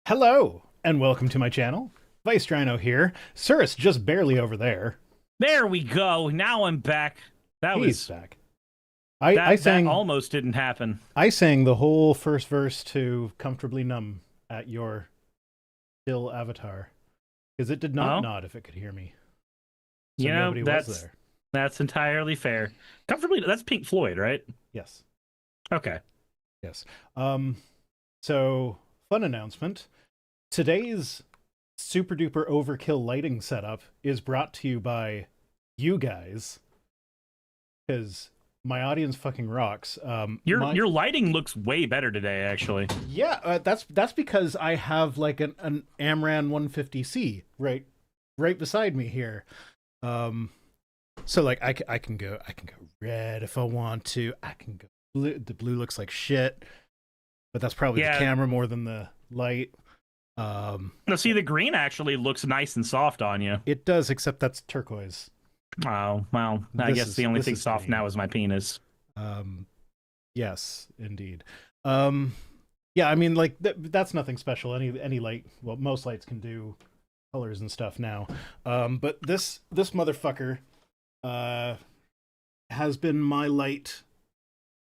Hello, and welcome to my channel. Vice Rhino here. Cirrus just barely over there. There we go. Now I'm back. That He's was back. I that sang almost didn't happen. I sang the whole first verse to Comfortably Numb at your still avatar. Because it did not Oh, nod if it could hear me. So you know, nobody was that's there. that's entirely fair. Comfortably, that's Pink Floyd, right? Yes. Okay. Yes. Um so fun announcement. Today's super duper overkill lighting setup is brought to you by you guys. Because my audience fucking rocks. Your lighting looks way better today, actually. Yeah, that's because I have like an Amran 150C right beside me here. Um, so like I can go red if I want to. I can go blue. The blue looks like shit, but that's probably the Yeah. camera more than the light. No, see, the green actually looks nice and soft on you. It does, except that's turquoise. Oh, well, I guess the only This thing is soft green. now is my penis. Um, yes, indeed. Um, yeah, I mean, like that's nothing special. Any light, well, most lights can do colors and stuff now. But this motherfucker uh, has been my light.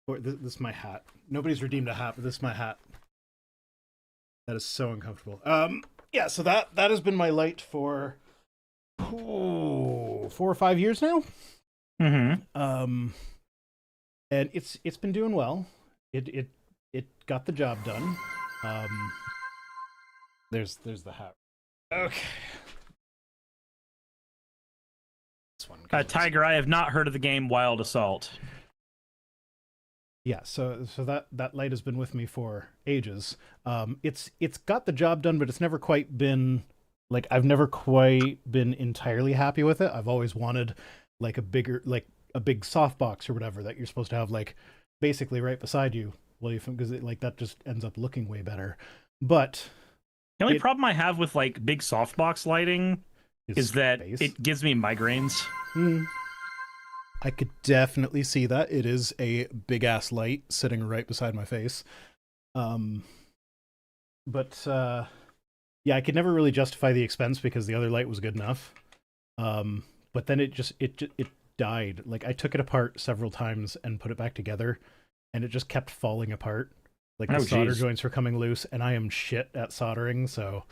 Or this is my hat. Nobody's redeemed a hat, but this is my hat. That is so uncomfortable. Yeah, so that has been my light for 4 or 5 years now. Mm-hmm. And it's been doing well. It got the job done. Um, there's the hat. Okay, this one goes. Tiger, I have not heard of the game Wild Assault. Yeah, so that light has been with me for ages. It's got the job done, but it's never quite been like I've never quite been entirely happy with it. I've always wanted like a big softbox or whatever that you're supposed to have like basically right beside you. Well, you because like that just ends up looking way better. But The only it problem I have with like big softbox lighting is is that space. it gives me migraines. Hmm. I could definitely see that. It is a big ass light sitting right beside my face. Um, but yeah, I could never really justify the expense because the other light was good enough. But then it died. Like I took it apart several times and put it back together, and it just kept falling apart. Like the Oh, solder geez. joints were coming loose, and I am shit at soldering, so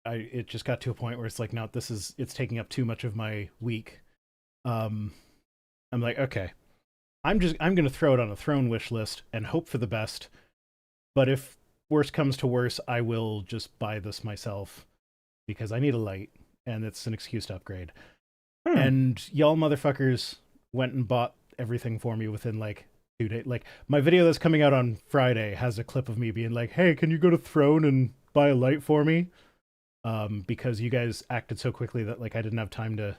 it just got to a point where it's like, no, it's taking up too much of my week. Um, I'm like, okay, I'm gonna throw it on a throne wish list and hope for the best. But if worse comes to worse, I will just buy this myself because I need a light and it's an excuse to upgrade. Hmm. And y'all motherfuckers went and bought everything for me within like 2 days. Like my video that's coming out on Friday has a clip of me being like, "Hey, can you go to Throne and buy a light for me?" Because you guys acted so quickly that like I didn't have time to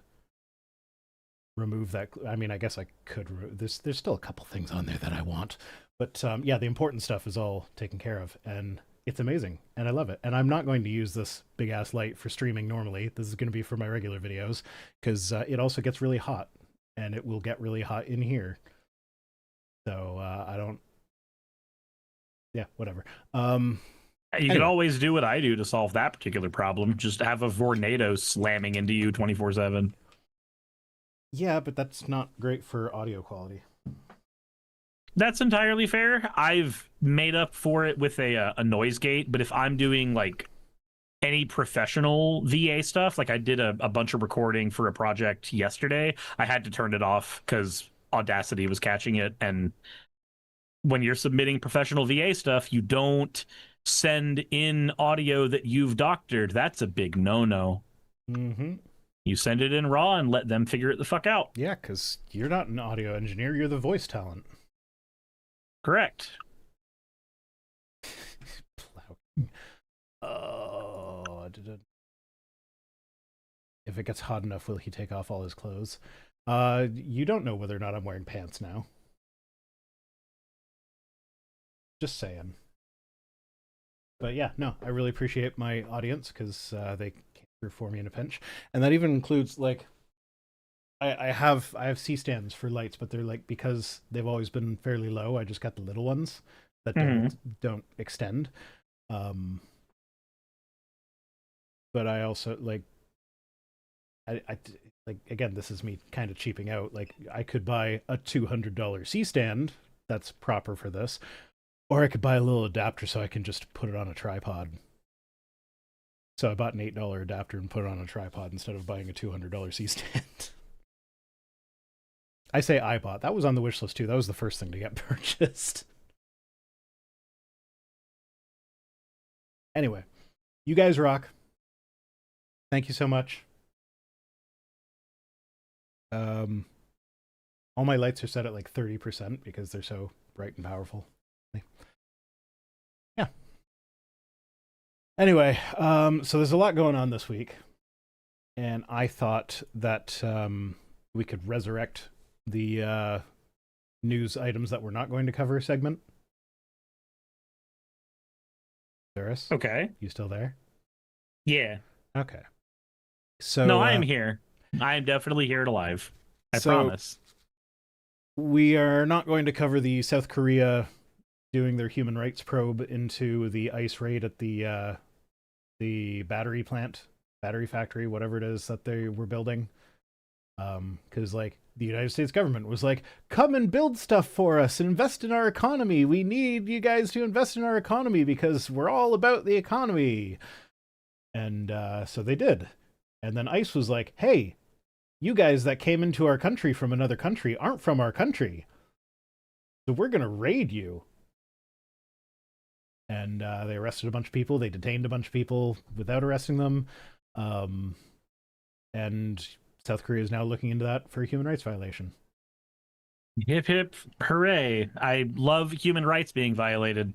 remove that. I mean, I guess I could. There's still a couple things on there that I want, but yeah, the important stuff is all taken care of, and it's amazing, and I love it. And I'm not going to use this big ass light for streaming normally. This is going to be for my regular videos because it also gets really hot, and it will get really hot in here. So I don't. Yeah, whatever. You could Anyway, always do what I do to solve that particular problem. Just have a Vornado slamming into you 24/7. yeah, but that's not great for audio quality. That's entirely fair. I've made up for it with a noise gate, but if I'm doing like any professional VA stuff, like I did a bunch of recording for a project yesterday, I had to turn it off because Audacity was catching it. And when you're submitting professional VA stuff, you don't send in audio that you've doctored. That's a big no-no. Mm-hmm. You send it in raw and let them figure it the fuck out. Yeah, because you're not an audio engineer; you're the voice talent. Correct. Plow. Oh, if it gets hot enough, will he take off all his clothes? You don't know whether or not I'm wearing pants now. Just saying. But yeah, no, I really appreciate my audience because they came through for me in a pinch, and that even includes like I have C stands for lights, but they're like because they've always been fairly low. I just got the little ones that Mm-hmm. don't extend. Um, but I also like I like again, this is me kind of cheaping out. Like I could buy a $200 C stand that's proper for this, or I could buy a little adapter so I can just put it on a tripod. So I bought an $8 adapter and put it on a tripod instead of buying a $200 C stand. I say I bought. That was on the wish list too. That was the first thing to get purchased. Anyway, you guys rock. Thank you so much. All my lights are set at like 30% because they're so bright and powerful. Yeah. Anyway, so there's a lot going on this week, and I thought that we could resurrect the news items that we're not going to cover segment. Doris? Okay. You still there? Yeah. Okay. So no, I am here. I am definitely here and alive. I promise. We are not going to cover the South Korea doing their human rights probe into the ICE raid at the battery plant, battery factory, whatever it is that they were building. Because like the United States government was like, come and build stuff for us and invest in our economy. We need you guys to invest in our economy because we're all about the economy. And so they did. And then ICE was like, hey, you guys that came into our country from another country aren't from our country. So we're going to raid you. And they arrested a bunch of people. They detained a bunch of people without arresting them. And South Korea is now looking into that for a human rights violation. Hip hip hooray. I love human rights being violated.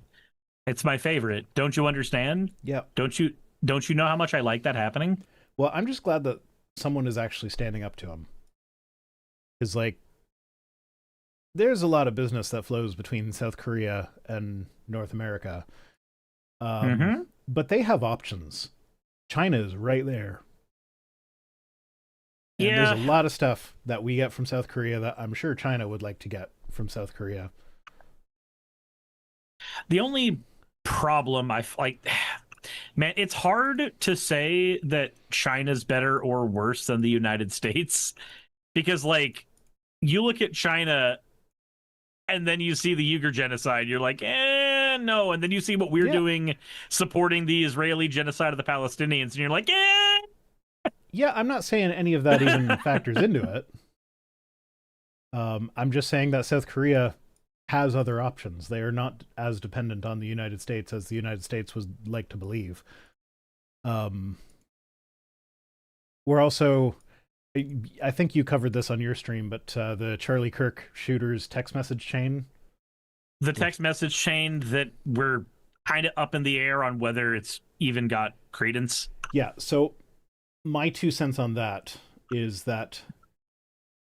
It's my favorite. Don't you understand? Yeah. Don't you know how much I like that happening? Well, I'm just glad that someone is actually standing up to him. Because, like, there's a lot of business that flows between South Korea and North America. But they have options. China is right there. And yeah. There's a lot of stuff that we get from South Korea that I'm sure China would like to get from South Korea. The only problem man, it's hard to say that China's better or worse than the United States because, like, you look at China and then you see the Uyghur genocide. You're like, no. And then you see what we're doing, supporting the Israeli genocide of the Palestinians. And you're like, Yeah, I'm not saying any of that even factors into it. I'm just saying that South Korea has other options. They are not as dependent on the United States as the United States would like to believe. We're also, I think you covered this on your stream, but the Charlie Kirk shooter's text message chain. The text message chain that we're kind of up in the air on whether it's even got credence. Yeah, so my 2 cents on that is that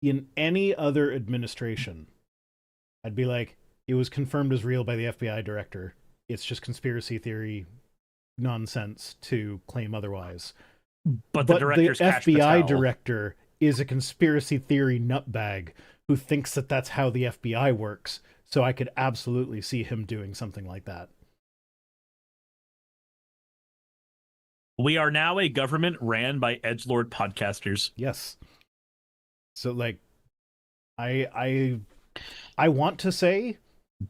in any other administration, I'd be like, it was confirmed as real by the FBI director. It's just conspiracy theory nonsense to claim otherwise. But the FBI director is a conspiracy theory nutbag who thinks that that's how the FBI works. So I could absolutely see him doing something like that. We are now a government ran by edgelord podcasters. Yes. So like, I want to say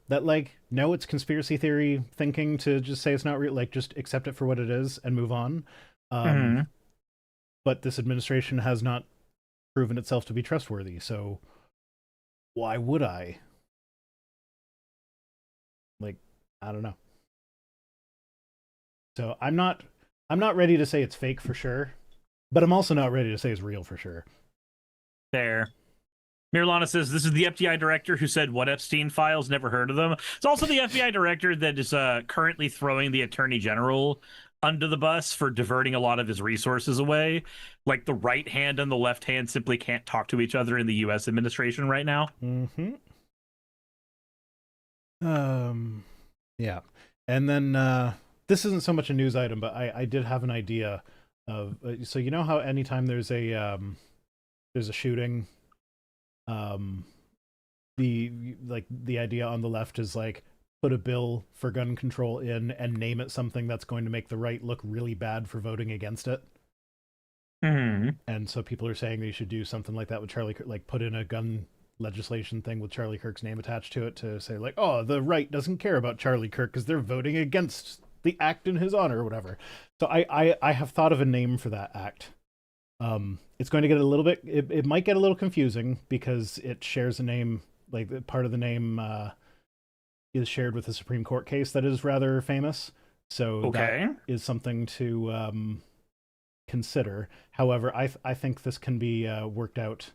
that, like, no, it's conspiracy theory thinking to just say it's not real, like, just accept it for what it is and move on. But this administration has not proven itself to be trustworthy, so why would I? Like, I don't know. So I'm not ready to say it's fake for sure, but I'm also not ready to say it's real for sure. Fair. Mirlana says, this is the FBI director who said, what Epstein files? Never heard of them. It's also the FBI director that is currently throwing the attorney general under the bus for diverting a lot of his resources away. Like, the right hand and the left hand simply can't talk to each other in the U.S. administration right now. Yeah. And then this isn't so much a news item, but I did have an idea of so you know how anytime there's a shooting, the idea on the left is like, put a bill for gun control in and name it something that's going to make the right look really bad for voting against it. Hmm. And so people are saying they should do something like that with Charlie Kirk, like put in a gun legislation thing with Charlie Kirk's name attached to it to say like, oh, the right doesn't care about Charlie Kirk because they're voting against the act in his honor or whatever. So I have thought of a name for that act. It's going to get a little bit, it might get a little confusing because it shares a name, like part of the name is shared with a Supreme Court case that is rather famous. So Okay. that is something to consider. However, I think this can be worked out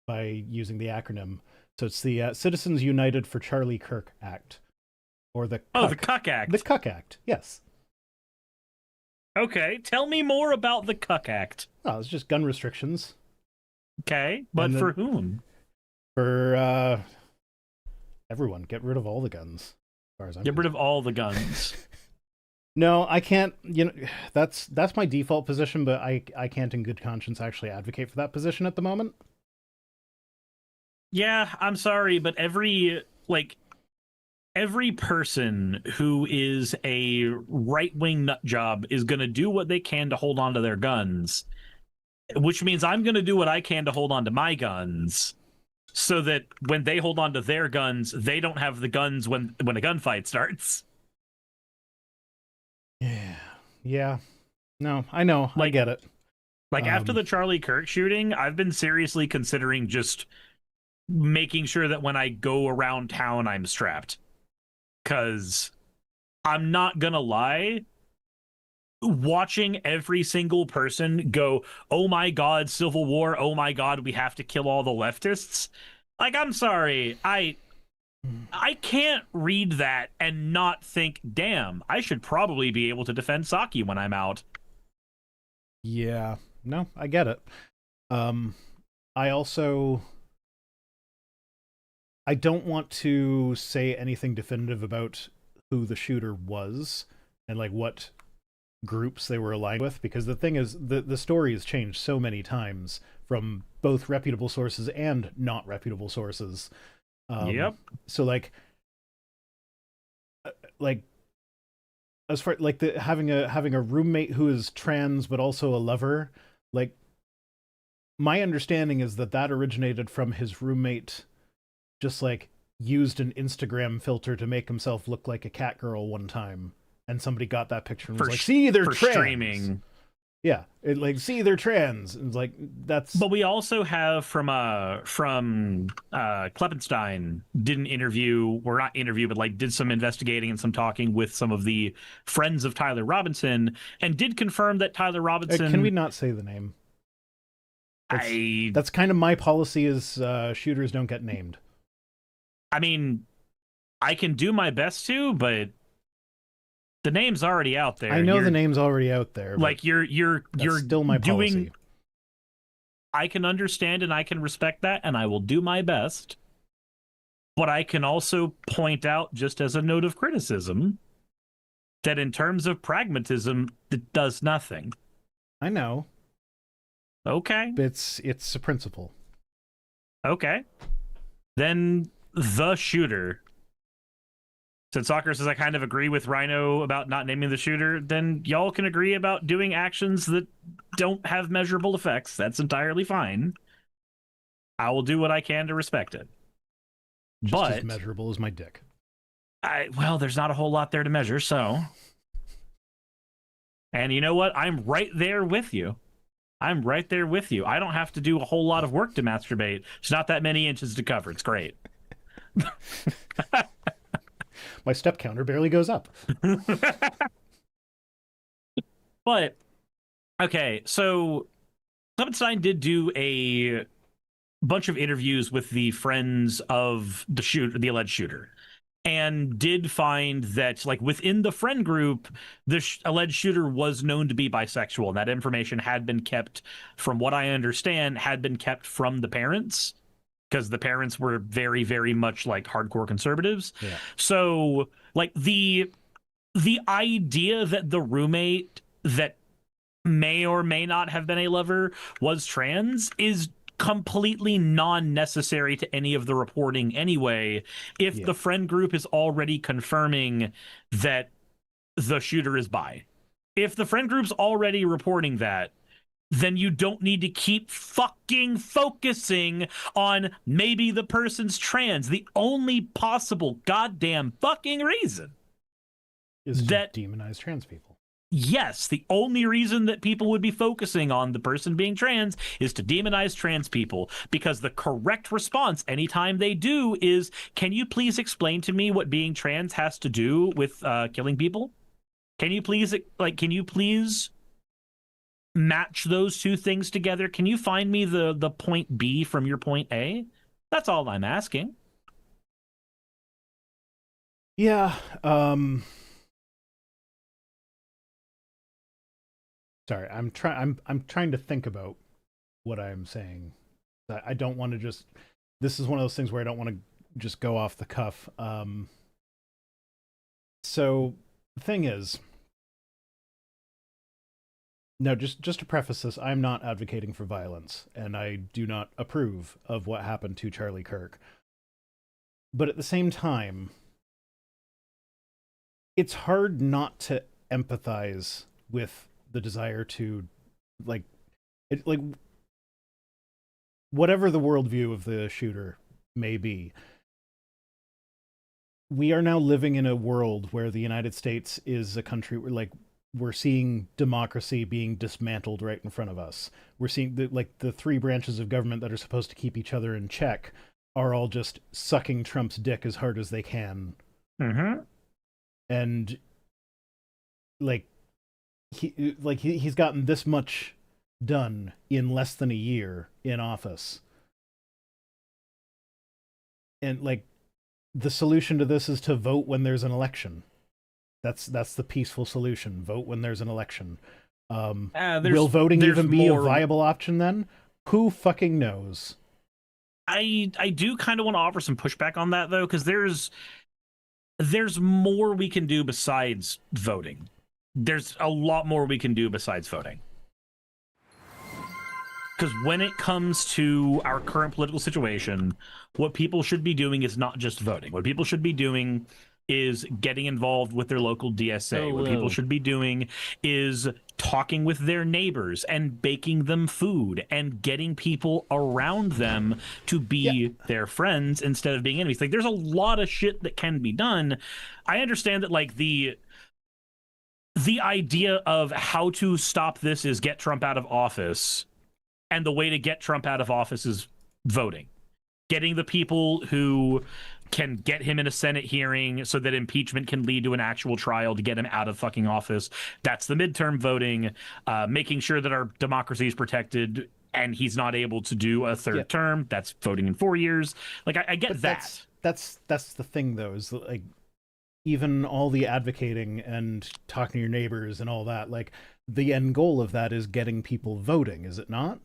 by using the acronym. So it's the Citizens United for Charlie Kirk Act, or the Oh, the Cuck. Cuck Act. The Cuck Act, yes. Okay, tell me more about the Cuck Act. Oh, it's just gun restrictions. Okay, but for whom? For everyone. Get rid of all the guns. As far as I'm Get rid of all the guns. No, I can't. You know, that's my default position, but I can't, in good conscience, actually advocate for that position at the moment. Yeah, I'm sorry, but every person who is a right-wing nut job is going to do what they can to hold on to their guns, which means I'm going to do what I can to hold on to my guns, so that when they hold on to their guns, they don't have the guns when a gunfight starts. Yeah. No, I know. I get it. Like, after the Charlie Kirk shooting, I've been seriously considering just making sure that when I go around town, I'm strapped. Because I'm not gonna lie, watching every single person go, oh my god, Civil War, oh my god, we have to kill all the leftists. Like, I'm sorry, I can't read that and not think, damn, I should probably be able to defend Saki when I'm out. Yeah. No, I get it. I also, I don't want to say anything definitive about who the shooter was and like what groups they were aligned with, because the thing is, the story has changed so many times from both reputable sources and not reputable sources. Yep. So like as far like the having a roommate who is trans but also a lover, like my understanding is that originated from his roommate just like used an Instagram filter to make himself look like a cat girl one time, and somebody got that picture and was like, see, they're trans. Streaming. Yeah, it like, see, they're trans. And it's like, that's. But we also have from Kleppenstein did an interview, or not interview, but like did some investigating and some talking with some of the friends of Tyler Robinson, and did confirm that Tyler Robinson. Can we not say the name? That's kind of my policy, is shooters don't get named. I mean, I can do my best to, but the name's already out there. I know the name's already out there. Like you're still my policy. I can understand and I can respect that, and I will do my best. But I can also point out, just as a note of criticism, that in terms of pragmatism, it does nothing. I know. Okay. It's a principle. Okay. Then the shooter. Since Soccer says I kind of agree with Rhino about not naming the shooter, then y'all can agree about doing actions that don't have measurable effects. That's entirely fine. I will do what I can to respect it. Just as measurable as my dick. Well, there's not a whole lot there to measure, so. And you know what? I'm right there with you. I'm right there with you. I don't have to do a whole lot of work to masturbate. It's not that many inches to cover. It's great. My step counter barely goes up. But, okay, so Kleppenstein did do a bunch of interviews with the friends of the alleged shooter, and did find that, like, within the friend group, the alleged shooter was known to be bisexual, and that information had been kept, from what I understand, had been kept from the parents, because the parents were very, very much like hardcore conservatives. Yeah. So, like, the idea that the roommate that may or may not have been a lover was trans is completely non-necessary to any of the reporting anyway if Yeah. the friend group is already confirming that the shooter is bi. If the friend group's already reporting that, then you don't need to keep fucking focusing on maybe the person's trans. The only possible goddamn fucking reason Is to that demonize trans people. yes, the only reason that people would be focusing on the person being trans is to demonize trans people, because the correct response anytime they do is, can you please explain to me what being trans has to do with killing people? Can you please match those two things together? Can you find me the point B from your point A? That's all I'm asking. Yeah. Sorry, I'm trying to think about what I'm saying. I don't want to just. This is one of those things where I don't want to just go off the cuff. So the thing is, no, just to preface this, I'm not advocating for violence, and I do not approve of what happened to Charlie Kirk. But at the same time, it's hard not to empathize with the desire to, like, whatever the worldview of the shooter may be. We are now living in a world where the United States is a country where, like, we're seeing democracy being dismantled right in front of us. We're seeing the three branches of government that are supposed to keep each other in check are all just sucking Trump's dick as hard as they can. Mm-hmm. And he's gotten this much done in less than a year in office. And the solution to this is to vote when there's an election. That's the peaceful solution. Vote when there's an election. Will voting even be a viable option then? Who fucking knows? I do kind of want to offer some pushback on that, though, because there's more we can do besides voting. There's a lot more we can do besides voting. Because when it comes to our current political situation, what people should be doing is not just voting. What people should be doing is getting involved with their local DSA. What people should be doing is talking with their neighbors and baking them food and getting people around them to be their friends instead of being enemies. Like, there's a lot of shit that can be done. I understand that, like, the idea of how to stop this is get Trump out of office, and the way to get Trump out of office is voting. Getting the people who can get him in a Senate hearing so that impeachment can lead to an actual trial to get him out of fucking office. That's the midterm voting. Making sure that our democracy is protected and he's not able to do a third term. That's voting in 4 years. Like, I get that. That's the thing, though, is that, like, even all the advocating and talking to your neighbors and all that, like, the end goal of that is getting people voting, is it not?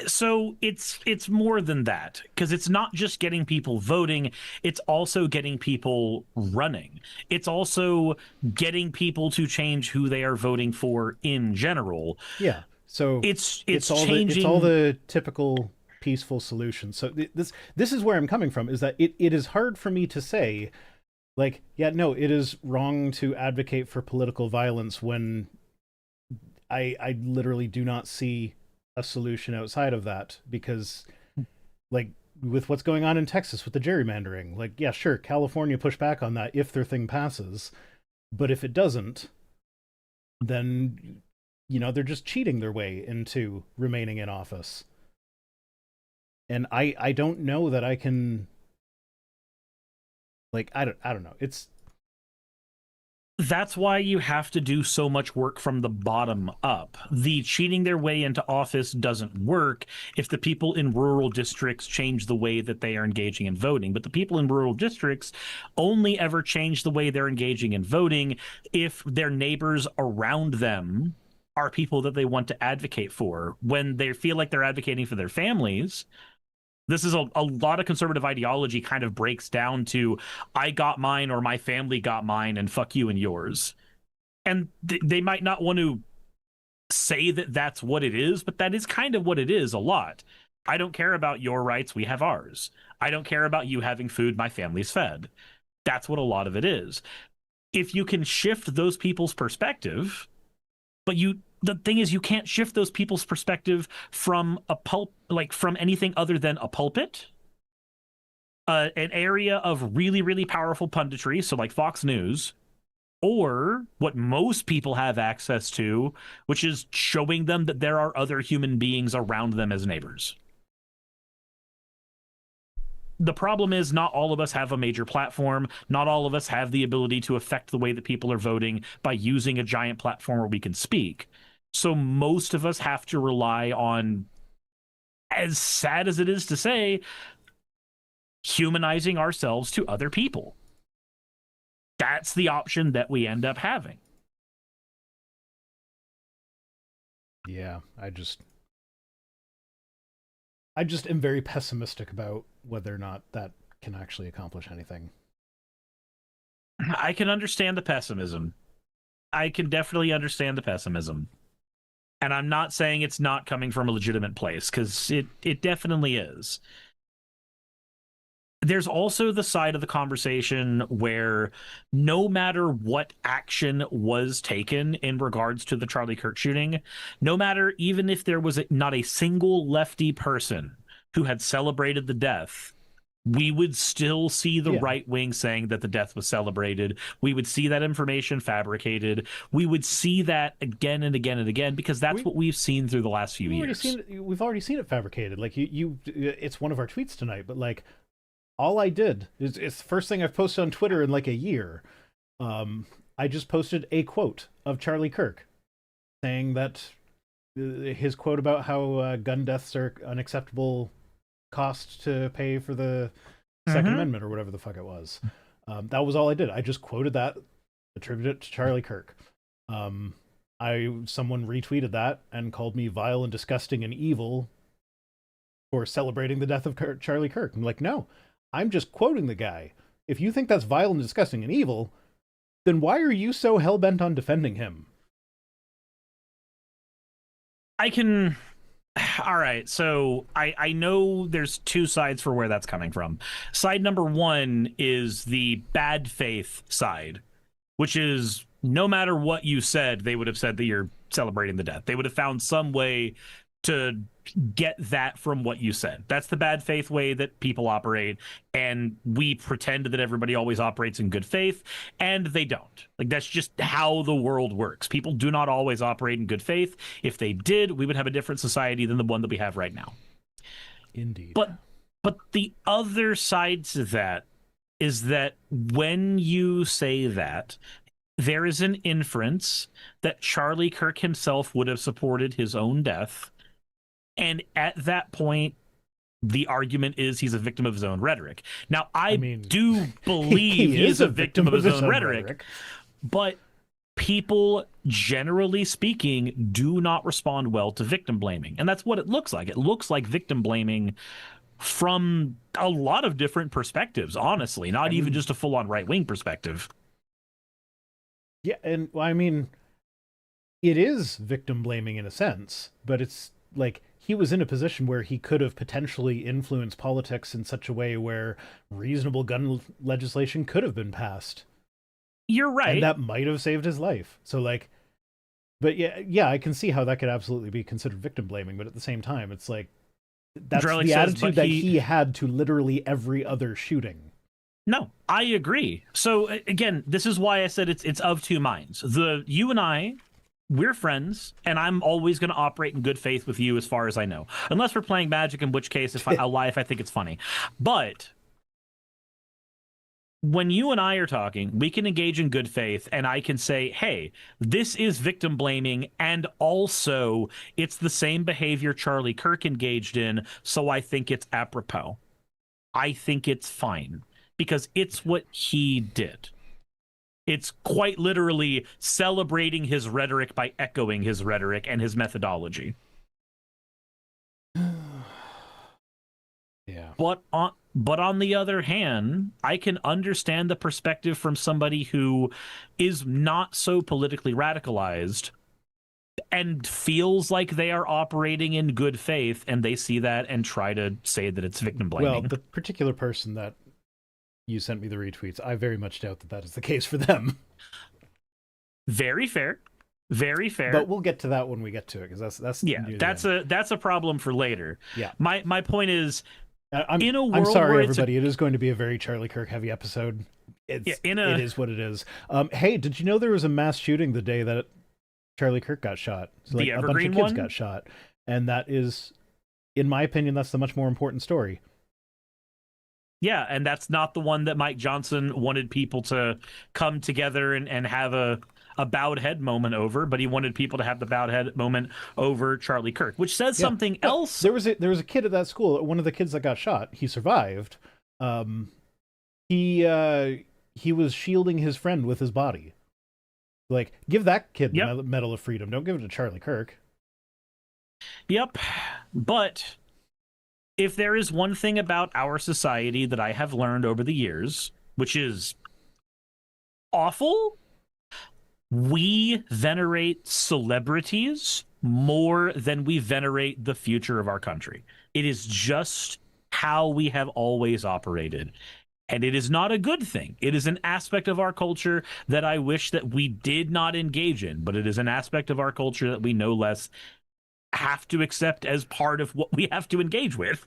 So it's more than that, because it's not just getting people voting, it's also getting people running. It's also getting people to change who they are voting for in general. Yeah. So it's changing. It's all the typical peaceful solutions. So this is where I'm coming from, is that it is hard for me to say, like, yeah, no, it is wrong to advocate for political violence when I literally do not see a solution outside of that, because, like, with what's going on in Texas with the gerrymandering, like, yeah, sure, California push back on that if their thing passes, but if it doesn't, then, you know, they're just cheating their way into remaining in office. And I don't know that I can, like, I don't know. That's why you have to do so much work from the bottom up. The cheating their way into office doesn't work if the people in rural districts change the way that they are engaging in voting. But the people in rural districts only ever change the way they're engaging in voting if their neighbors around them are people that they want to advocate for. When they feel like they're advocating for their families, this is a lot of conservative ideology kind of breaks down to, I got mine or my family got mine and fuck you and yours. And they might not want to say that that's what it is, but that is kind of what it is a lot. I don't care about your rights, we have ours. I don't care about you having food, my family's fed. That's what a lot of it is. If you can shift those people's perspective, but the thing is you can't shift those people's perspective from from anything other than a pulpit, an area of really, really powerful punditry, so like Fox News, or what most people have access to, which is showing them that there are other human beings around them as neighbors. The problem is not all of us have a major platform. Not all of us have the ability to affect the way that people are voting by using a giant platform where we can speak. So most of us have to rely on, as sad as it is to say, humanizing ourselves to other people. That's the option that we end up having. Yeah, I just am very pessimistic about whether or not that can actually accomplish anything. I can understand the pessimism. I can definitely understand the pessimism. And I'm not saying it's not coming from a legitimate place, because it definitely is. There's also the side of the conversation where no matter what action was taken in regards to the Charlie Kirk shooting, no matter even if there was not a single lefty person who had celebrated the death, we would still see the right wing saying that the death was celebrated. We would see that information fabricated. We would see that again and again and again, because that's what we've seen through the last few years. We've already seen it fabricated. Like it's one of our tweets tonight, but like, all I did is it's the first thing I've posted on Twitter in like a year. I just posted a quote of Charlie Kirk saying that his quote about how gun deaths are unacceptable cost to pay for the Second Amendment or whatever the fuck it was. That was all I did. I just quoted that, attributed it to Charlie Kirk. Someone retweeted that and called me vile and disgusting and evil for celebrating the death of Charlie Kirk. I'm like, no. I'm just quoting the guy. If you think that's vile and disgusting and evil, then why are you so hell-bent on defending him? All right, so I know there's two sides for where that's coming from. Side number one is the bad faith side, which is no matter what you said, they would have said that you're celebrating the death. They would have found some way to get that from what you said. That's the bad faith way that people operate, and we pretend that everybody always operates in good faith, and they don't. Like, that's just how the world works. People do not always operate in good faith. If they did, we would have a different society than the one that we have right now. Indeed. But the other side to that is that when you say that, there is an inference that Charlie Kirk himself would have supported his own death. And at that point, the argument is he's a victim of his own rhetoric. Now, I do believe he is a victim of his own rhetoric, but people, generally speaking, do not respond well to victim blaming. And that's what it looks like. It looks like victim blaming from a lot of different perspectives, honestly, not even just a full-on right-wing perspective. Yeah, and I mean, it is victim blaming in a sense, but it's like he was in a position where he could have potentially influenced politics in such a way where reasonable gun legislation could have been passed. You're right. And that might have saved his life. So like, but yeah, I can see how that could absolutely be considered victim blaming, but at the same time, it's like, that's the attitude that he had to literally every other shooting. No, I agree. So again, this is why I said it's of two minds. You and I, we're friends, and I'm always going to operate in good faith with you as far as I know. Unless we're playing Magic, in which case I'll lie if I think it's funny. But when you and I are talking, we can engage in good faith, and I can say, hey, this is victim blaming, and also it's the same behavior Charlie Kirk engaged in, so I think it's apropos. I think it's fine, because it's what he did. It's quite literally celebrating his rhetoric by echoing his rhetoric and his methodology. Yeah. But on the other hand, I can understand the perspective from somebody who is not so politically radicalized and feels like they are operating in good faith, and they see that and try to say that it's victim Well, blaming. the particular person that you sent me the retweets, I very much doubt that that is the case for them. Very fair. Very fair. But we'll get to that when we get to it, because that's yeah, that's a problem for later. Yeah. My point is, I'm sorry, everybody. It is going to be a very Charlie Kirk heavy episode. It is what it is. Hey, did you know there was a mass shooting the day that Charlie Kirk got shot? So, like, the a bunch Evergreen of kids one got shot, and that is, in my opinion, that's the much more important story. Yeah, and that's not the one that Mike Johnson wanted people to come together and have a bowed head moment over, but he wanted people to have the bowed head moment over Charlie Kirk, which says something else. There was a kid at that school, one of the kids that got shot. He survived. He was shielding his friend with his body. Like, give that kid the Medal of Freedom. Don't give it to Charlie Kirk. Yep, but if there is one thing about our society that I have learned over the years, which is awful, we venerate celebrities more than we venerate the future of our country. It is just how we have always operated. And it is not a good thing. It is an aspect of our culture that I wish that we did not engage in, but it is an aspect of our culture that we no less have to accept as part of what we have to engage with.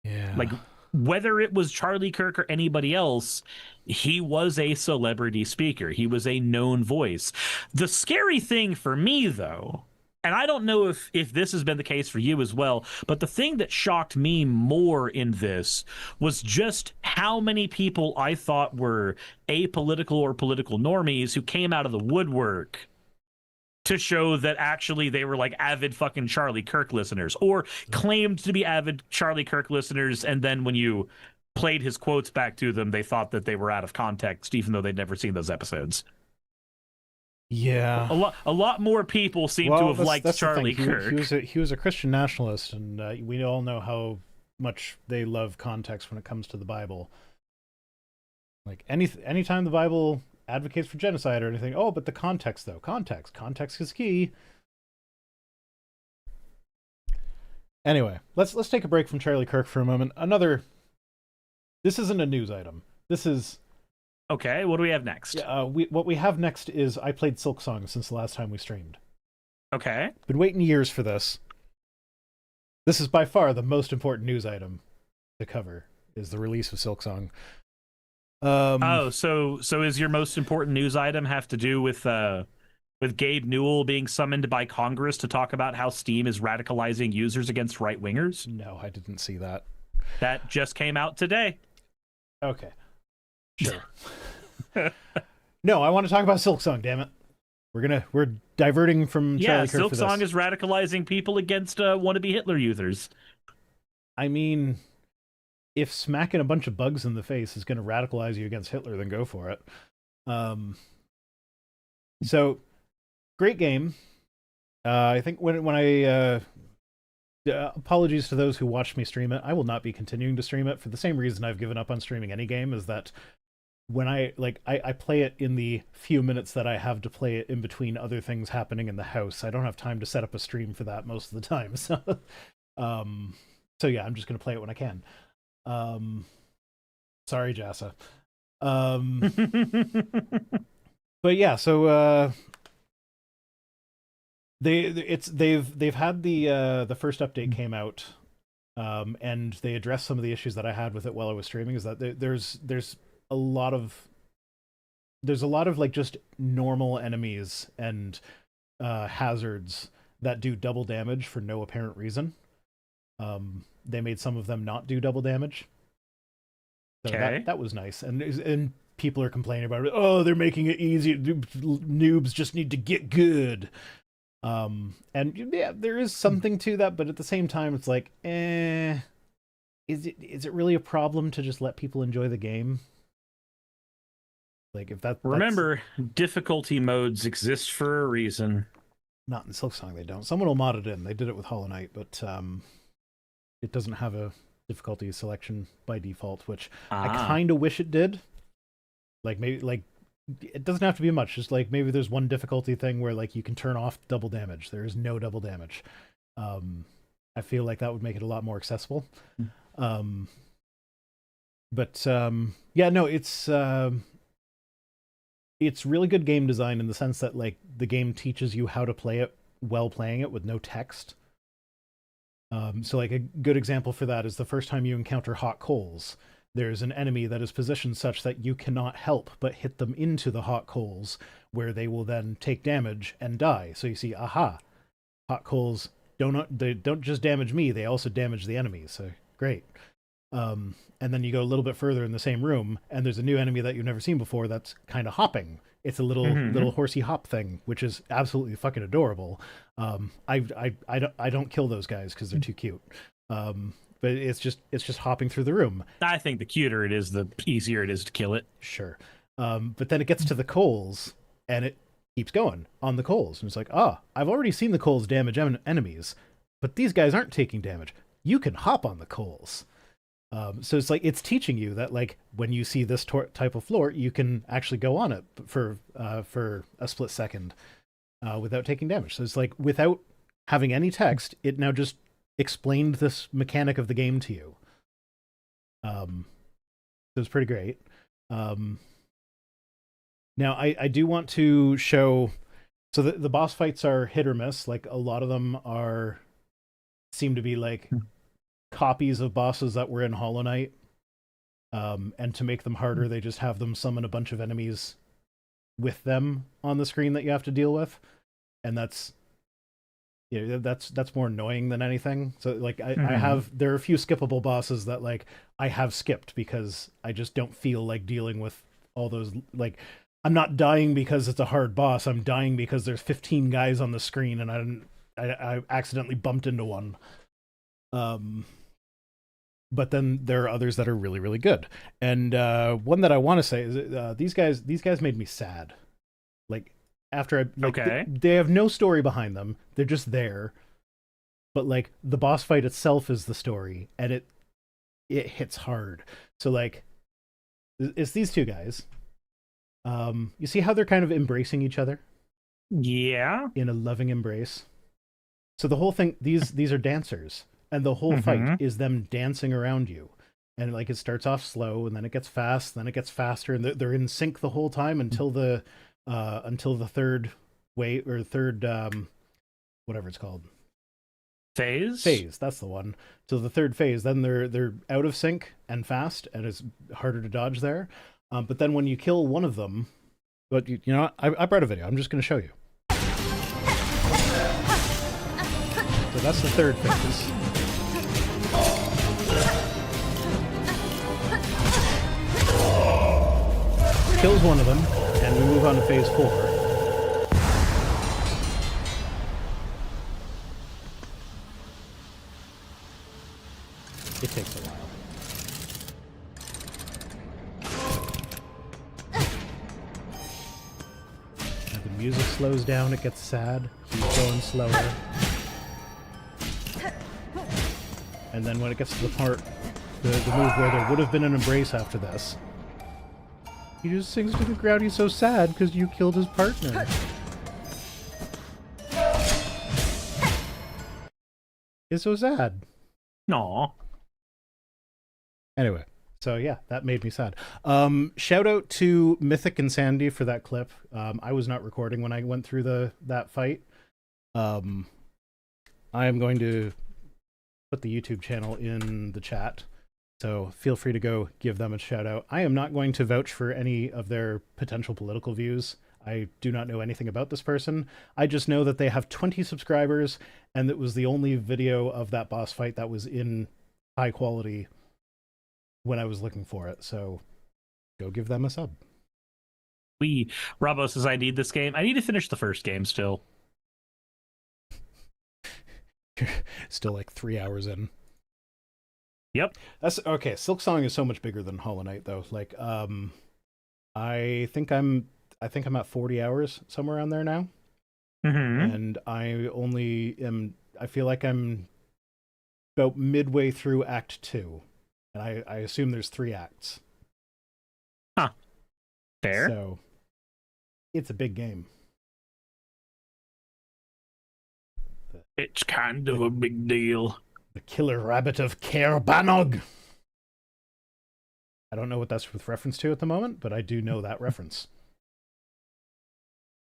Yeah. Like, whether it was Charlie Kirk or anybody else, he was a celebrity speaker. He was a known voice. The scary thing for me, though, and I don't know if this has been the case for you as well, but the thing that shocked me more in this was just how many people I thought were apolitical or political normies who came out of the woodwork to show that actually they were like avid fucking Charlie Kirk listeners, or claimed to be avid Charlie Kirk listeners, and then when you played his quotes back to them, they thought that they were out of context, even though they'd never seen those episodes. Yeah, a lot more people seem to have liked Charlie Kirk. He was a Christian nationalist, and we all know how much they love context when it comes to the Bible. Like, anytime the Bible advocates for genocide or anything, but the context, though, context is key. Anyway, let's take a break from Charlie Kirk for a moment. This isn't a news item. This is okay. What do we have next? What we have next is I played Silksong since the last time we streamed. Okay, been waiting years for this. This is by far the most important news item to cover, is the release of Silksong. So is your most important news item have to do with Gabe Newell being summoned by Congress to talk about how Steam is radicalizing users against right-wingers? No, I didn't see that. That just came out today. Okay. Sure. No, I want to talk about Silksong, damn it. We're diverting from Charlie Kirk for this. Silksong is radicalizing people against wannabe Hitler users. I mean, if smacking a bunch of bugs in the face is going to radicalize you against Hitler, then go for it. So, great game. I think when I apologies to those who watched me stream it. I will not be continuing to stream it for the same reason I've given up on streaming any game, is that when I play it in the few minutes that I have to play it in between other things happening in the house. I don't have time to set up a stream for that most of the time. So, so yeah, I'm just going to play it when I can. Sorry, Jassa. But yeah, so they've had the first update came out, and they addressed some of the issues that I had with it while I was streaming. Is that there's a lot of like just normal enemies and hazards that do double damage for no apparent reason. They made some of them not do double damage. So that was nice. And people are complaining about it. Oh, they're making it easy. Noobs just need to get good. And yeah, there is something to that, but at the same time, it's like, is it really a problem to just let people enjoy the game? Like, if remember, difficulty modes exist for a reason. Not in Silksong, they don't. Someone will mod it in. They did it with Hollow Knight, but it doesn't have a difficulty selection by default, which I kind of wish it did. Like, maybe like it doesn't have to be much. Just like maybe there's one difficulty thing where like you can turn off double damage. There is no double damage. Um, I feel like that would make it a lot more accessible. Um, but yeah, no, it's really good game design in the sense that like the game teaches you how to play it while playing it with no text. So like a good example for that is the first time you encounter hot coals. There's an enemy that is positioned such that you cannot help but hit them into the hot coals, where they will then take damage and die. So you see, aha, hot coals they don't just damage me; they also damage the enemy. So great. And then you go a little bit further in the same room, and there's a new enemy that you've never seen before that's kind of hopping. It's a little horsey hop thing, which is absolutely fucking adorable. I don't kill those guys because they're too cute. But it's just hopping through the room. I think the cuter it is, the easier it is to kill it. Sure. But then it gets to the coals, and it keeps going on the coals, and it's like, I've already seen the coals damage enemies, but these guys aren't taking damage. You can hop on the coals. So it's like it's teaching you that like when you see this type of floor, you can actually go on it for a split second without taking damage. So it's like without having any text, it now just explained this mechanic of the game to you. So it's pretty great. Now I do want to show. So the boss fights are hit or miss. Like a lot of them seem to be like copies of bosses that were in Hollow Knight. And to make them harder, they just have them summon a bunch of enemies with them on the screen that you have to deal with, and that's more annoying than anything. So like there are a few skippable bosses that like I have skipped because I just don't feel like dealing with all those. Like I'm not dying because it's a hard boss. I'm dying because there's 15 guys on the screen and I accidentally bumped into one. But then there are others that are really, really good. And one that I want to say is these guys made me sad. Like after Okay. they have no story behind them. They're just there. But like the boss fight itself is the story, and it hits hard. So like it's these two guys. You see how they're kind of embracing each other Yeah. in a loving embrace. So the whole thing, these are dancers. And the whole fight is them dancing around you. And like it starts off slow, and then it gets fast, then it gets faster, and they're in sync the whole time until the third wave or third whatever it's called. Phase, that's the one. So the third phase, then they're out of sync and fast, and it's harder to dodge there. But then when you kill one of them, but you know what? I brought a video. I'm just going to show you. So that's the third phase. Kills one of them, and we move on to phase 4. It takes a while. And the music slows down, it gets sad, keeps going slower. And then when it gets to the part, the move where there would have been an embrace after this, he just sinks to the ground. He's so sad because you killed his partner. It's so sad. No. Anyway, so yeah, that made me sad. Shout out to Mythic and Sandy for that clip. I was not recording when I went through that fight. I am going to put the YouTube channel in the chat. So feel free to go give them a shout out. I am not going to vouch for any of their potential political views. I do not know anything about this person. I just know that they have 20 subscribers, and it was the only video of that boss fight that was in high quality when I was looking for it. So go give them a sub. Robbo says I need this game. I need to finish the first game still. Still like 3 hours in. Yep. That's okay. Silksong is so much bigger than Hollow Knight though. Like I think I'm at 40 hours, somewhere around there now. And I feel like I'm about midway through Act 2. And I assume there's 3 acts. Huh. Fair. So It's a big game. It's kind of a big deal. The Killer Rabbit of Caer Bannog. I don't know what that's with reference to at the moment, but I do know that reference.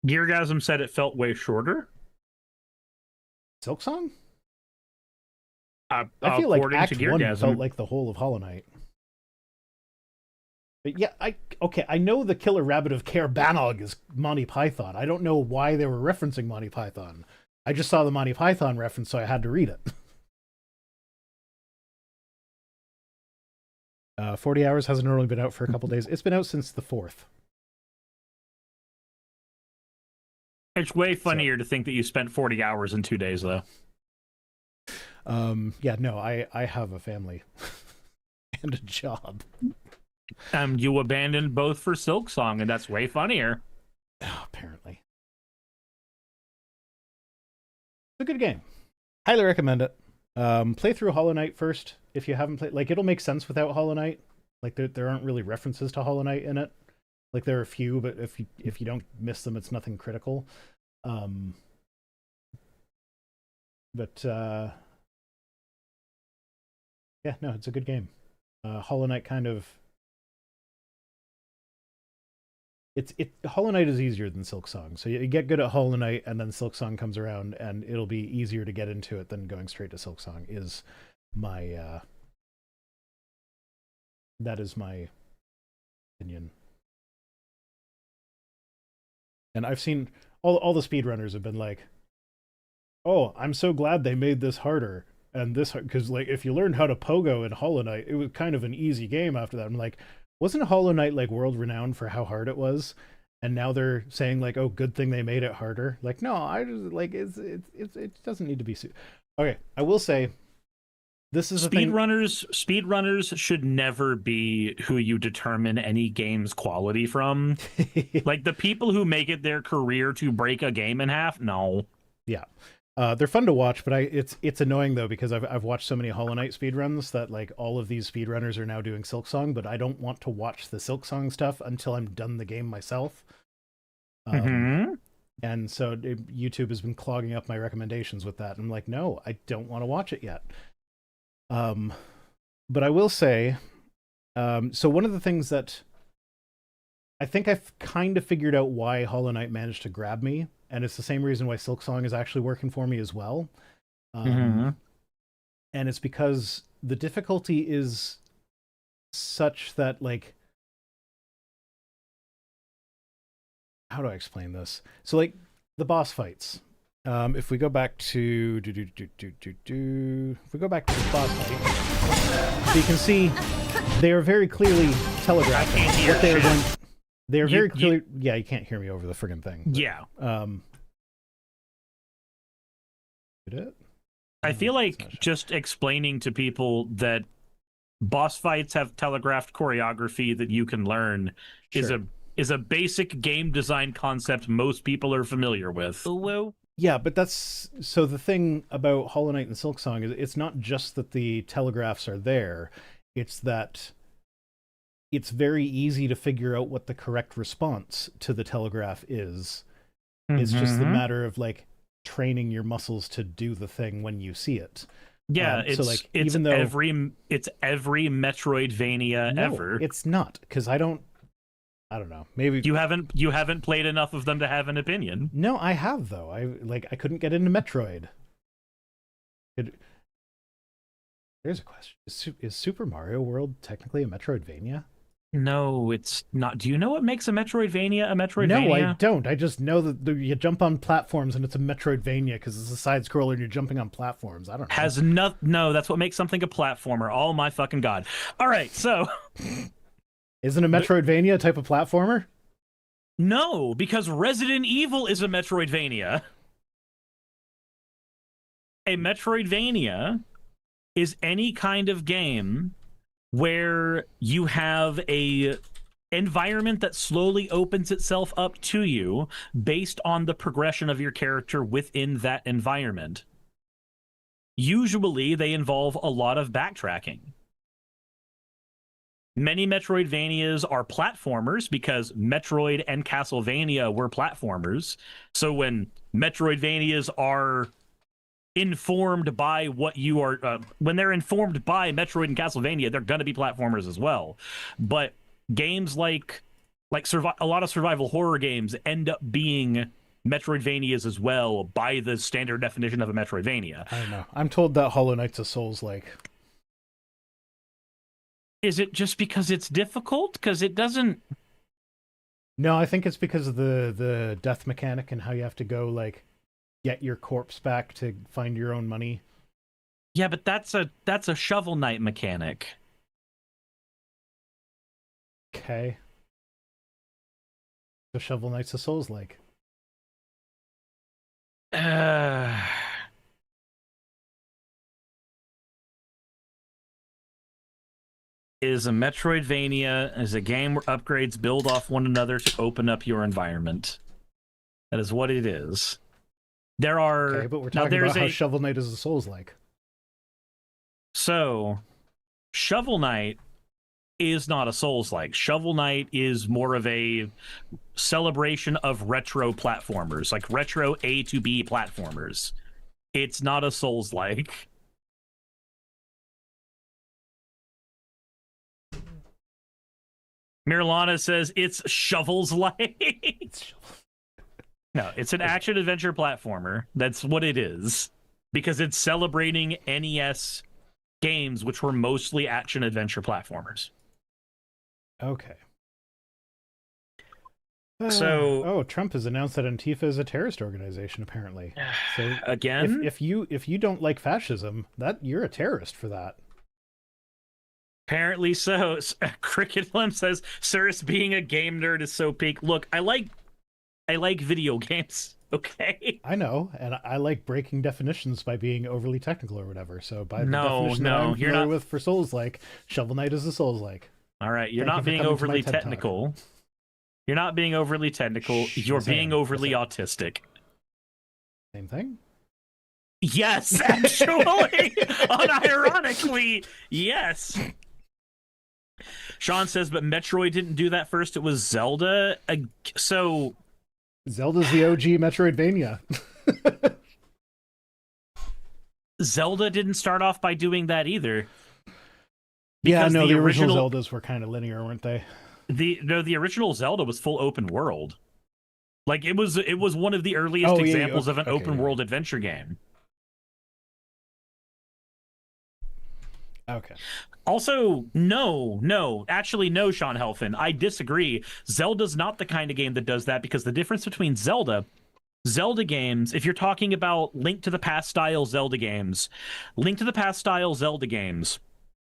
Geargasm said it felt way shorter. Silksong? I feel like Act 1 felt like the whole of Hollow Knight. But yeah, I know the Killer Rabbit of Caer Bannog is Monty Python. I don't know why they were referencing Monty Python. I just saw the Monty Python reference, so I had to read it. 40 Hours hasn't only been out for a couple days. It's been out since the 4th. It's way funnier to think that you spent 40 hours in 2 days, though. Yeah, no, I have a family and a job. You abandoned both for Silksong, and that's way funnier. Oh, apparently. It's a good game. Highly recommend it. Play through Hollow Knight first if you haven't played. Like, it'll make sense without Hollow Knight. Like, there aren't really references to Hollow Knight in it. Like, there are a few, but if you don't miss them, it's nothing critical. Yeah, no, it's a good game. Hollow Knight kind of... Hollow Knight is easier than Silksong. So you get good at Hollow Knight, and then Silksong comes around, and it'll be easier to get into it than going straight to Silksong, is my... that is my opinion. And I've seen... All the speedrunners have been like, oh, I'm so glad they made this harder. And this... Because, like, if you learned how to pogo in Hollow Knight, it was kind of an easy game after that. I'm like... Wasn't Hollow Knight like world renowned for how hard it was? And now they're saying like, "Oh, good thing they made it harder." Like, no, I just like it doesn't need to be. Okay, I will say, this is speedrunners should never be who you determine any game's quality from. Like the people who make it their career to break a game in half. No. Yeah. They're fun to watch, but it's annoying though because I've watched so many Hollow Knight speedruns that like all of these speedrunners are now doing Silksong, but I don't want to watch the Silksong stuff until I'm done the game myself. And so YouTube has been clogging up my recommendations with that. I'm like, no, I don't want to watch it yet. But I will say, so one of the things that I think I've kind of figured out why Hollow Knight managed to grab me, and it's the same reason why Silksong is actually working for me as well. And it's because the difficulty is such that, like, how do I explain this? So, like, the boss fights. If we go back to if we go back to the boss fight, so you can see they are very clearly telegraphing what they are going. They are very clearly. Yeah, you can't hear me over the friggin' thing. But, yeah. Did it? I feel like just explaining to people that boss fights have telegraphed choreography that you can learn is a basic game design concept most people are familiar with. Yeah, but that's so the thing about Hollow Knight and Silksong is it's not just that the telegraphs are there, it's that it's very easy to figure out what the correct response to the telegraph is. It's just a matter of like training your muscles to do the thing when you see it. Yeah, it's every Metroidvania ever. It's not, because I don't know. Maybe you haven't played enough of them to have an opinion. No, I have though. I couldn't get into Metroid. Here's a question: Is Super Mario World technically a Metroidvania? No, it's not. Do you know what makes a Metroidvania a Metroidvania? No, I don't. I just know that you jump on platforms and it's a Metroidvania because it's a side scroller and you're jumping on platforms. I don't know. No, that's what makes something a platformer. Oh my fucking god! All right, so. Isn't a Metroidvania a type of platformer? No, because Resident Evil is a Metroidvania. A Metroidvania is any kind of game where you have a environment that slowly opens itself up to you based on the progression of your character within that environment. Usually, they involve a lot of backtracking. Many Metroidvanias are platformers because Metroid and Castlevania were platformers. So when Metroidvanias are informed by what you are, when they're informed by Metroid and Castlevania, they're going to be platformers as well. But games a lot of survival horror games end up being Metroidvanias as well by the standard definition of a Metroidvania. I don't know. I'm told that Hollow Knight's a Souls-like. Is it just because it's difficult? Because it doesn't. No, I think it's because of the death mechanic and how you have to go like get your corpse back to find your own money. Yeah, but that's a Shovel Knight mechanic. Okay. So Shovel Knight's a Souls-like. Is a Metroidvania is a game where upgrades build off one another to open up your environment. That is what it is. There are Okay, but we're talking about how Shovel Knight is a Souls-like. So, Shovel Knight is not a Souls-like. Shovel Knight is more of a celebration of retro platformers, like retro A to B platformers. It's not a Souls-like. Mirlana says it's Shovels-like. No, it's an action-adventure platformer. That's what it is. Because it's celebrating NES games, which were mostly action-adventure platformers. Okay. So, Trump has announced that Antifa is a terrorist organization. Apparently, so again, if you don't like fascism, that you're a terrorist for that. Apparently so. Cricket Limb says, Cirrus being a game nerd is so peak. Look, I like video games, okay? I know, and I like breaking definitions by being overly technical or whatever. So by the definition that I'm familiar with for Souls-like, Shovel Knight is a Souls-like. All right, you're not being overly technical. You're not being overly technical. You're being overly autistic. Same thing? Yes, actually. Unironically, yes. Sean says, but Metroid didn't do that first. It was Zelda. So Zelda's the OG Metroidvania. Zelda didn't start off by doing that either. Yeah, no, the original Zeldas were kind of linear, weren't they? The original Zelda was full open world. Like it was one of the earliest examples of an open world adventure game. Okay. Also, no, Sean Helfin, I disagree. Zelda's not the kind of game that does that, because the difference between Zelda games, if you're talking about Link to the Past style Zelda games,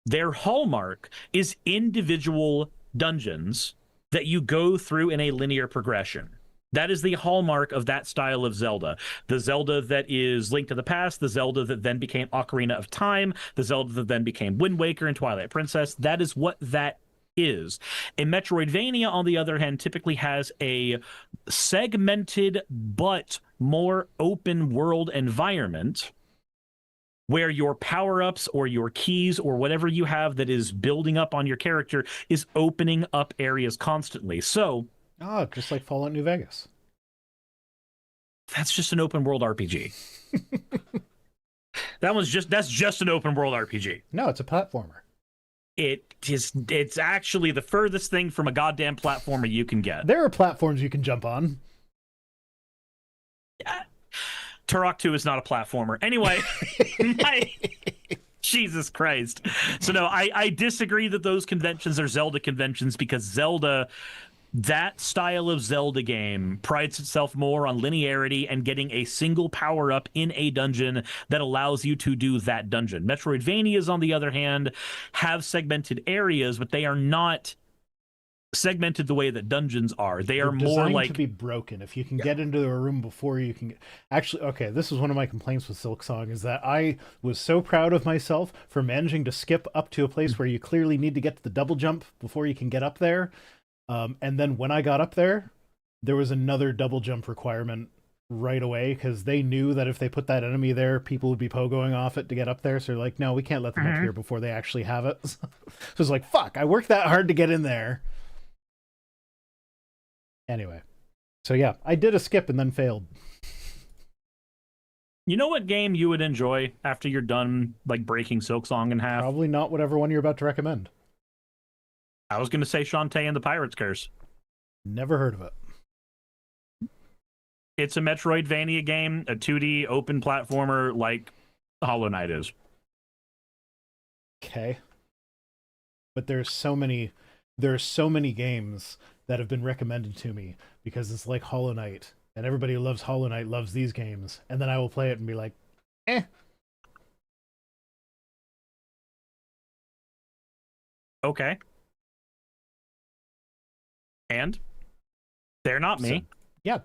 their hallmark is individual dungeons that you go through in a linear progression. That is the hallmark of that style of Zelda. The Zelda that is Link to the Past, the Zelda that then became Ocarina of Time, the Zelda that then became Wind Waker and Twilight Princess. That is what that is. A Metroidvania, on the other hand, typically has a segmented but more open world environment where your power-ups or your keys or whatever you have that is building up on your character is opening up areas constantly. So, just like Fallout New Vegas. That's just an open world RPG. That's just an open world RPG. No, it's a platformer. It's actually the furthest thing from a goddamn platformer you can get. There are platforms you can jump on. Turok 2 is not a platformer. Anyway, Jesus Christ. So no, I disagree that those conventions are Zelda conventions, because Zelda, that style of Zelda game, prides itself more on linearity and getting a single power-up in a dungeon that allows you to do that dungeon. Metroidvanias, on the other hand, have segmented areas, but they are not segmented the way that dungeons are. They're more like to be broken. If you can get into a room before you can actually, okay, this is one of my complaints with Silksong, is that I was so proud of myself for managing to skip up to a place where you clearly need to get to the double jump before you can get up there. And then when I got up there, there was another double jump requirement right away because they knew that if they put that enemy there, people would be pogoing off it to get up there. So they're like, no, we can't let them up here before they actually have it. So it's like, fuck, I worked that hard to get in there. Anyway, so yeah, I did a skip and then failed. You know what game you would enjoy after you're done like breaking Silksong in half? Probably not whatever one you're about to recommend. I was going to say Shantae and the Pirate's Curse. Never heard of it. It's a Metroidvania game, a 2D open platformer like Hollow Knight is. Okay. But there's so many games that have been recommended to me because it's like Hollow Knight, and everybody who loves Hollow Knight loves these games, and then I will play it and be like, eh. Okay. And they're not me. So, yeah.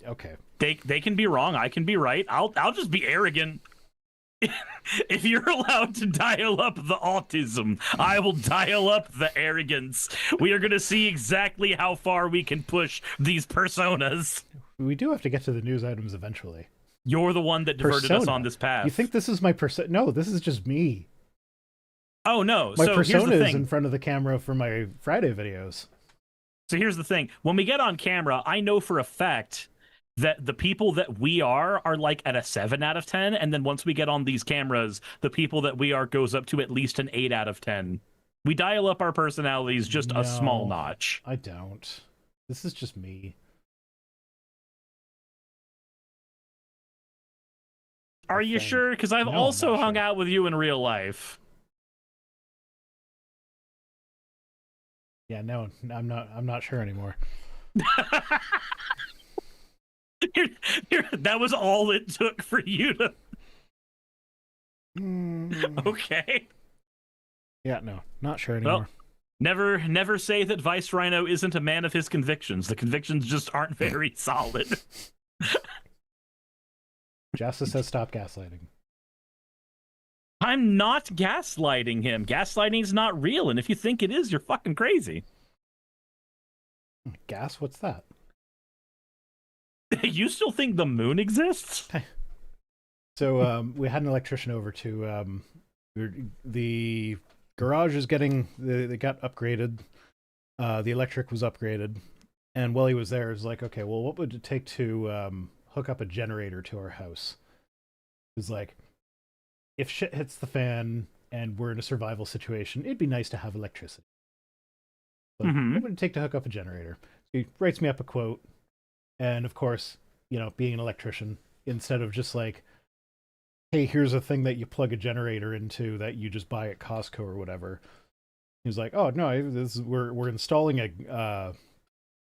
Okay. They can be wrong. I can be right. I'll just be arrogant. If you're allowed to dial up the autism, I will dial up the arrogance. We are going to see exactly how far we can push these personas. We do have to get to the news items eventually. You're the one that diverted us on this path. You think this is my persona? No, this is just me. Oh, no. My so persona here's the is thing. in front of the camera for my Friday videos. So here's the thing. When we get on camera, I know for a fact that the people that we are like at a 7 out of 10. And then once we get on these cameras, the people that we are goes up to at least an 8 out of 10. We dial up our personalities just a small notch. I don't. This is just me. Are you sure? Because I've also hung out with you in real life. Yeah, no, I'm not sure anymore. That was all it took for you to... Okay. Yeah, no, not sure anymore. Well, never say that Vice Rhino isn't a man of his convictions. The convictions just aren't very solid. Justice says stop gaslighting. I'm not gaslighting him. Gaslighting's not real, and if you think it is, you're fucking crazy. Gas? What's that? You still think the moon exists? So we had an electrician over to the garage is getting they got upgraded. The electric was upgraded, and while he was there, it was like, okay, well, what would it take to hook up a generator to our house? It was like, if shit hits the fan and we're in a survival situation, it'd be nice to have electricity. So what would it take to hook up a generator? So he writes me up a quote, and of course, you know, being an electrician, instead of just like, hey, here's a thing that you plug a generator into that you just buy at Costco or whatever. He was like, oh no, we're installing a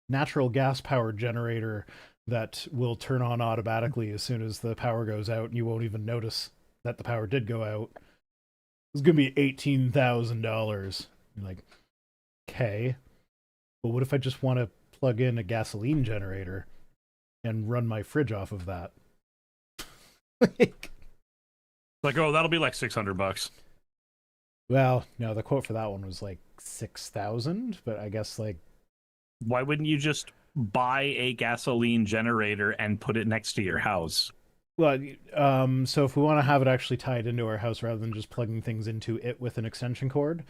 natural gas powered generator that will turn on automatically as soon as the power goes out, and you won't even notice that the power did go out. It's gonna be $18,000. Like, okay, but what if I just want to plug in a gasoline generator and run my fridge off of that? Like, oh, that'll be like $600. Well, no, the quote for that one was like 6,000, but I guess like, why wouldn't you just buy a gasoline generator and put it next to your house? Well, so if we want to have it actually tied into our house rather than just plugging things into it with an extension cord,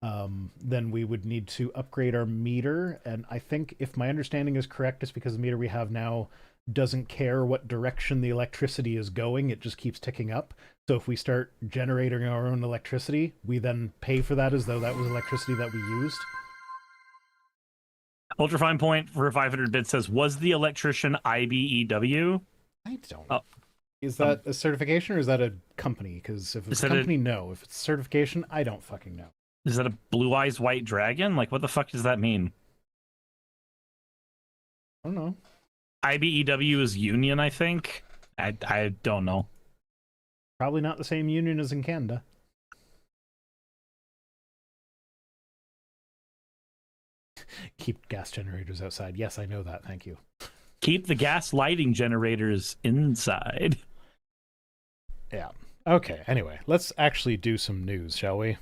then we would need to upgrade our meter. And I think, if my understanding is correct, it's because the meter we have now doesn't care what direction the electricity is going. It just keeps ticking up. So if we start generating our own electricity, we then pay for that as though that was electricity that we used. Ultrafine Point for 500 bits says, was the electrician IBEW? I don't know. Is that a certification or is that a company? Because if it's a company, no. If it's certification, I don't fucking know. Is that a Blue Eyes White Dragon? Like, what the fuck does that mean? I don't know. IBEW is union, I think. I don't know. Probably not the same union as in Canada. Keep gas generators outside. Yes, I know that. Thank you. Keep the gas lighting generators inside. Yeah. Okay. Anyway, let's actually do some news, shall we?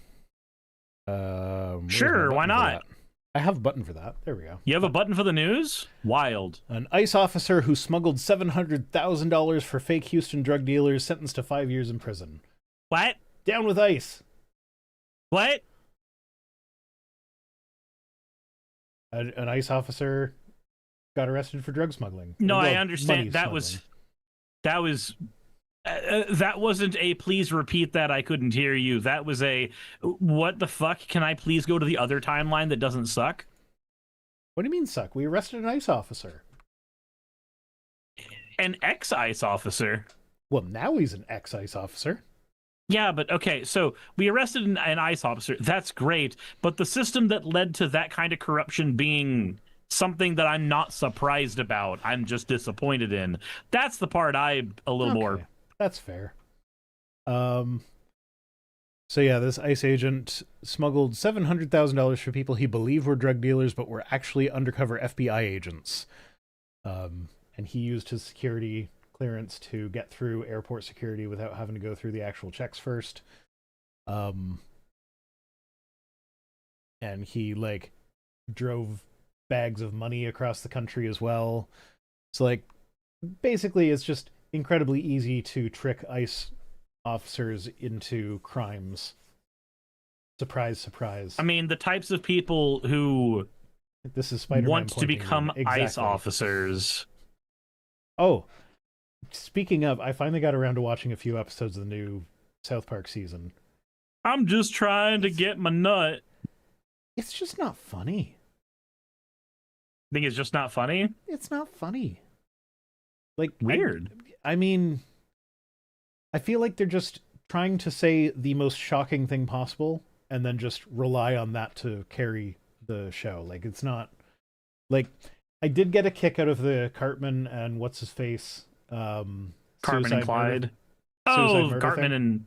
Sure. Why not? I have a button for that. There we go. You have a button for the news? Wild. An ICE officer who smuggled $700,000 for fake Houston drug dealers sentenced to 5 years in prison. What? Down with ICE. What? An ICE officer got arrested for drug smuggling. No, Well, I understand. money That smuggling. that wasn't a please repeat that, I couldn't hear you. That was a what the fuck? Can I please go to the other timeline that doesn't suck? What do you mean suck? We arrested an ICE officer. An ex-ICE officer. Well, now he's an ex-ICE officer. Yeah, but okay, so we arrested an ICE officer. That's great, but the system that led to that kind of corruption being something that I'm not surprised about, I'm just disappointed in. That's the part I'm a little more. That's fair. So yeah, this ICE agent smuggled $700,000 for people he believed were drug dealers, but were actually undercover FBI agents. And he used his security clearance to get through airport security without having to go through the actual checks first. And he like drove bags of money across the country as well. So like basically it's just incredibly easy to trick ICE officers into crimes. Surprise, surprise. I mean, the types of people who this is Spider-Man want to pointing become again. Exactly. ICE officers. Oh, speaking of, I finally got around to watching a few episodes of the new South Park season. I'm just trying to get my nut. It's just not funny. Think it's just not funny? It's not funny. Like, weird. I mean, I feel like they're just trying to say the most shocking thing possible and then just rely on that to carry the show. Like, it's not like I did get a kick out of the Cartman and what's his face, Cartman and Clyde. Cartman thing. and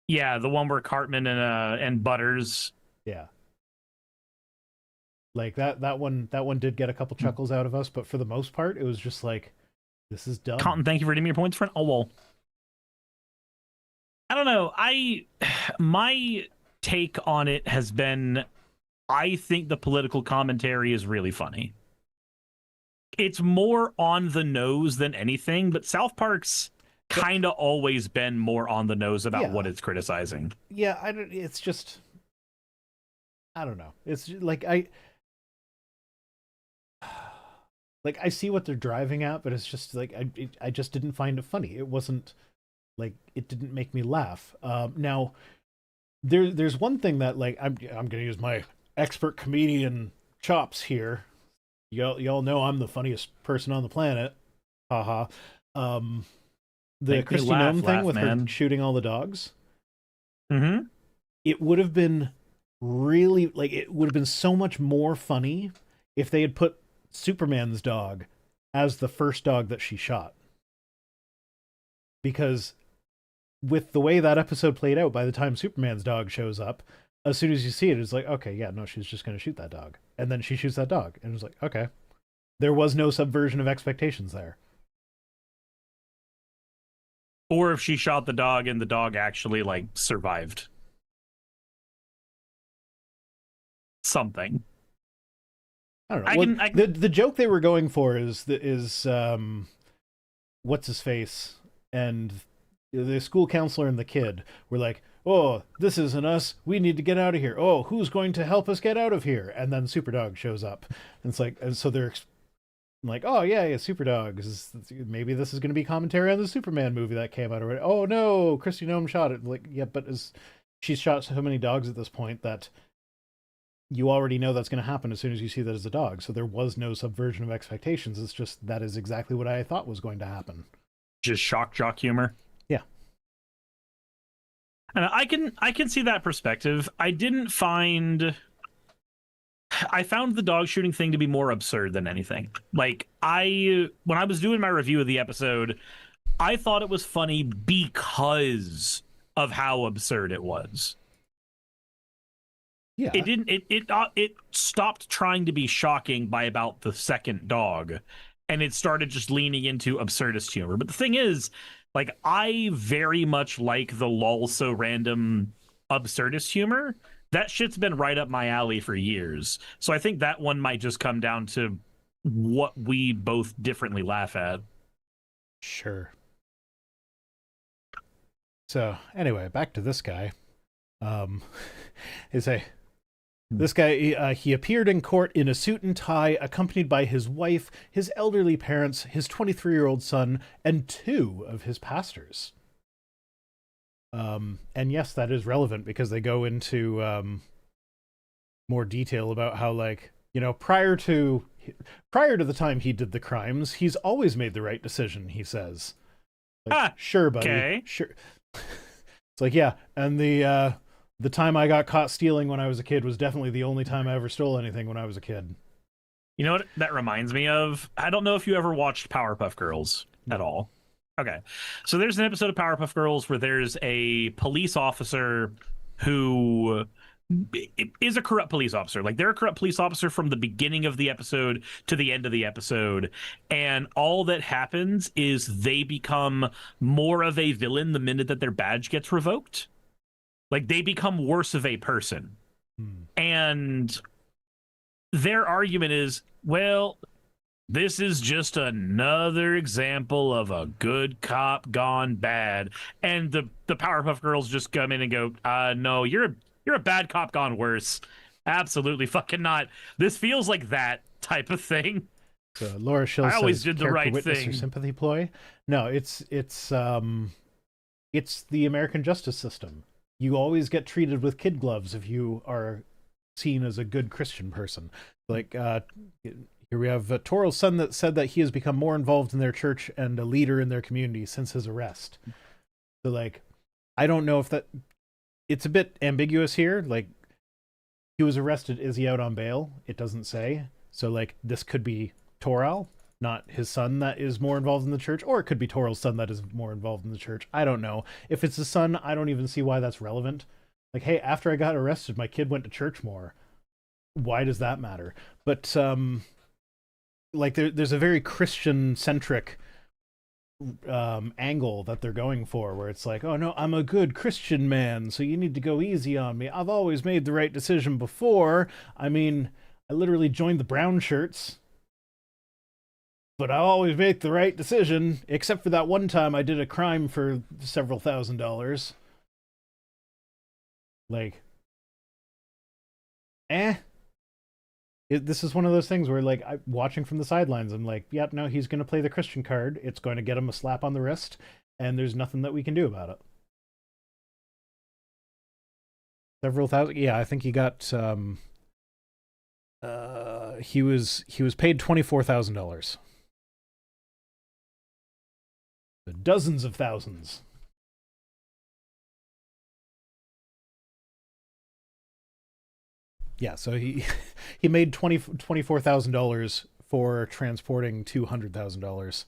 yeah, the one where Cartman and Butters. Yeah. Like that one did get a couple chuckles out of us, but for the most part, it was just like, this is dumb. Cotton, thank you for redeeming your points, friend. Oh well. I don't know. My take on it has been, I think the political commentary is really funny. It's more on the nose than anything, but South Park's kind of always been more on the nose about what it's criticizing. Yeah, it's just, I don't know. It's like I see what they're driving at, but it's just like I just didn't find it funny. It wasn't like, it didn't make me laugh. Now there's one thing that like I'm gonna use my expert comedian chops here. Y'all know I'm the funniest person on the planet. Haha. The Christy Gnome thing with her shooting all the dogs. Mm-hmm. It would have been really like, it would have been so much more funny if they had put Superman's dog as the first dog that she shot. Because with the way that episode played out, by the time Superman's dog shows up, as soon as you see it, it's like, okay, yeah, no, she's just going to shoot that dog. And then she shoots that dog. And it's like, okay. There was no subversion of expectations there. Or if she shot the dog and the dog actually, like, survived. Something. I don't know. The joke they were going for is what's his face and the school counselor and the kid were like, oh, this isn't us, we need to get out of here. Oh, who's going to help us get out of here? And then Superdog shows up, and it's like, and so they're like, oh yeah, Superdog, maybe this is going to be commentary on the Superman movie that came out already. Oh no, Christy Gnome shot it. Like, yeah, but she's shot so many dogs at this point that you already know that's going to happen as soon as you see that as a dog. So there was no subversion of expectations. It's just, that is exactly what I thought was going to happen. Just shock jock humor. Yeah. And I can see that perspective. I found the dog shooting thing to be more absurd than anything. Like, when I was doing my review of the episode, I thought it was funny because of how absurd it was. Yeah. It stopped trying to be shocking by about the second dog, and it started just leaning into absurdist humor. But the thing is, like, I very much like the lol so random absurdist humor, that shit's been right up my alley for years. So I think that one might just come down to what we both differently laugh at. Sure. So anyway, back to this guy. Um, is a This guy, he appeared in court in a suit and tie, accompanied by his wife, his elderly parents, his 23-year-old son, and 2 of his pastors. And yes, that is relevant because they go into more detail about how, like, you know, prior to the time he did the crimes, he's always made the right decision, he says. Like, sure, buddy. Okay. Sure. It's like, yeah, and the time I got caught stealing when I was a kid was definitely the only time I ever stole anything when I was a kid. You know what that reminds me of? I don't know if you ever watched Powerpuff Girls at all. Okay. So there's an episode of Powerpuff Girls where there's a police officer who is a corrupt police officer. Like, they're a corrupt police officer from the beginning of the episode to the end of the episode. And all that happens is they become more of a villain the minute that their badge gets revoked. Like, they become worse of a person. And their argument is, well, this is just another example of a good cop gone bad. And the Powerpuff Girls just come in and go, no, you're a bad cop gone worse. Absolutely fucking not. This feels like that type of thing. So Laura Schill I always says, did the right witness thing. or sympathy ploy. No, it's the American justice system. You always get treated with kid gloves if you are seen as a good Christian person. Like, here we have Toral's son that said that he has become more involved in their church and a leader in their community since his arrest. So, like, I don't know if that... It's a bit ambiguous here. Like, he was arrested. Is he out on bail? It doesn't say. So, like, this could be Toral, not his son that is more involved in the church, or it could be Toral's son that is more involved in the church. I don't know. If it's his son, I don't even see why that's relevant. Like, hey, after I got arrested, my kid went to church more. Why does that matter? But, like, there's a very Christian-centric angle that they're going for, where it's like, oh no, I'm a good Christian man, so you need to go easy on me. I've always made the right decision before. I mean, I literally joined the brown shirts, but I always make the right decision, except for that one time I did a crime for several $1,000s. Like, this is one of those things where, like, I'm watching from the sidelines, I'm like, yeah, no, he's going to play the Christian card. It's going to get him a slap on the wrist, and there's nothing that we can do about it. Several thousand, yeah, I think he got, he was paid $24,000. Dozens of thousands. Yeah, so he made $24,000 for transporting $200,000.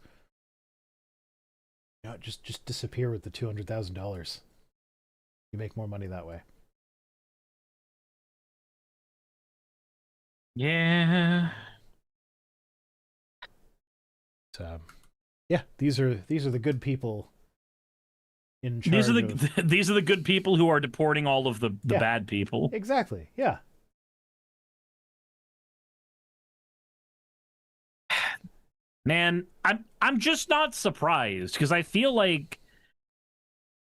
You know, just disappear with the $200,000. You make more money that way. Yeah. So, yeah, these are the good people in charge. These are the good people who are deporting all of the bad people. Exactly. Yeah. Man, I'm just not surprised, because I feel like,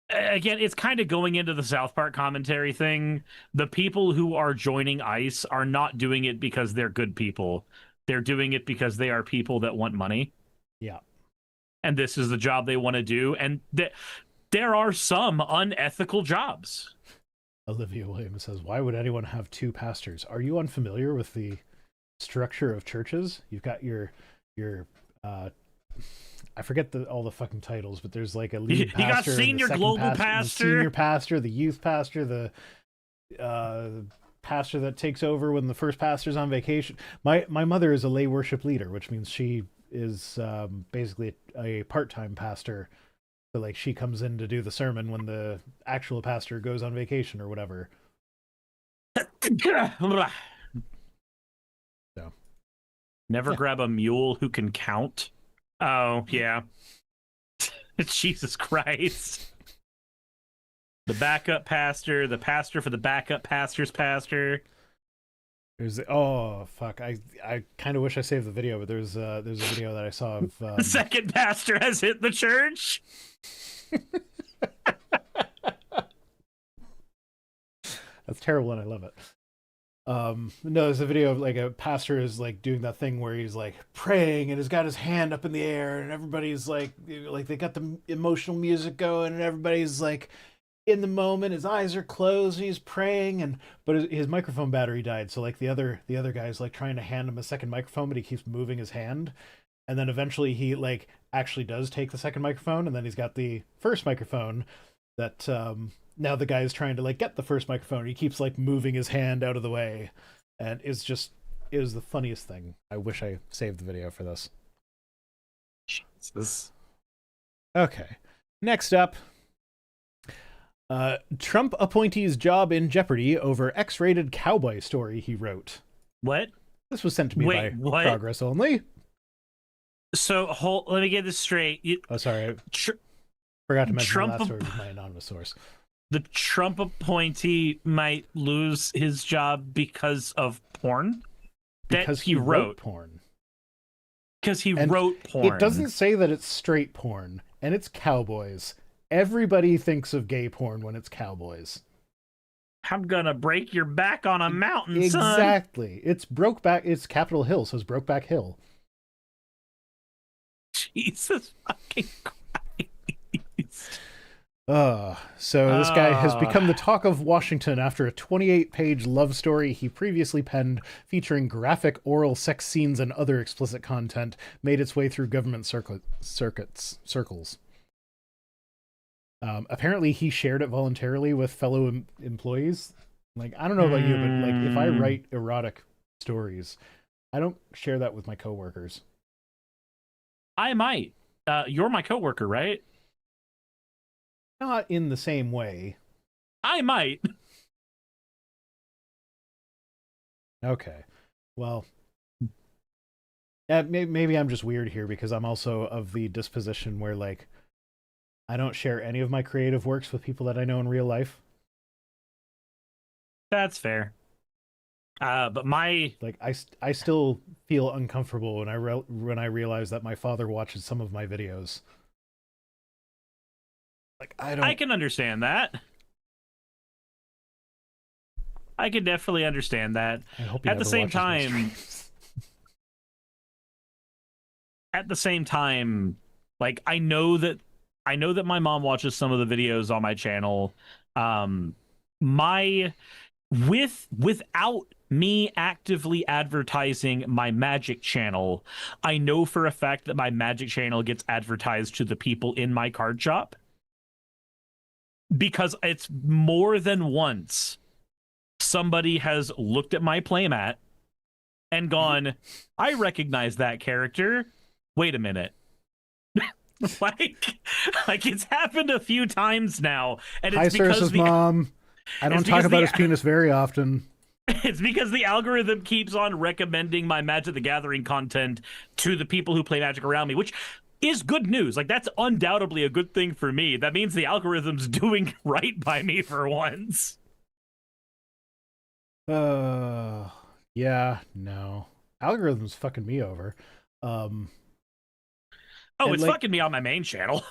again, it's kind of going into the South Park commentary thing. The people who are joining ICE are not doing it because they're good people. They're doing it because they are people that want money. Yeah. And this is the job they want to do. And there are some unethical jobs. Olivia Williams says, why would anyone have 2 pastors? Are you unfamiliar with the structure of churches? You've got your I forget all the fucking titles, but there's like a lead pastor, you got senior global pastor, the senior pastor, the youth pastor, the pastor that takes over when the first pastor's on vacation. My mother is a lay worship leader, which means she is basically a part-time pastor. So, like, she comes in to do the sermon when the actual pastor goes on vacation or whatever. So. Never grab a mule who can count. Oh, yeah. Jesus Christ. The backup pastor, the pastor for the backup pastor's pastor. Oh fuck! I kind of wish I saved the video, but there's a video that I saw of The second pastor has hit the church. That's terrible, and I love it. No, there's a video of like a pastor is like doing that thing where he's like praying and has got his hand up in the air, and everybody's like they got the emotional music going, and everybody's like in the moment. His eyes are closed, and he's praying, and but his microphone battery died, so like the other guy's like trying to hand him a second microphone, but he keeps moving his hand, and then eventually he like actually does take the second microphone, and then he's got the first microphone that now the guy is trying to like get the first microphone. He keeps like moving his hand out of the way, and it was the funniest thing. I wish I saved the video for this. Jesus. Okay, next up, Trump appointee's job in jeopardy over X-rated cowboy story he wrote. What? This was sent to me by what? Progress Only. So let me get this straight. Oh, sorry. Forgot to mention Trump the last story was my anonymous source. The Trump appointee might lose his job because of porn Because that he wrote porn. Because he wrote porn. It doesn't say that it's straight porn, and it's cowboys. Everybody thinks of gay porn when it's cowboys. I'm gonna break your back on a mountain, son. Exactly. It's Brokeback. It's Capitol Hill, so it's Brokeback Hill. Jesus fucking Christ. So this guy has become the talk of Washington after a 28-page love story he previously penned featuring graphic oral sex scenes and other explicit content made its way through government circles. Apparently he shared it voluntarily with fellow employees. Like, I don't know about you, but like if I write erotic stories, I don't share that with my coworkers. I might. You're my coworker, right? Not in the same way. I might. Okay. Well, maybe I'm just weird here because I'm also of the disposition where, like, I don't share any of my creative works with people that I know in real life. That's fair. But like I still feel uncomfortable when I realize that my father watches some of my videos. Like I can understand that. I can definitely understand that. I hope he At the same time, like I know that my mom watches some of the videos on my channel. Without me actively advertising my magic channel, I know for a fact that my magic channel gets advertised to the people in my card shop. Because it's more than once somebody has looked at my playmat and gone, I recognize that character. Wait a minute. like it's happened a few times now. And it's because mom. I don't talk about his penis very often. It's because the algorithm keeps on recommending my Magic the Gathering content to the people who play Magic around me, which is good news. Like, that's undoubtedly a good thing for me. That means the algorithm's doing right by me for once. Yeah, no. Algorithm's fucking me over. It's fucking me on my main channel.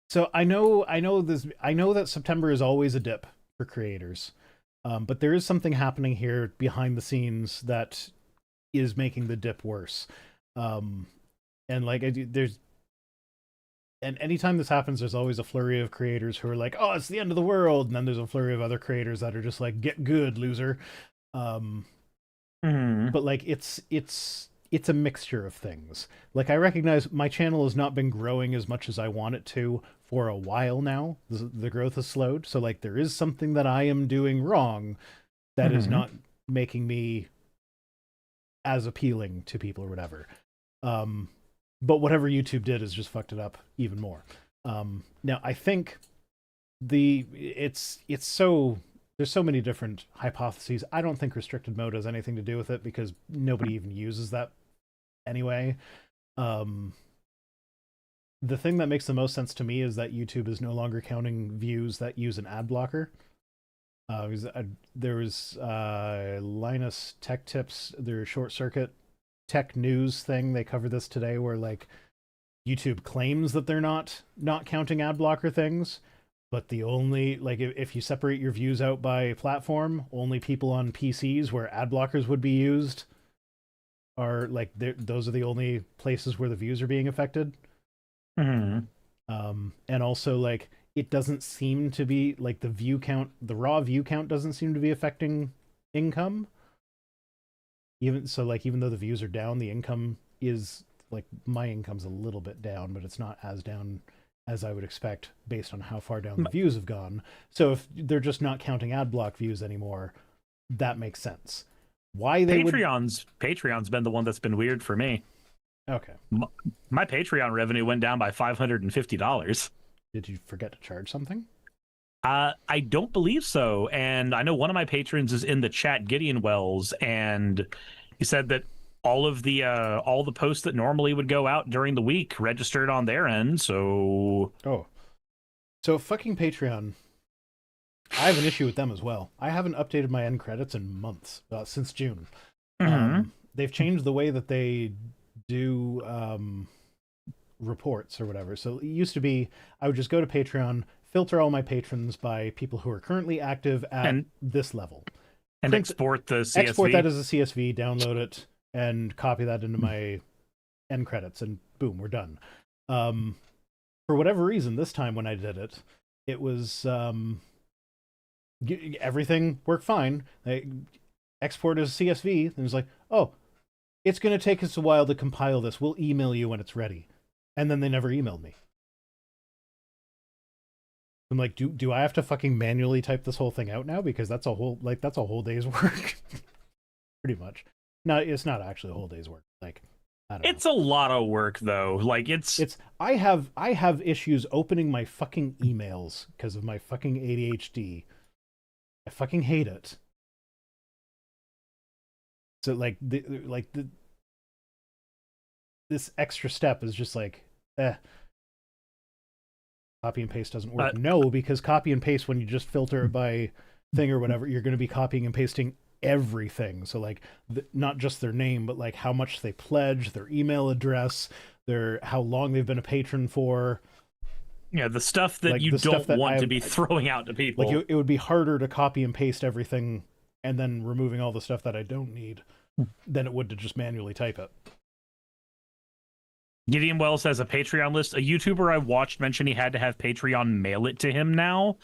So I know that September is always a dip for creators. But there is something happening here behind the scenes that is making the dip worse. And like and anytime this happens, there's always a flurry of creators who are like, "Oh, it's the end of the world," and then there's a flurry of other creators that are just like, "Get good, loser." But like it's a mixture of things. Like I recognize my channel has not been growing as much as I want it to for a while now. The growth has slowed, so like there is something that I am doing wrong that is not making me as appealing to people or whatever. But whatever YouTube did has just fucked it up even more. Now I think there's so many different hypotheses. I don't think restricted mode has anything to do with it because nobody even uses that anyway. the thing that makes the most sense to me is that YouTube is no longer counting views that use an ad blocker. There was Linus Tech Tips, their short circuit tech news thing. They covered this today, where like YouTube claims that they're not counting ad blocker things, but the only like if you separate your views out by platform, only people on PCs where ad blockers would be used are like those are the only places where the views are being affected. Mm-hmm. And also like it doesn't seem to be like the view count, the raw view count doesn't seem to be affecting income. Even so, like even though the views are down, the income is like my income's a little bit down, but it's not as down as I would expect based on how far down the views have gone. So if they're just not counting ad block views anymore, that makes sense. Why they Patreon's been the one that's been weird for me. Okay. My Patreon revenue went down by $550. Did you forget to charge something? I don't believe so. And I know one of my patrons is in the chat, Gideon Wells, and he said that all the posts that normally would go out during the week registered on their end. So so fucking Patreon. I have an issue with them as well. I haven't updated my end credits in months, since June. Mm-hmm. They've changed the way that they do reports or whatever. So it used to be I would just go to Patreon, filter all my patrons by people who are currently active at this level, and export the CSV. Export that as a CSV, download it, and copy that into my end credits, and boom, we're done. For whatever reason, this time when I did it, it was everything worked fine. I export as a CSV, and it was like, oh, it's going to take us a while to compile this. We'll email you when it's ready. And then they never emailed me. I'm like, do I have to fucking manually type this whole thing out now? Because that's a whole day's work. Pretty much. No, it's not actually a whole day's work. Like, I don't know. It's a lot of work though. Like it's I have issues opening my fucking emails because of my fucking ADHD. I fucking hate it. So this extra step is just like, copy and paste doesn't work. No, because copy and paste, when you just filter it by thing or whatever, you're going to be copying and pasting everything. So like not just their name, but like how much they pledge, their email address, how long they've been a patron for. Yeah, the stuff that like you don't want to be throwing out to people. Like it would be harder to copy and paste everything and then removing all the stuff that I don't need than it would to just manually type it. Gideon Wells has a Patreon list. A YouTuber I watched mentioned he had to have Patreon mail it to him now.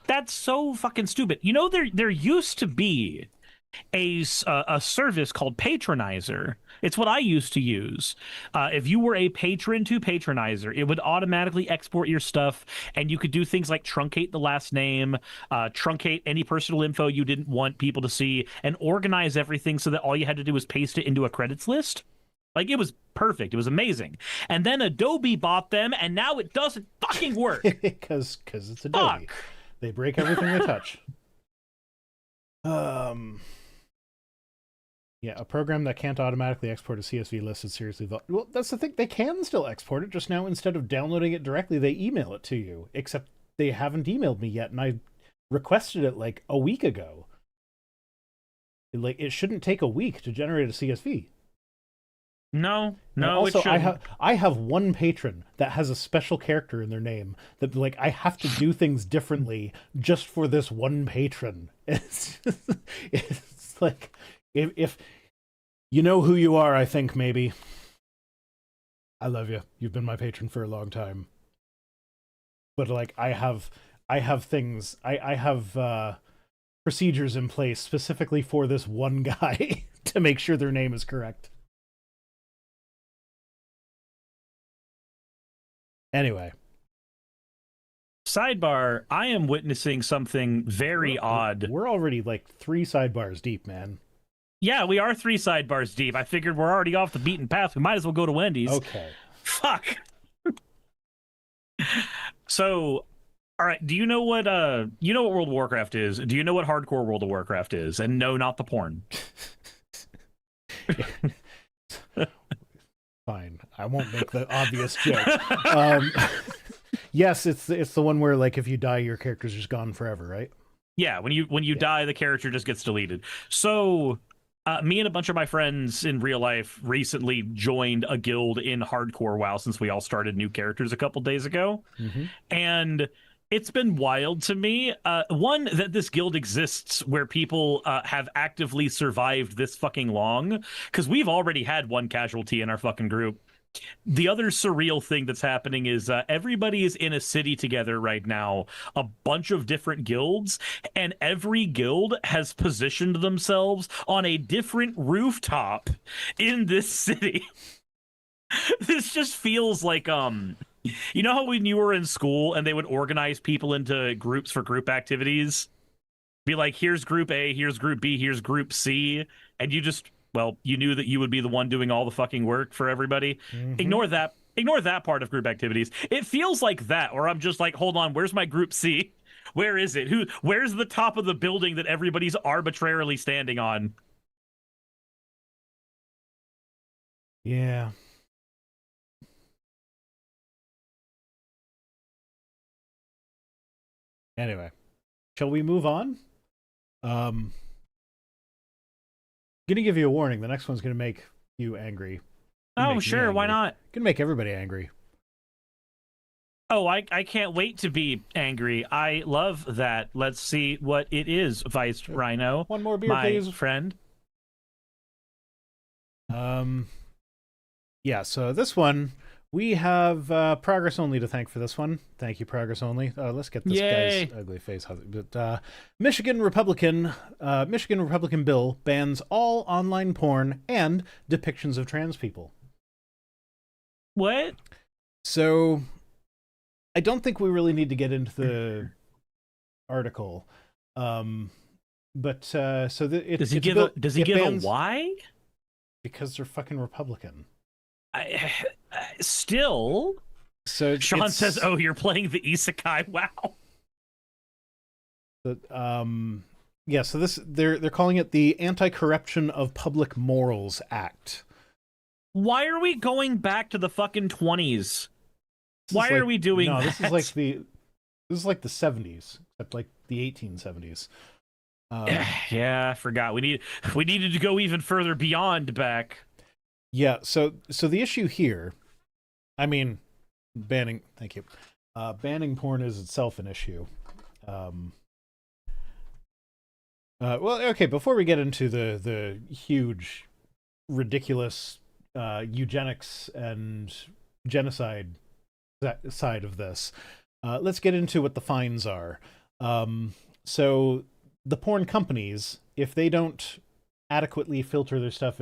That's so fucking stupid. You know, there used to be a service called Patronizer. It's what I used to use. If you were a patron to Patronizer, it would automatically export your stuff, and you could do things like truncate the last name, truncate any personal info you didn't want people to see, and organize everything so that all you had to do was paste it into a credits list. Like, it was perfect. It was amazing. And then Adobe bought them, and now it doesn't fucking work. Because it's Adobe. Fuck. They break everything they touch. Yeah, a program that can't automatically export a CSV list is seriously... Well, that's the thing. They can still export it. Just now, instead of downloading it directly, they email it to you. Except they haven't emailed me yet, and I requested it like a week ago. It shouldn't take a week to generate a CSV. No, also, it shouldn't. I have one patron that has a special character in their name that like I have to do things differently just for this one patron. It's like if you know who you are, I think maybe. I love you. You've been my patron for a long time. But like I have things. I have procedures in place specifically for this one guy to make sure their name is correct. Anyway. Sidebar, I am witnessing something very odd. We're already like 3 sidebars deep, man. Yeah, we are 3 sidebars deep. I figured we're already off the beaten path. We might as well go to Wendy's. Okay. Fuck. So, all right, do you know what World of Warcraft is? Do you know what hardcore World of Warcraft is? And no, not the porn. Fine. I won't make the obvious joke. Um, yes, it's the one where like if you die, your character's just gone forever, right? Yeah, when you die, the character just gets deleted. So, me and a bunch of my friends in real life recently joined a guild in hardcore WoW since we all started new characters a couple days ago, Mm-hmm. and it's been wild to me. One, that this guild exists where people have actively survived this fucking long, because we've already had one casualty in our fucking group. The other surreal thing that's happening is everybody is in a city together right now, a bunch of different guilds, and every guild has positioned themselves on a different rooftop in this city. This just feels like you know how when you were in school and they would organize people into groups for group activities? Be like, here's group A, here's group B, here's group C, and you just, well, you knew that you would be the one doing all the fucking work for everybody. Mm-hmm. Ignore that part of group activities. It feels like that, or I'm just like, hold on, where's my group C? Where is it? Where's the top of the building that everybody's arbitrarily standing on? Yeah. Anyway, shall we move on? Gonna give you a warning. The next one's gonna make you angry. Gonna Oh, make me sure, why angry. not? Gonna make everybody angry. Oh, I can't wait to be angry. I love that. Let's see what it is, Vice Rhino. One more beer, my please. friend. Yeah, so this one, we have Progress Only to thank for this one. Thank you, Progress Only. Let's get this Yay. guy's ugly face. But Michigan Republican bill bans all online porn and depictions of trans people. What? So, I don't think we really need to get into the article. But Does he give a why? Because they're fucking Republican. Still, So Sean says, "Oh, you're playing the isekai." Wow. Yeah. So they're calling it the Anti-Corruption of Public Morals Act. Why are we going back to the fucking 20s? Why are we doing that? This is like the 70s, except like the 1870s. Yeah, I forgot. We needed to go even further beyond back. Yeah. So the issue here, I mean, banning porn is itself an issue. Well, okay. Before we get into the huge, ridiculous eugenics and genocide side of this, let's get into what the fines are. So the porn companies, if they don't adequately filter their stuff,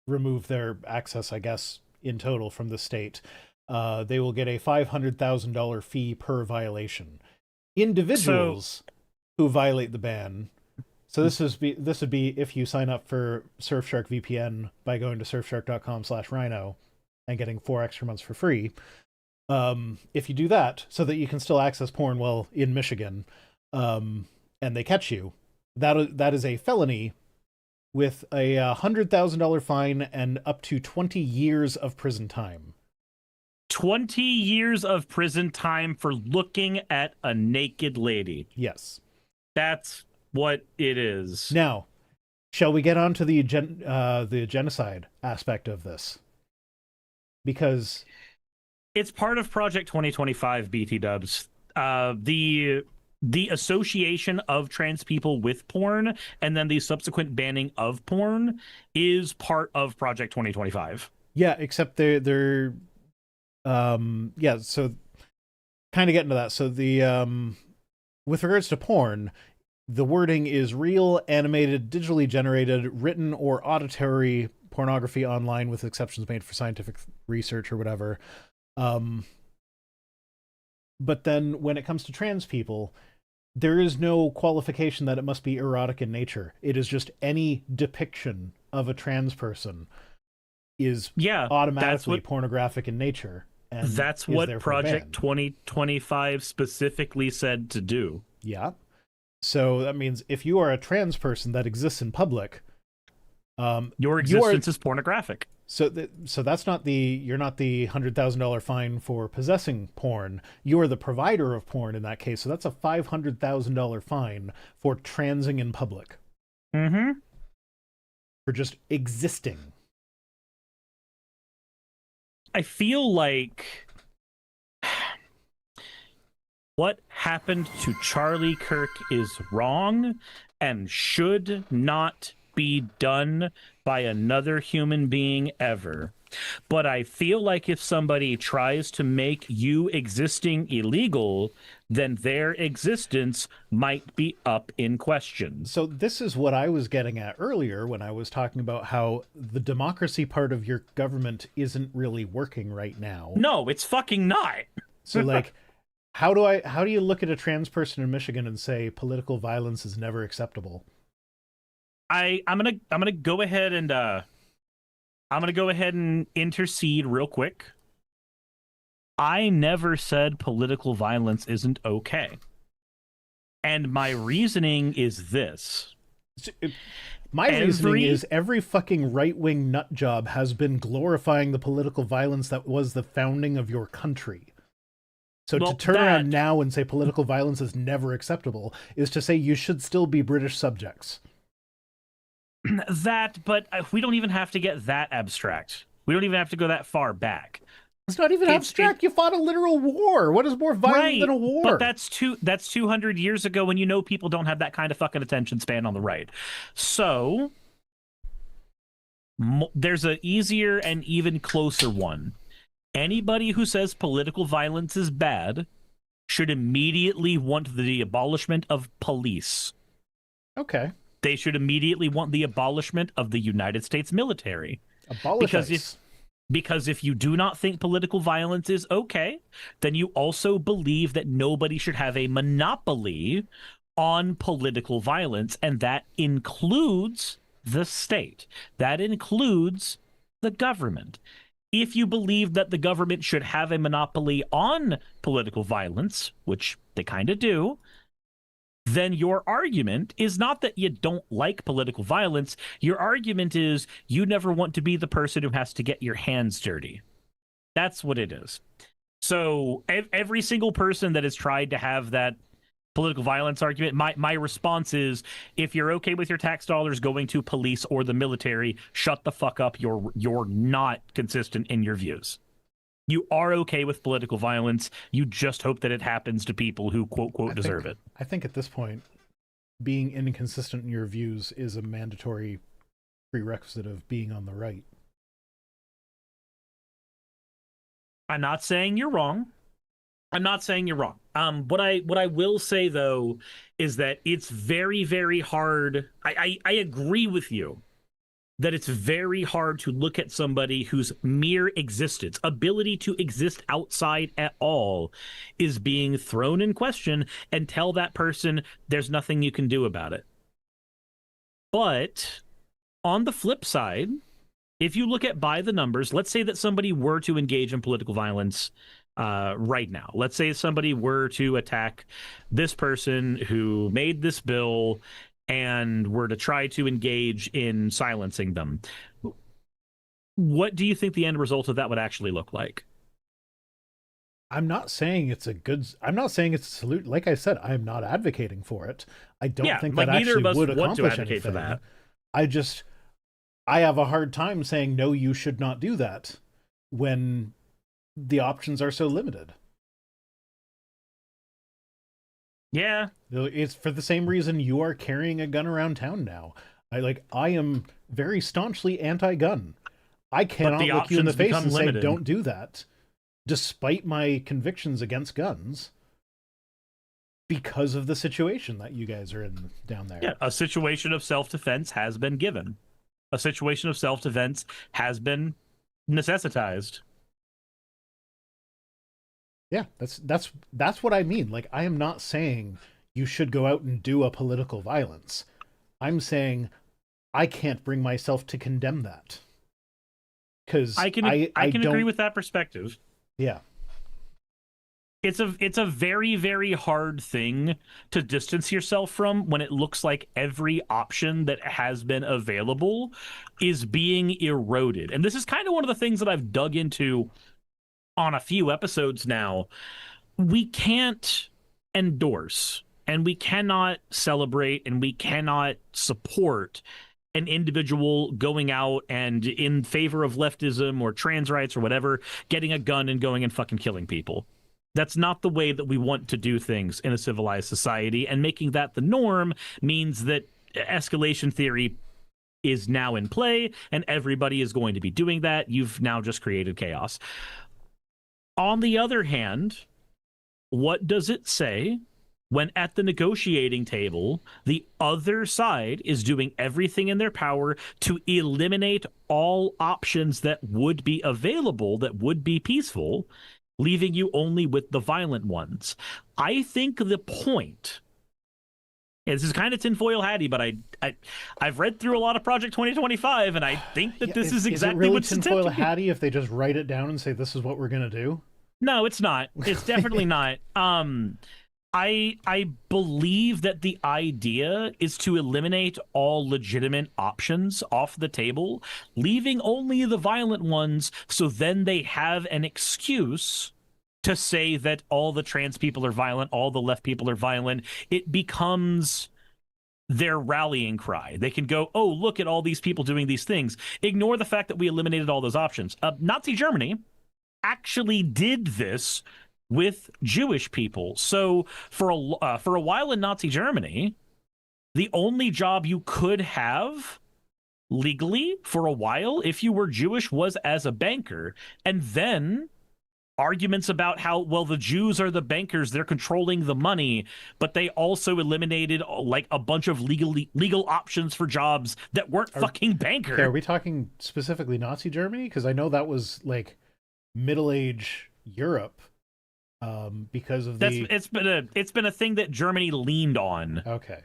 remove their access, I guess, in total from the state, they will get a $500,000 fee per violation. Individuals who violate the ban. So this would be if you sign up for Surfshark VPN by going to surfshark.com/rhino and getting 4 extra months for free. If you do that, so that you can still access porn while in Michigan, and they catch you, that is a felony with a $100,000 fine and up to 20 years of prison time. 20 years of prison time for looking at a naked lady. Yes. That's what it is. Now, shall we get on to the genocide aspect of this? Because it's part of Project 2025, BT dubs. The association of trans people with porn and then the subsequent banning of porn is part of Project 2025. Yeah, except they're so kind of getting to that. So the with regards to porn, the wording is real, animated, digitally generated, written or auditory pornography online with exceptions made for scientific research or whatever. But then when it comes to trans people, there is no qualification that it must be erotic in nature. It is just any depiction of a trans person is automatically pornographic in nature. And that's what Project 2025 specifically said to do. Yeah. So that means if you are a trans person that exists in public, your existence is pornographic. So that's not the you're not the $100,000 fine for possessing porn. You are the provider of porn in that case. So that's a $500,000 fine for transing in public, Mm-hmm. for just existing. I feel like what happened to Charlie Kirk is wrong and should not be done by another human being ever. But I feel like if somebody tries to make you existing illegal, then their existence might be up in question. So this is what I was getting at earlier when I was talking about how the democracy part of your government isn't really working right now. No, it's fucking not. So like how do you look at a trans person in Michigan and say political violence is never acceptable? I'm gonna go ahead and intercede real quick. I never said political violence isn't okay. And my reasoning is this. My reasoning is every fucking right-wing nut job has been glorifying the political violence that was the founding of your country. So to turn around now and say political violence is never acceptable is to say you should still be British subjects. But we don't even have to get that abstract. We don't even have to go that far back. It's not even abstract. You fought a literal war. What is more violent than a war? But that's 200 years ago, when people don't have that kind of fucking attention span on the right. So there's an easier and even closer one. Anybody who says political violence is bad should immediately want the abolishment of police. Okay. They should immediately want the abolishment of the United States military. Because if you do not think political violence is okay, then you also believe that nobody should have a monopoly on political violence, and that includes the state. That includes the government. If you believe that the government should have a monopoly on political violence, which they kind of do, then your argument is not that you don't like political violence. Your argument is you never want to be the person who has to get your hands dirty. That's what it is. So every single person that has tried to have that political violence argument, my response is, if you're okay with your tax dollars going to police or the military, shut the fuck up. You're not consistent in your views. You are okay with political violence. You just hope that it happens to people who, quote, deserve it. I think at this point, being inconsistent in your views is a mandatory prerequisite of being on the right. I'm not saying you're wrong. What I will say, though, is that it's very, very hard. I agree with you that it's very hard to look at somebody whose mere existence, ability to exist outside at all, is being thrown in question and tell that person there's nothing you can do about it. But on the flip side, if you look at by the numbers, let's say that somebody were to engage in political violence right now. Let's say somebody were to attack this person who made this bill and were to try to engage in silencing them. What do you think the end result of that would actually look like? I'm not saying it's a salute. Like I said, I'm not advocating for it. I don't think that actually would accomplish anything. For that. I have a hard time saying, no, you should not do that when the options are so limited. Yeah. It's for the same reason you are carrying a gun around town now. I am very staunchly anti-gun. I cannot look you in the face and say, don't do that, despite my convictions against guns, because of the situation that you guys are in down there. Yeah, a situation of self-defense has been given. A situation of self-defense has been necessitized. Yeah, that's what I mean. Like, I am not saying you should go out and do a political violence. I'm saying I can't bring myself to condemn that. Because I can agree with that perspective. Yeah. It's a very, very hard thing to distance yourself from when it looks like every option that has been available is being eroded. And this is kind of one of the things that I've dug into on a few episodes now. We can't endorse and we cannot celebrate and we cannot support an individual going out and in favor of leftism or trans rights or whatever, getting a gun and going and fucking killing people. That's not the way that we want to do things in a civilized society. And making that the norm means that escalation theory is now in play and everybody is going to be doing that. You've now just created chaos. On the other hand, what does it say when at the negotiating table, the other side is doing everything in their power to eliminate all options that would be available, that would be peaceful, leaving you only with the violent ones? I think the point, and this is kind of tinfoil hatty, but I've read through a lot of Project 2025, and I think that this is exactly it really what's tinfoil attempting. hatty if they just write it down and say this is what we're gonna do? No, it's not. It's definitely not. I believe that the idea is to eliminate all legitimate options off the table, leaving only the violent ones, so then they have an excuse to say that all the trans people are violent, all the left people are violent. It becomes their rallying cry. They can go, oh, look at all these people doing these things. Ignore the fact that we eliminated all those options. Nazi Germany actually did this with Jewish people. So for a while in Nazi Germany, the only job you could have legally for a while, if you were Jewish, was as a banker. And then arguments about how, well, the Jews are the bankers, they're controlling the money, but they also eliminated like a bunch of legal options for jobs that weren't fucking banker. Okay, are we talking specifically Nazi Germany? Because I know that was like Middle Age Europe. Because of it's been a thing that Germany leaned on. Okay.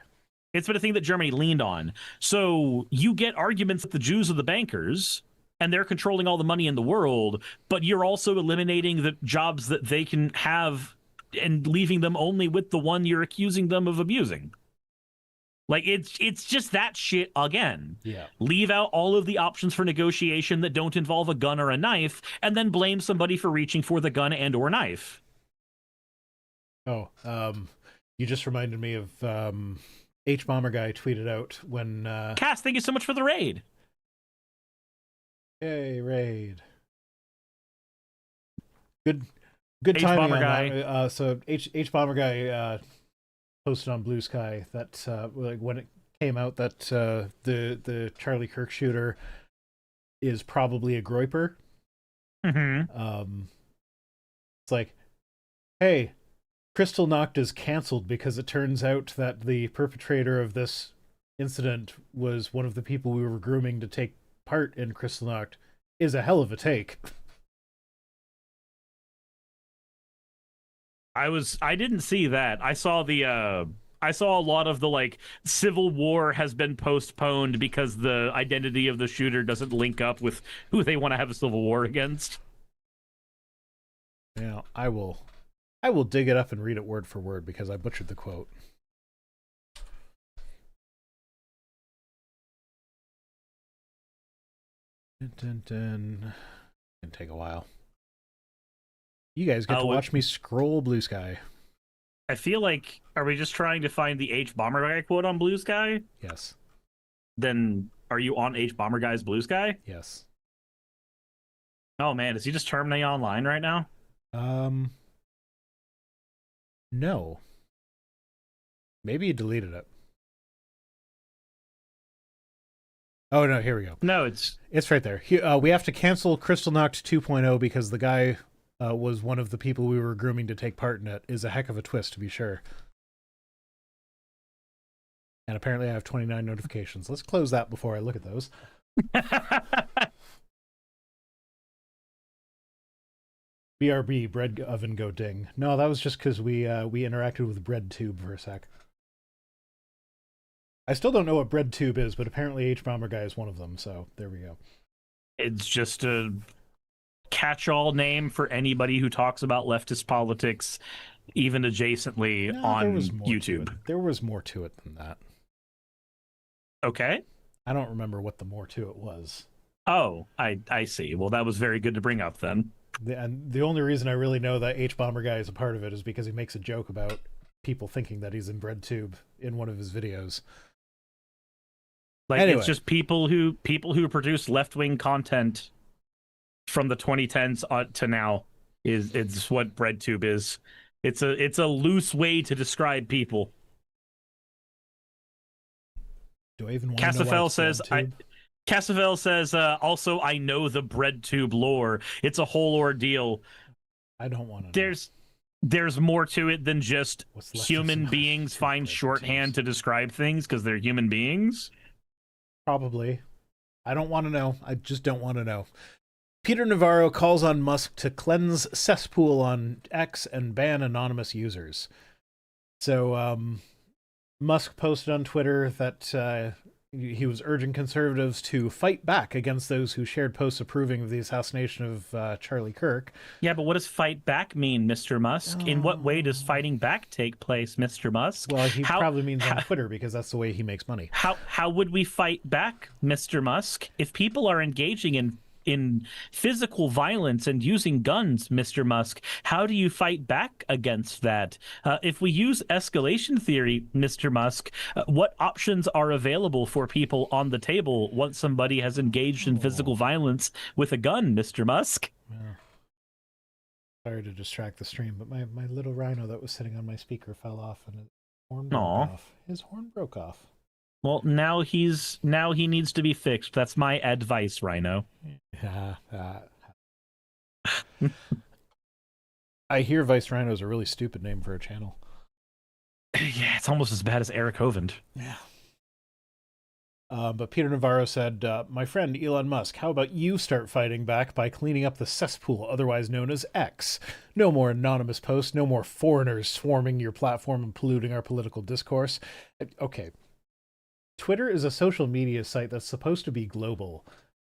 It's been a thing that Germany leaned on. So you get arguments that the Jews are the bankers and they're controlling all the money in the world, but you're also eliminating the jobs that they can have and leaving them only with the one you're accusing them of abusing. Like it's just that shit again. Yeah. Leave out all of the options for negotiation that don't involve a gun or a knife, and then blame somebody for reaching for the gun and or knife. Oh, you just reminded me of H Bomber Guy tweeted out when Cass, thank you so much for the raid. Hey, raid. Good H timing Bomber on Guy. that. So H Bomber Guy posted on Blue Sky that like when it came out that the Charlie Kirk shooter is probably a groiper. Mm-hmm. It's like, hey, Kristallnacht is canceled because it turns out that the perpetrator of this incident was one of the people we were grooming to take part in Kristallnacht. Is a hell of a take. I didn't see that. I saw a lot of the like Civil War has been postponed because the identity of the shooter doesn't link up with who they want to have a civil war against. Yeah, I will dig it up and read it word for word because I butchered the quote. Dun, dun, dun. Can take a while. You guys get to watch me scroll Blue Sky. I feel like, are we just trying to find the H Bomber Guy quote on Blue Sky? Yes. Then are you on H Bomber Guy's Blue Sky? Yes. Oh man, is he just terminating online right now? No. Maybe he deleted it. Oh no, here we go. No, it's right there. We have to cancel Kristallnacht 2.0 because the guy was one of the people we were grooming to take part in it. Is a heck of a twist, to be sure. And apparently I have 29 notifications. Let's close that before I look at those. BRB, bread oven go ding. No, that was just because we interacted with BreadTube for a sec. I still don't know what BreadTube is, but apparently H Bomber Guy is one of them, so there we go. It's just a catch-all name for anybody who talks about leftist politics, even adjacently on YouTube. There was more to it than that. Okay. I don't remember what the more to it was. Oh, I see. Well, that was very good to bring up then. And the only reason I really know that H-Bomber guy is a part of it is because he makes a joke about people thinking that he's in BreadTube in one of his videos. Like, anyway. It's just people who produce left-wing content from the 2010s to now it's what BreadTube is. It's a loose way to describe people. Do I even want to know why it's BreadTube? Cassavell says, also, I know the BreadTube lore. It's a whole ordeal. I don't want to know. There's more to it than just human beings find shorthand to describe things because they're human beings. Probably. I don't want to know. I just don't want to know. Peter Navarro calls on Musk to cleanse cesspool on X and ban anonymous users. So, Musk posted on Twitter that he was urging conservatives to fight back against those who shared posts approving of the assassination of Charlie Kirk. Yeah, but what does fight back mean, Mr. Musk? In what way does fighting back take place, Mr. Musk? Well, he probably means on Twitter because that's the way he makes money. How would we fight back, Mr. Musk, if people are engaging in physical violence and using guns, Mr. Musk? How do you fight back against that? If we use escalation theory, Mr. Musk, what options are available for people on the table once somebody has engaged in physical violence with a gun, Mr. Musk? Yeah. Sorry to distract the stream, but my little Rhino that was sitting on my speaker fell off and his horn broke off. His horn broke off. Well, now he needs to be fixed. That's my advice, Rhino. I hear Vice Rhino is a really stupid name for a channel. Yeah, it's almost as bad as Eric Hovind. Yeah. But Peter Navarro said, my friend Elon Musk, how about you start fighting back by cleaning up the cesspool, otherwise known as X? No more anonymous posts, no more foreigners swarming your platform and polluting our political discourse. Okay. Twitter is a social media site that's supposed to be global.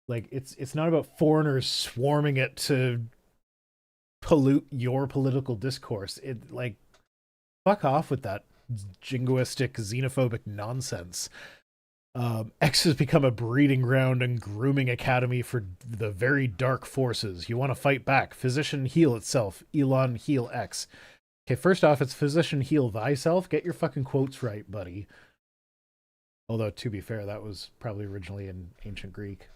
Like, it's not about foreigners swarming it to pollute your political discourse. It, like, fuck off with that jingoistic, xenophobic nonsense. X has become a breeding ground and grooming academy for the very dark forces. You want to fight back. Physician heal itself. Elon heal X. Okay, first off, it's physician heal thyself. Get your fucking quotes right, buddy. Although, to be fair, that was probably originally in ancient Greek.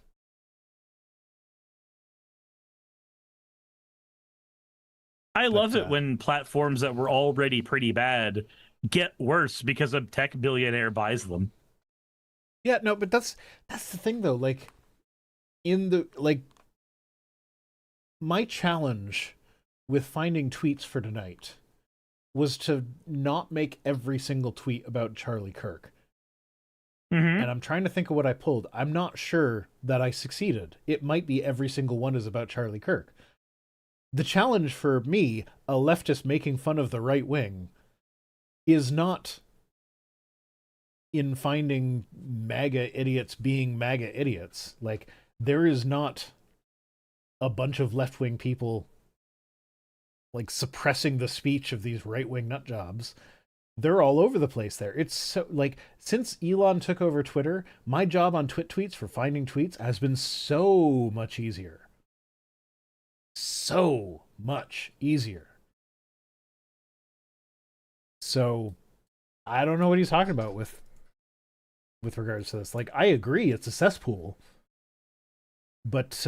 I love it when platforms that were already pretty bad get worse because a tech billionaire buys them. Yeah, no, but that's the thing, though. Like, my challenge with finding tweets for tonight was to not make every single tweet about Charlie Kirk. Mm-hmm. And I'm trying to think of what I pulled. I'm not sure that I succeeded. It might be every single one is about Charlie Kirk. The challenge for me, a leftist making fun of the right wing, is not in finding MAGA idiots being MAGA idiots. Like, there is not a bunch of left-wing people, like, suppressing the speech of these right-wing nutjobs. They're all over the place there. It's so, like, since Elon took over Twitter, my job on Twit tweets for finding tweets has been so much easier. So much easier. So, I don't know what he's talking about with regards to this. Like, I agree, it's a cesspool. But,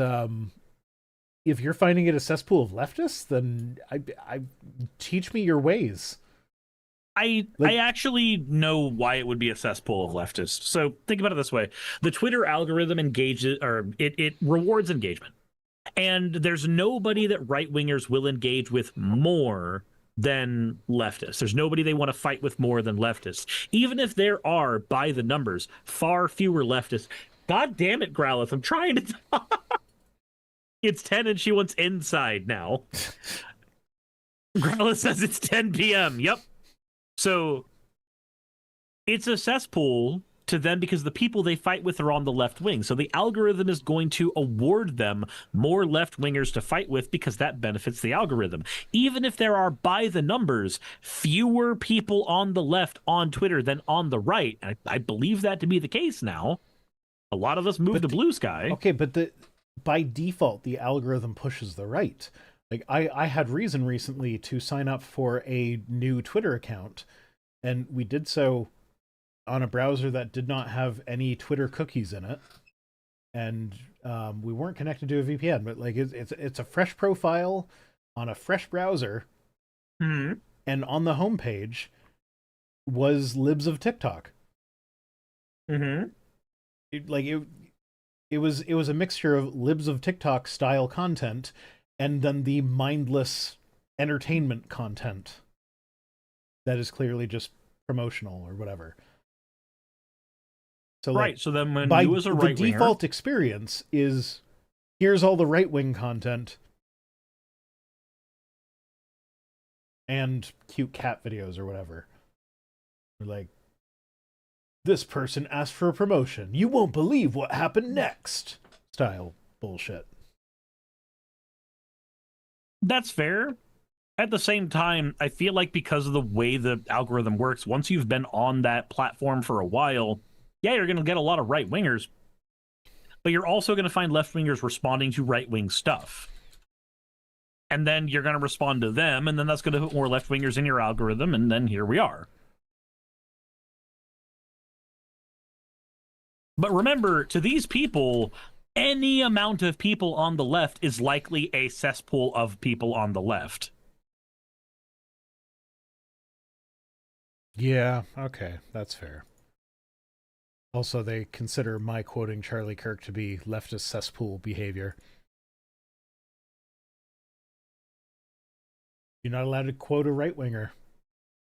if you're finding it a cesspool of leftists, then I teach me your ways. I actually know why it would be a cesspool of leftists. So think about it this way. The Twitter algorithm engages, or it rewards engagement. And there's nobody that right-wingers will engage with more than leftists. There's nobody they want to fight with more than leftists. Even if there are, by the numbers, far fewer leftists. God damn it, Growlith, I'm trying to talk. It's 10 and she wants inside now. Growlith says it's 10 p.m. Yep. So it's a cesspool to them because the people they fight with are on the left wing. So the algorithm is going to award them more left wingers to fight with because that benefits the algorithm. Even if there are, by the numbers, fewer people on the left on Twitter than on the right, and I believe that to be the case now. A lot of us moved to Blue Sky. Okay, but by default, the algorithm pushes the right. Like, I had reason recently to sign up for a new Twitter account, and we did so on a browser that did not have any Twitter cookies in it, and we weren't connected to a VPN. But like, it's a fresh profile on a fresh browser, Mm-hmm. and on the homepage was libs of TikTok. Mm-hmm. It was a mixture of libs of TikTok style content and then the mindless entertainment content that is clearly just promotional or whatever. So right. So then when by you as a right the default experience is here's all the right wing content and cute cat videos or whatever. Like, this person asked for a promotion. You won't believe what happened next. Style bullshit. That's fair. At the same time, I feel like because of the way the algorithm works, once you've been on that platform for a while, yeah, you're going to get a lot of right wingers, but you're also going to find left wingers responding to right wing stuff. And then you're going to respond to them, and then that's going to put more left wingers in your algorithm, and then here we are. But remember, to these people, any amount of people on the left is likely a cesspool of people on the left. Yeah, okay, that's fair. Also, they consider my quoting Charlie Kirk to be leftist cesspool behavior. You're not allowed to quote a right-winger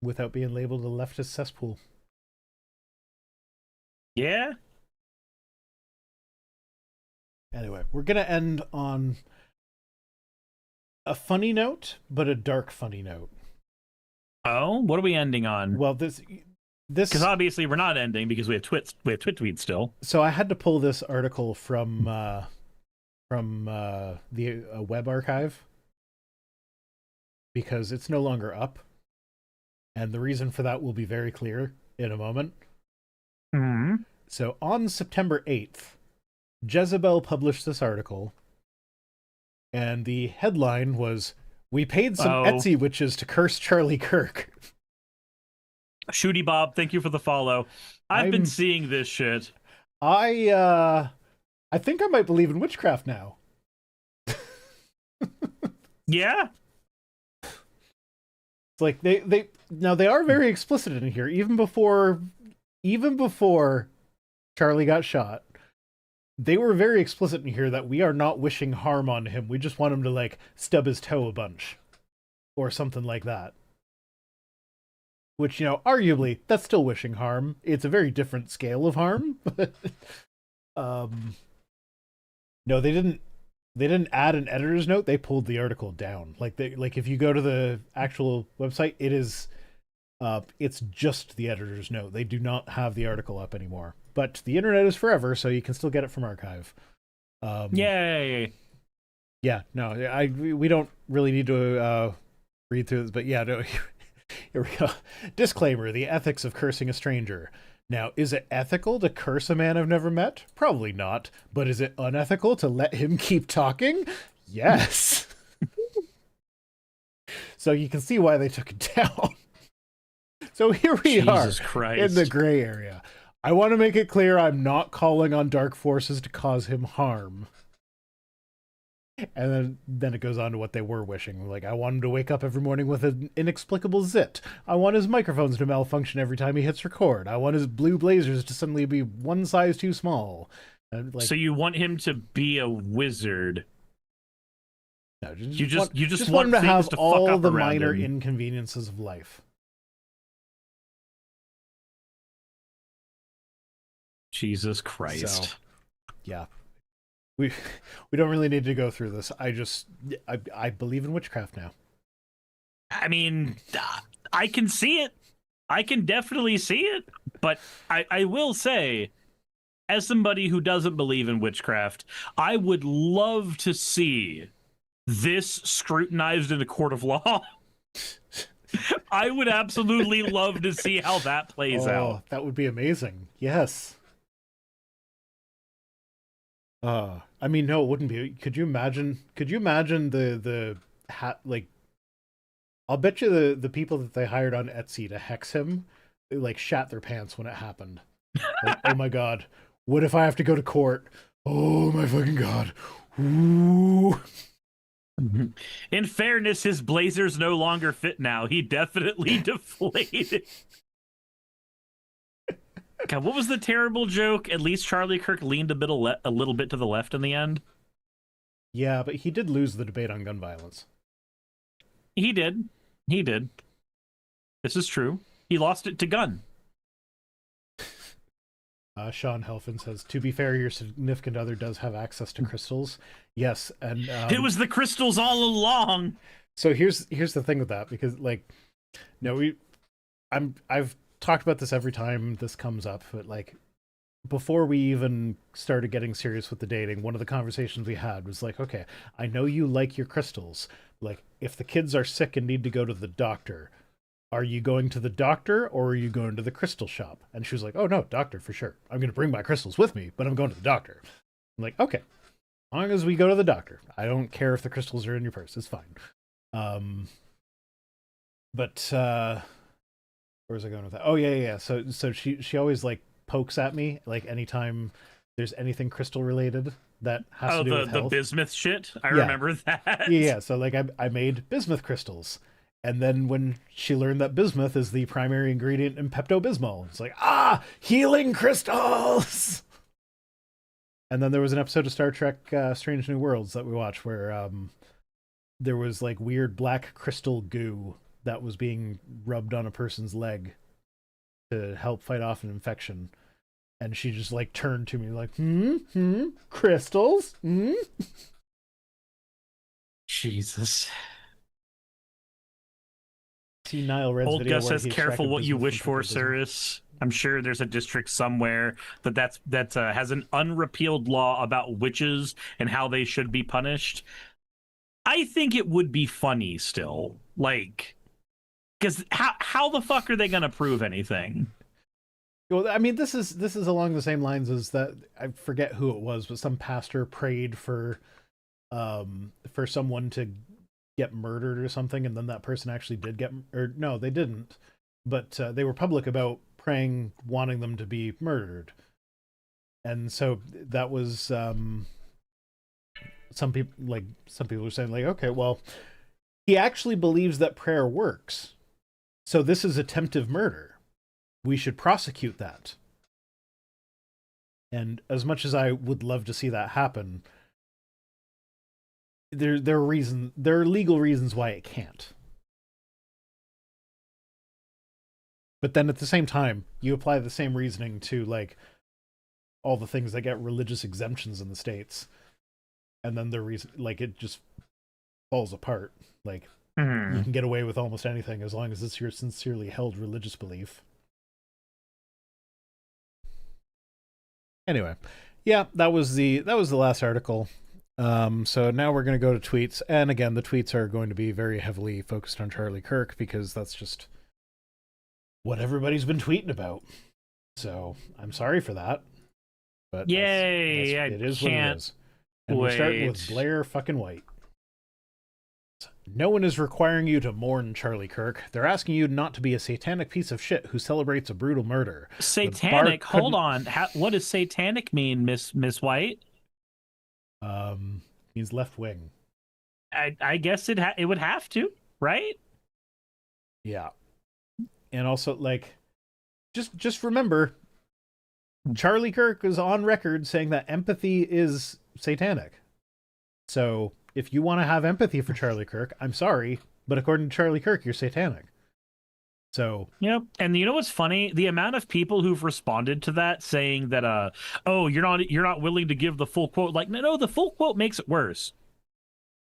without being labeled a leftist cesspool. Yeah? Anyway, we're going to end on a funny note, but a dark funny note. Oh, what are we ending on? Well, this because obviously we're not ending because we have Twit tweets still. So I had to pull this article from the web archive because it's no longer up, and the reason for that will be very clear in a moment. Mm-hmm. So on September 8th, Jezebel published this article, and the headline was, "We paid some Etsy witches to curse Charlie Kirk." Shooty Bob, thank you for the follow. I've been seeing this shit. I think I might believe in witchcraft now. Yeah? It's like they are very explicit in here, even before Charlie got shot. They were very explicit in here that we are not wishing harm on him. We just want him to, like, stub his toe a bunch. Or something like that. Which, arguably, that's still wishing harm. It's a very different scale of harm. No, they didn't add an editor's note. They pulled the article down. Like, if you go to the actual website, it is it's just the editor's note. They do not have the article up anymore. But the internet is forever, so you can still get it from archive. Yay! Yeah, no, we don't really need to read through this, but yeah, no, here we go. Disclaimer: the ethics of cursing a stranger. Now, is it ethical to curse a man I've never met? Probably not. But is it unethical to let him keep talking? Yes. So you can see why they took it down. So here we are in the gray area. I want to make it clear I'm not calling on dark forces to cause him harm. And then it goes on to what they were wishing. Like, I want him to wake up every morning with an inexplicable zit. I want his microphones to malfunction every time he hits record. I want his blue blazers to suddenly be one size too small. So you want him to be a wizard? No, you just want him to have to all the minor inconveniences of life. Jesus Christ. So, yeah. We don't really need to go through this. I believe in witchcraft now. I mean, I can see it. I can definitely see it. But I will say, as somebody who doesn't believe in witchcraft, I would love to see this scrutinized in a court of law. I would absolutely love to see how that plays out. Oh, that would be amazing. Yes. I mean, no, it wouldn't be. Could you imagine? Could you imagine the hat like? I'll bet you the people that they hired on Etsy to hex him, they, like shat their pants when it happened. Like, oh my god, what if I have to go to court? Oh my fucking god. Ooh. In fairness, his blazers no longer fit now. He definitely deflated. God, what was the terrible joke? At least Charlie Kirk leaned a little bit to the left in the end. Yeah, but he did lose the debate on gun violence. He did. He did. This is true. He lost it to gun. Sean Helfin says, to be fair, your significant other does have access to crystals. Yes, and it was the crystals all along. So here's the thing with that, because like, no, I've talked about this every time this comes up, but like before we even started getting serious with the dating, one of the conversations we had was like, okay, I know you like your crystals. Like, if the kids are sick and need to go to the doctor, are you going to the doctor or are you going to the crystal shop? And she was like, oh no, doctor for sure. I'm going to bring my crystals with me, but I'm going to the doctor. I'm like, okay, as long as we go to the doctor. I don't care if the crystals are in your purse. It's fine. But where was I going with that? Oh yeah. So she always like pokes at me like anytime there's anything crystal related that has to do with health. The bismuth shit. I remember that. Yeah. So like I made bismuth crystals. And then when she learned that bismuth is the primary ingredient in Pepto-Bismol, it's like, healing crystals! And then there was an episode of Star Trek Strange New Worlds that we watched where there was like weird black crystal goo that was being rubbed on a person's leg to help fight off an infection. And she just like turned to me like, crystals? Jesus. See Nile Red's Old video Gus says, "Careful what you wish for, Cyrus." I'm sure there's a district somewhere that has an unrepealed law about witches and how they should be punished. I think it would be funny still, like, because how the fuck are they gonna prove anything? Well, I mean, this is along the same lines as that. I forget who it was, but some pastor prayed for someone to get murdered or something, and then that person actually did get, or no, they didn't, but they were public about praying, wanting them to be murdered, and so that was some people were saying like, okay, well, he actually believes that prayer works, so this is attempted murder. We should prosecute that. And as much as I would love to see that happen, there are legal reasons why it can't. But then at the same time, you apply the same reasoning to like all the things that get religious exemptions in the States, and then the reason like it just falls apart. Like you can get away with almost anything as long as it's your sincerely held religious belief. Anyway, yeah, that was the last article. So now we're going to go to tweets, and again, the tweets are going to be very heavily focused on Charlie Kirk because that's just what everybody's been tweeting about. So I'm sorry for that, but yay, it is what it is. And we start with Blair fucking White. No one is requiring you to mourn Charlie Kirk. They're asking you not to be a satanic piece of shit who celebrates a brutal murder. Satanic? Hold on. What does satanic mean, Miss White? Means left wing. I guess it would have to, right? Yeah. And also, like, just remember, Charlie Kirk is on record saying that empathy is satanic. So if you want to have empathy for Charlie Kirk, I'm sorry, but according to Charlie Kirk, you're satanic. So yep. And you know what's funny? The amount of people who've responded to that saying that oh, you're not willing to give the full quote. Like, no, the full quote makes it worse.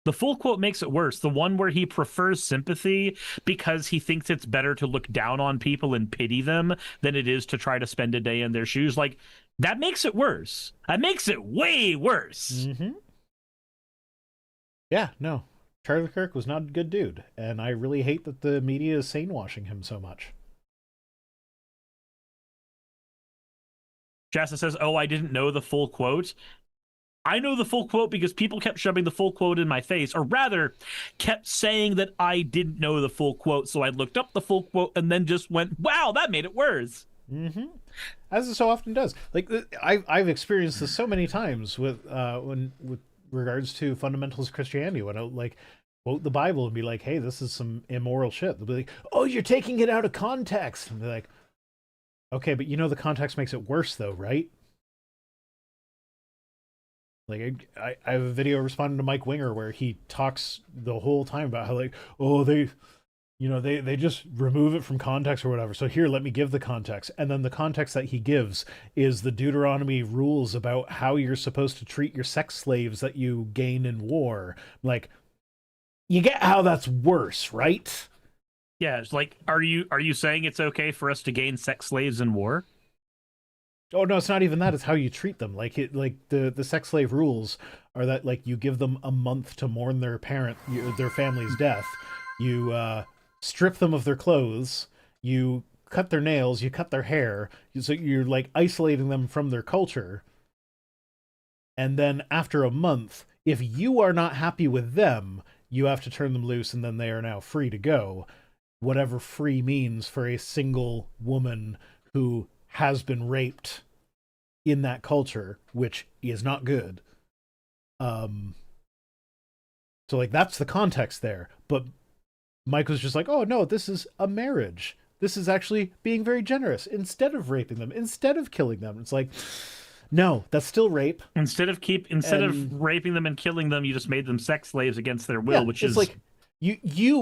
The full quote makes it worse. The one where he prefers sympathy because he thinks it's better to look down on people and pity them than it is to try to spend a day in their shoes. Like, that makes it worse. That makes it way worse. Mm-hmm. Yeah, no. Charlie Kirk was not a good dude, and I really hate that the media is sane-washing him so much. Shasta says, "Oh, I didn't know the full quote." I know the full quote because people kept shoving the full quote in my face, or rather, kept saying that I didn't know the full quote. So I looked up the full quote and then just went, "Wow, that made it worse." Mm-hmm. As it so often does. Like I've experienced this so many times with with regards to fundamentals of Christianity, when I like quote the Bible and be like, "Hey, this is some immoral shit." They'll be like, "Oh, you're taking it out of context." And be like, "Okay, but you know the context makes it worse, though, right?" Like I have a video responding to Mike Winger where he talks the whole time about how like, oh, they just remove it from context or whatever. So here, let me give the context. And then the context that he gives is the Deuteronomy rules about how you're supposed to treat your sex slaves that you gain in war. Like, you get how that's worse, right? Yeah, it's like, are you saying it's okay for us to gain sex slaves in war? Oh no, it's not even that. It's how you treat them. Like the sex slave rules are that like you give them a month to mourn their their family's death. You strip them of their clothes. You cut their nails. You cut their hair. So you're like isolating them from their culture. And then after a month, if you are not happy with them, you have to turn them loose, and then they are now free to go. Whatever free means for a single woman who has been raped in that culture, which is not good. So like that's the context there. But Mike was just like, "Oh no, this is a marriage. This is actually being very generous instead of raping them, instead of killing them." It's like, no, that's still rape. Instead of raping them and killing them, you just made them sex slaves against their will, Yeah, which it's is like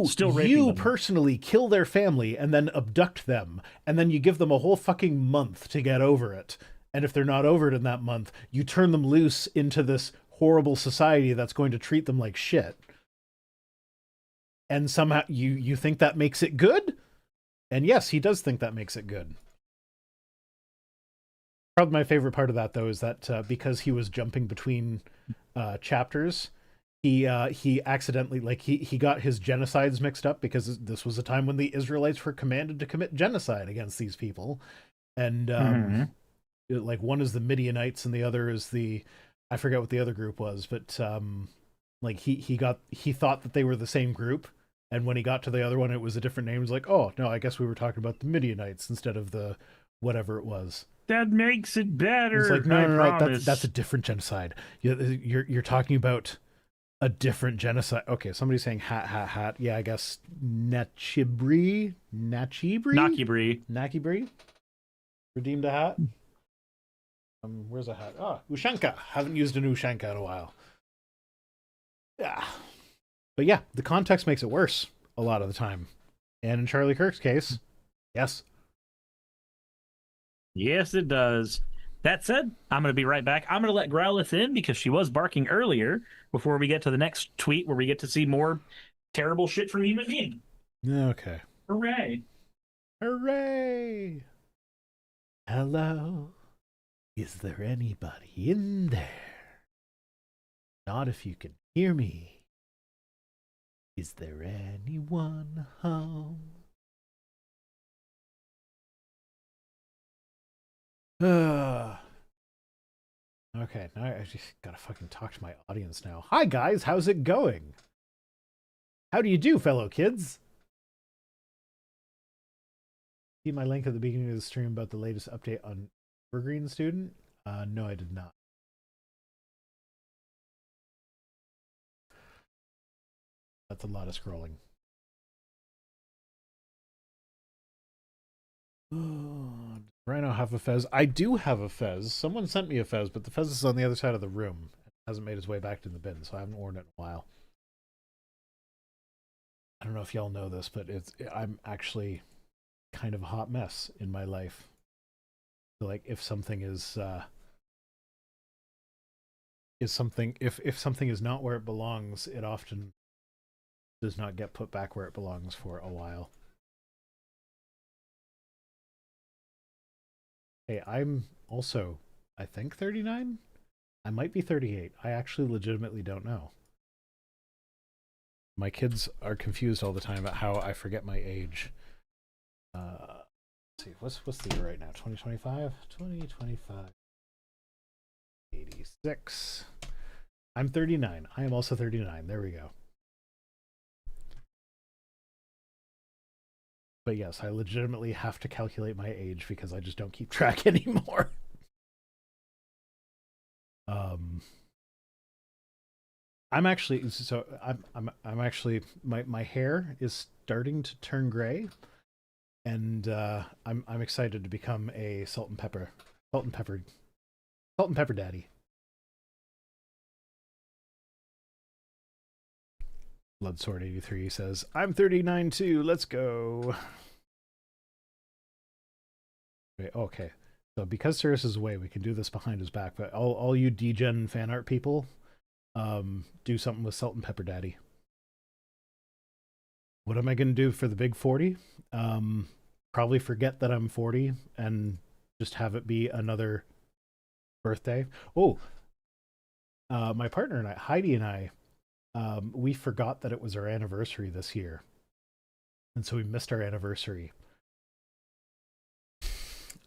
still raping them. personally kill their family and then abduct them, and then you give them a whole fucking month to get over it. And if they're not over it in that month, you turn them loose into this horrible society that's going to treat them like shit. And somehow you think that makes it good? And yes, he does think that makes it good. Probably my favorite part of that, though, is that because he was jumping between chapters, he accidentally he got his genocides mixed up, because this was a time when the Israelites were commanded to commit genocide against these people, and like one is the Midianites and the other is I forget what the other group was, but like he thought that they were the same group, and when he got to the other one, it was a different name. It was like, oh no, I guess we were talking about the Midianites instead of the whatever it was. That makes it better. It's like, no, that's a different genocide. You're talking about a different genocide. Okay, somebody's saying hat. Yeah, I guess Nachibri. Redeemed a hat. Where's a hat? Ah, Ushanka. Haven't used an Ushanka in a while. Yeah. But yeah, the context makes it worse a lot of the time. And in Charlie Kirk's case, yes. Yes, it does. That said, I'm going to be right back. I'm going to let Growlithe in because she was barking earlier before we get to the next tweet where we get to see more terrible shit from human being. Okay. Hooray. Hooray. Hello. Is there anybody in there? Not if you can hear me. Is there anyone home? Okay, now I just gotta fucking talk to my audience now. Hi guys, how's it going? How do you do, fellow kids? See my link at the beginning of the stream about the latest update on Evergreen Student? No, I did not. That's a lot of scrolling. Oh, does Rhino have a fez? I do have a fez. Someone sent me a fez, but the fez is on the other side of the room. It hasn't made its way back to the bin, so I haven't worn it in a while. I don't know if y'all know this, but I'm actually kind of a hot mess in my life. So like if something is is something, if something is not where it belongs, it often does not get put back where it belongs for a while. Hey, I'm also, I think, 39. I might be 38. I actually legitimately don't know. My kids are confused all the time about how I forget my age. Let's see, what's the year right now? 2025? 2025. 86. I'm 39. I am also 39. There we go. But yes, I legitimately have to calculate my age because I just don't keep track anymore. I'm actually I'm actually my hair is starting to turn gray, and I'm excited to become a salt and pepper daddy. Bloodsword 83 says, I'm 39 too, let's go. Okay. So because Cirrus is away, we can do this behind his back, but all you degen fan art people, do something with Salt and Pepper Daddy. What am I going to do for the big 40? Probably forget that I'm 40 and just have it be another birthday. Oh, my partner and I, Heidi and I, we forgot that it was our anniversary this year. And so we missed our anniversary.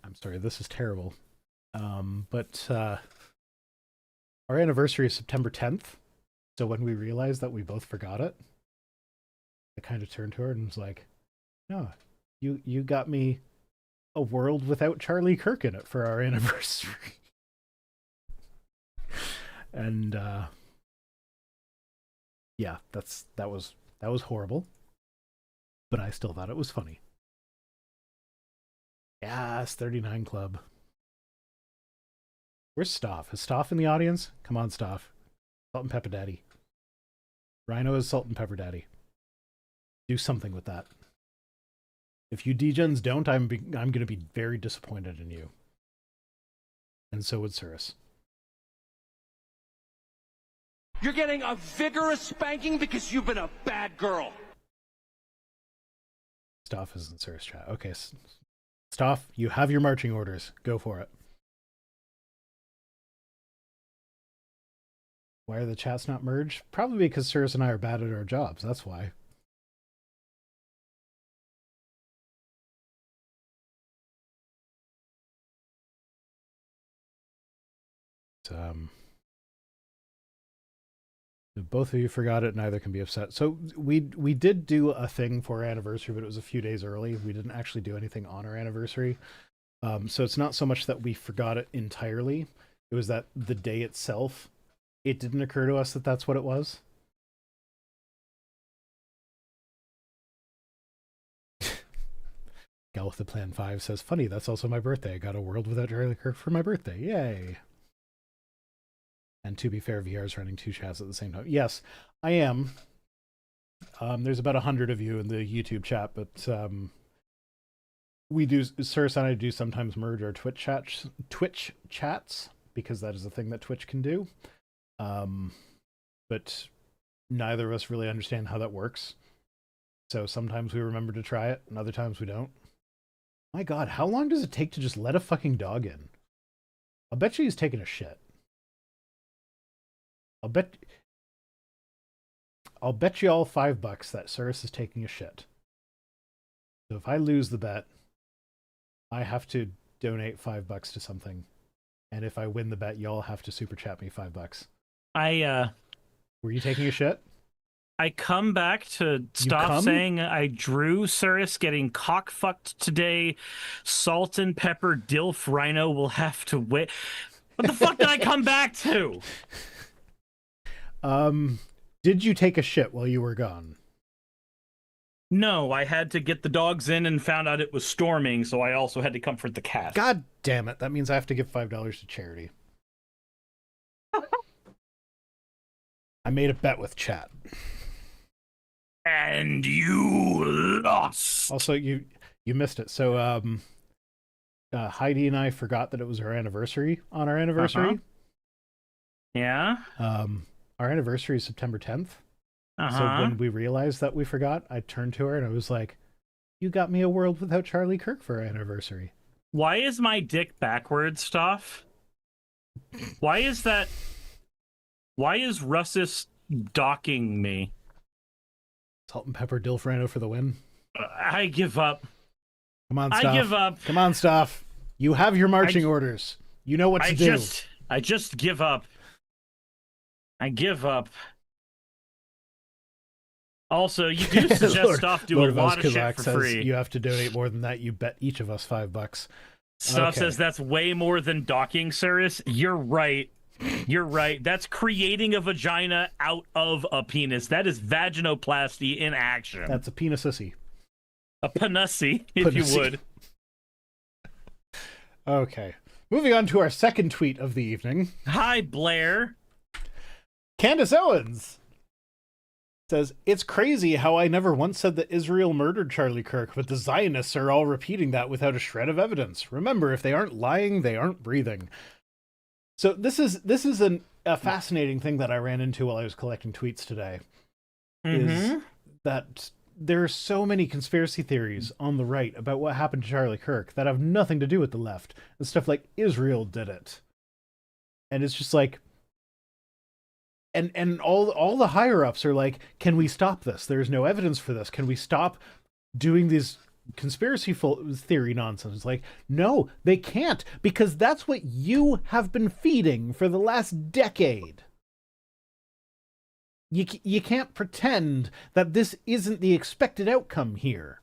I'm sorry, this is terrible. But our anniversary is September 10th. So when we realized that we both forgot it, I kind of turned to her and was like, no, you got me a world without Charlie Kirk in it for our anniversary. And yeah, that was horrible. But I still thought it was funny. Yes, 39 Club. Where's Stoff? Is Stoff in the audience? Come on, Stoff. Salt and Pepper Daddy. Rhino is Salt and Pepper Daddy. Do something with that. If you degens don't, I'm going to be very disappointed in you. And so would Cirrus. You're getting a vigorous spanking because you've been a bad girl. Stoff is in Cirrus chat. Okay, Stoff, you have your marching orders. Go for it. Why are the chats not merged? Probably because Cirrus and I are bad at our jobs. That's why. If both of you forgot it, neither can be upset. So we did do a thing for our anniversary, but it was a few days early. We didn't actually do anything on our anniversary. So it's not so much that we forgot it entirely. It was that the day itself, it didn't occur to us that that's what it was. Gal with the Plan 5 says, funny, that's also my birthday. I got a world without Charlie Kirk for my birthday. Yay. And to be fair, VR is running two chats at the same time. Yes, I am. There's about 100 of you in the YouTube chat, but Cirrus and I do sometimes merge our Twitch chats, because that is a thing that Twitch can do. But neither of us really understand how that works. So sometimes we remember to try it, and other times we don't. My God, how long does it take to just let a fucking dog in? I'll bet you he's taking a shit. I'll bet you all $5 that Cirrus is taking a shit. So if I lose the bet, I have to donate $5 to something. And if I win the bet, y'all have to super chat me $5. Were you taking a shit? I come back to stop saying I drew Cirrus getting cock-fucked today. Salt and Pepper Dilf Rhino will have to wait. What the fuck did I come back to? Did you take a shit while you were gone? No, I had to get the dogs in and found out it was storming, so I also had to comfort the cat. God damn it. That means I have to give $5 to charity. I made a bet with chat. And you lost. Also, you missed it. So, Heidi and I forgot that it was our anniversary on our anniversary. Yeah. Our anniversary is September 10th. Uh-huh. So when we realized that we forgot, I turned to her and I was like, "You got me a world without Charlie Kirk for our anniversary." Why is my dick backwards stuff? Why is that? Why is Russus docking me? Salt and pepper Dilf Rhino for the win. I give up. Come on, Stoff. I give up. Come on, Stoff. You have your marching orders. You know what to do. I just give up. I give up. Also, you do suggest Stoff do Lord a lot of shit Kazak for says free. you have to donate more than that. You bet each of us $5. Stoff Okay. says that's way more than docking service. You're right. You're right. That's creating a vagina out of a penis. That is vaginoplasty in action. That's a penisissy. A panussi, if you would. Okay. Moving on to our second tweet of the evening. Hi, Blair. Candace Owens says, "It's crazy how I never once said that Israel murdered Charlie Kirk, but the Zionists are all repeating that without a shred of evidence. Remember, if they aren't lying, they aren't breathing." So this is a fascinating thing that I ran into while I was collecting tweets today. Is that there are so many conspiracy theories on the right about what happened to Charlie Kirk that have nothing to do with the left. And stuff like Israel did it. And it's just like, and all the higher ups are like, can we stop this? There's no evidence for this. Can we stop doing these conspiracy theory nonsense? Like, no, they can't, because that's what you have been feeding for the last decade. You can't pretend that this isn't the expected outcome here.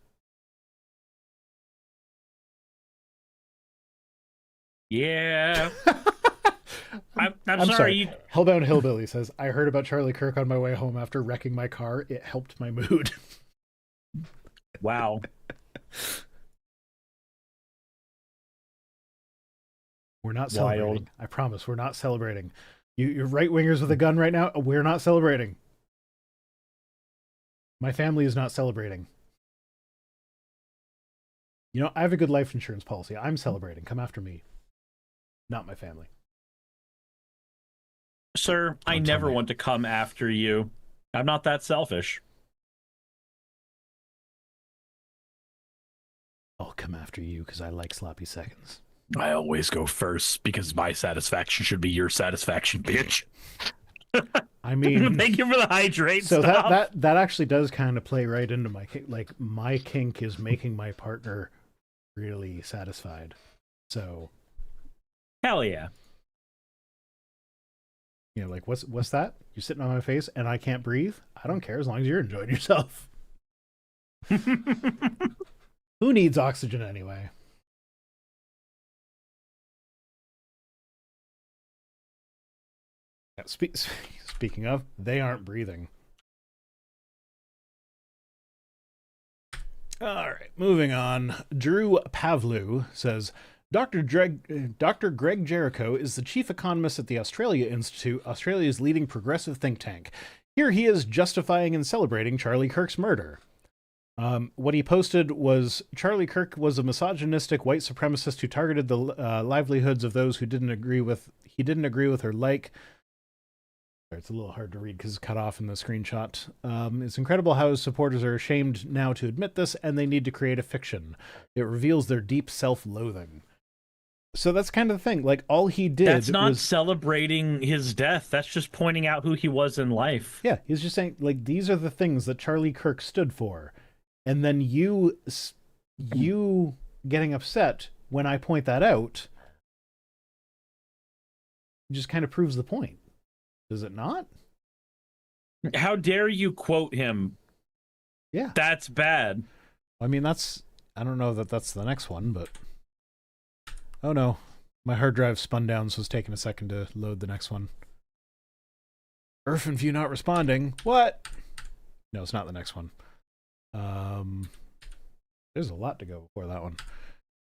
Yeah. I'm sorry. Hellbound Hillbilly says, "I heard about Charlie Kirk on my way home after wrecking my car. It helped my mood." Wow. We're not celebrating. I promise, we're not celebrating. You're right-wingers with a gun right now. We're not celebrating. My family is not celebrating. You know, I have a good life insurance policy. I'm celebrating. Come after me. Not my family. Sir, I never want to come after you. I'm not that selfish. I'll come after you because I like sloppy seconds. I always go first because my satisfaction should be your satisfaction, bitch. I mean, thank you for the hydrate. So stuff. that actually does kind of play right into my kink. Like, my kink is making my partner really satisfied. So, hell yeah. You know, like, what's that? You're sitting on my face and I can't breathe? I don't care as long as you're enjoying yourself. Who needs oxygen anyway? Yeah, speaking of, they aren't breathing. All right, moving on. Drew Pavlu says, Dr. Greg Jericho is the chief economist at the Australia Institute, Australia's leading progressive think tank. Here he is justifying and celebrating Charlie Kirk's murder. What he posted was, Charlie Kirk was a misogynistic white supremacist who targeted the livelihoods of those who didn't agree with or like. It's a little hard to read because it's cut off in the screenshot. It's incredible how his supporters are ashamed now to admit this, and they need to create a fiction. It reveals their deep self-loathing. So that's kind of the thing. Like, all he did That's not celebrating his death. That's just pointing out who he was in life. Yeah, he's just saying, like, these are the things that Charlie Kirk stood for. And then you getting upset when I point that out just kind of proves the point. Does it not? How dare you quote him? Yeah. That's bad. I mean, I don't know that that's the next one, but... Oh no, my hard drive spun down, so it's taking a second to load the next one. Earth and View not responding. What? No, it's not the next one. There's a lot to go before that one.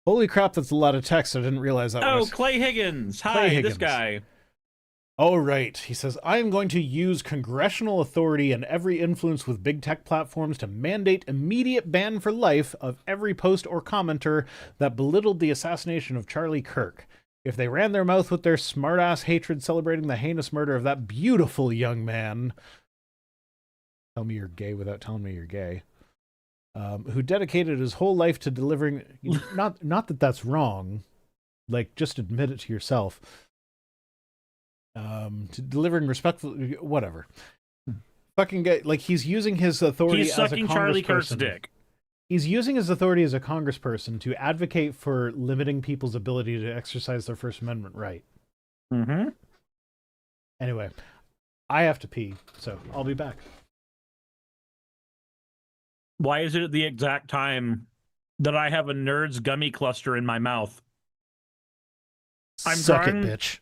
Holy crap, that's a lot of text. I didn't realize that. Oh, Clay Higgins. Hi, this guy. Oh, right. He says, I am going to use congressional authority and every influence with big tech platforms to mandate immediate ban for life of every post or commenter that belittled the assassination of Charlie Kirk. if they ran their mouth with their smart-ass hatred celebrating the heinous murder of that beautiful young man, tell me you're gay without telling me you're gay, who dedicated his whole life to delivering, not that that's wrong, like, just admit it to yourself, to delivering respectful, whatever. Fucking guy, like, he's using his authority as a congressperson. He's sucking Charlie Kirk's dick. He's using his authority as a congressperson to advocate for limiting people's ability to exercise their First Amendment right. Mm-hmm. Anyway, I have to pee, so I'll be back. Why is it at the exact time that I have a Nerds gummy cluster in my mouth? I'm Suck trying... it, bitch.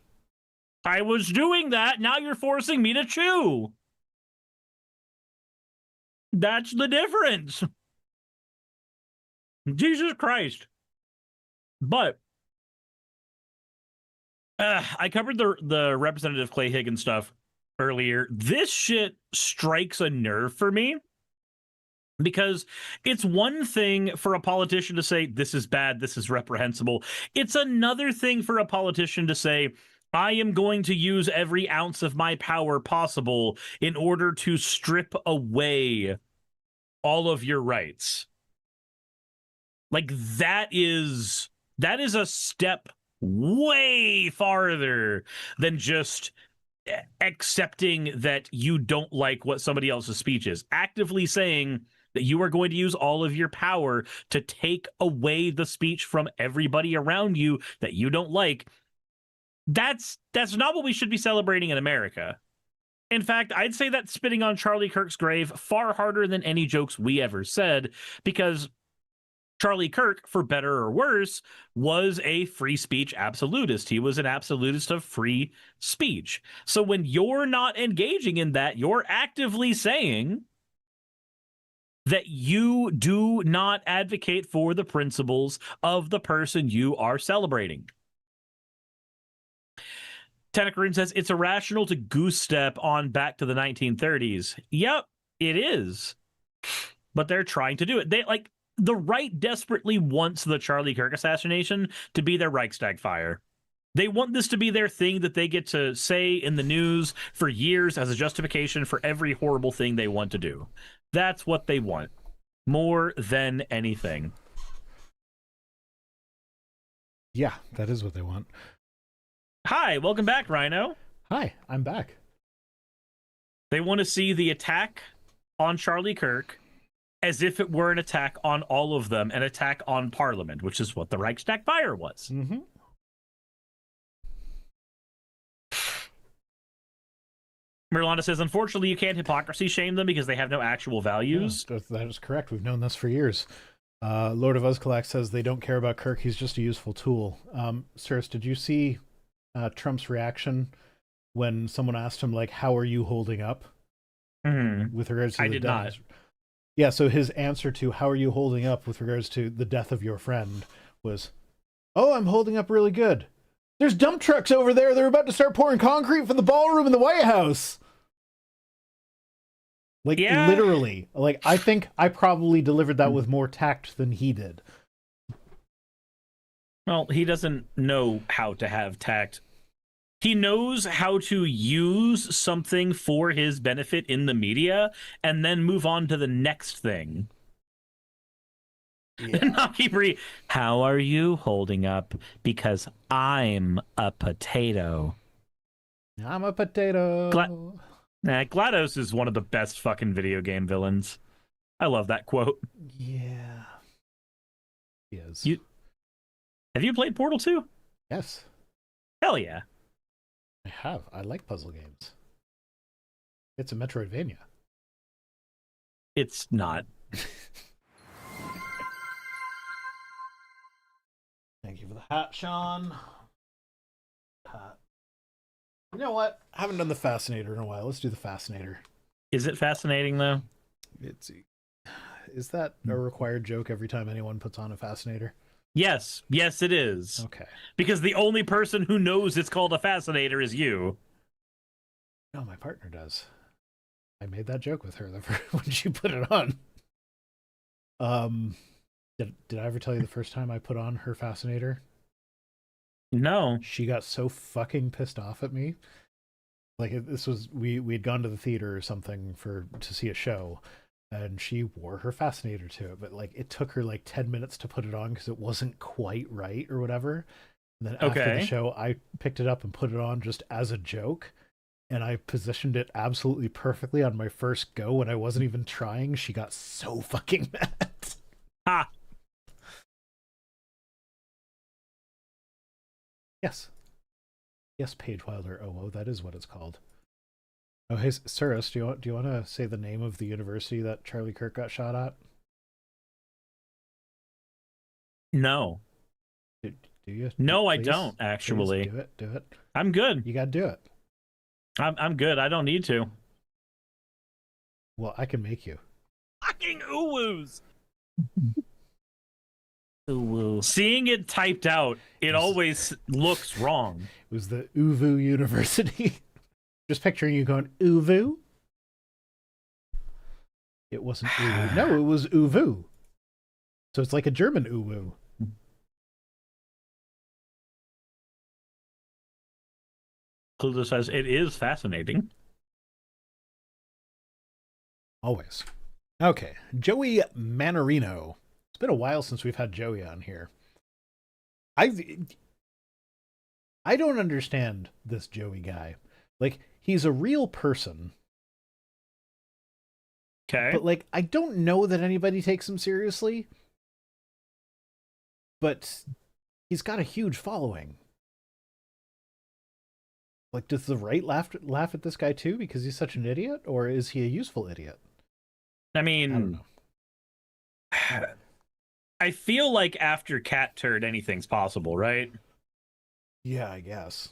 I was doing that. Now you're forcing me to chew. That's the difference. Jesus Christ. But I covered the Representative Clay Higgins stuff earlier. This shit strikes a nerve for me because it's one thing for a politician to say, this is bad, this is reprehensible. It's another thing for a politician to say, I am going to use every ounce of my power possible in order to strip away all of your rights. Like, that is a step way farther than just accepting that you don't like what somebody else's speech is. Actively saying that you are going to use all of your power to take away the speech from everybody around you that you don't like. That's not what we should be celebrating in America. In fact, I'd say that's spitting on Charlie Kirk's grave far harder than any jokes we ever said, because Charlie Kirk, for better or worse, was a free speech absolutist. He was an absolutist of free speech. So when you're not engaging in that, you're actively saying that you do not advocate for the principles of the person you are celebrating. Tenekaroon says, it's irrational to goose step on back to the 1930s. Yep, it is. But they're trying to do it. The right desperately wants the Charlie Kirk assassination to be their Reichstag fire. They want this to be their thing that they get to say in the news for years as a justification for every horrible thing they want to do. That's what they want, more than anything. Yeah, that is what they want. Hi, welcome back, Rhino. Hi, I'm back. They want to see the attack on Charlie Kirk as if it were an attack on all of them, an attack on Parliament, which is what the Reichstag fire was. Mm-hmm. Merlana says, unfortunately, you can't hypocrisy shame them because they have no actual values. Yeah, that is correct. We've known this for years. Lord of Uzkalak says they don't care about Kirk. He's just a useful tool. Sirs, did you see Trump's reaction when someone asked him, like, how are you holding up? Mm-hmm. With regards to I the did death. not. Yeah, so his answer to how are you holding up with regards to the death of your friend was, oh, I'm holding up really good. There's dump trucks over there. They're about to start pouring concrete for the ballroom in the White House. Like, yeah. Literally. Like, I think I probably delivered that with more tact than he did. Well, he doesn't know how to have tact. He knows how to use something for his benefit in the media and then move on to the next thing. Yeah. And not keep how are you holding up? Because I'm a potato. I'm a potato. GLaDOS is one of the best fucking video game villains. I love that quote. Yeah. He is. Have you played Portal 2? Yes. Hell yeah. I have. I like puzzle games. It's a Metroidvania. It's not. Thank you for the hat, Sean. Hat. You know what? I haven't done the Fascinator in a while. Let's do the Fascinator. Is it fascinating, though? Is that a required joke every time anyone puts on a Fascinator? Yes. Yes, it is. Okay. Because the only person who knows it's called a Fascinator is you. No, my partner does. I made that joke with her when she put it on. Did I ever tell you the first time I put on her Fascinator? No. She got so fucking pissed off at me. Like this was we'd gone to the theater or something to see a show, and she wore her fascinator to it, but like it took her like 10 minutes to put it on because it wasn't quite right or whatever. And then after the show, I picked it up and put it on just as a joke, and I positioned it absolutely perfectly on my first go when I wasn't even trying. She got so fucking mad. Ha! Yes. Yes, Paige Wilder. Oh, that is what it's called. Oh, hey, Cirrus, do you want to say the name of the university that Charlie Kirk got shot at? No. Do you? No, I Please? don't, actually. Please do it. I'm good. You gotta do it. I'm good. I don't need to. Well, I can make you. Fucking uwoos! Seeing it typed out, it always looks wrong. It was the Uvu University. Just picturing you going, Uvu? It wasn't Uvu. No, it was Uvu. So it's like a German Uwu. Clueless says, it is fascinating. Always. Okay, Joey Manarino. It's been a while since we've had Joey on here. I don't understand this Joey guy. Like, he's a real person. Okay. But, like, I don't know that anybody takes him seriously. But he's got a huge following. Like, does the right laugh at this guy too because he's such an idiot? Or is he a useful idiot? I mean, I don't know. I feel like after Cat Turd, anything's possible, right? Yeah, I guess.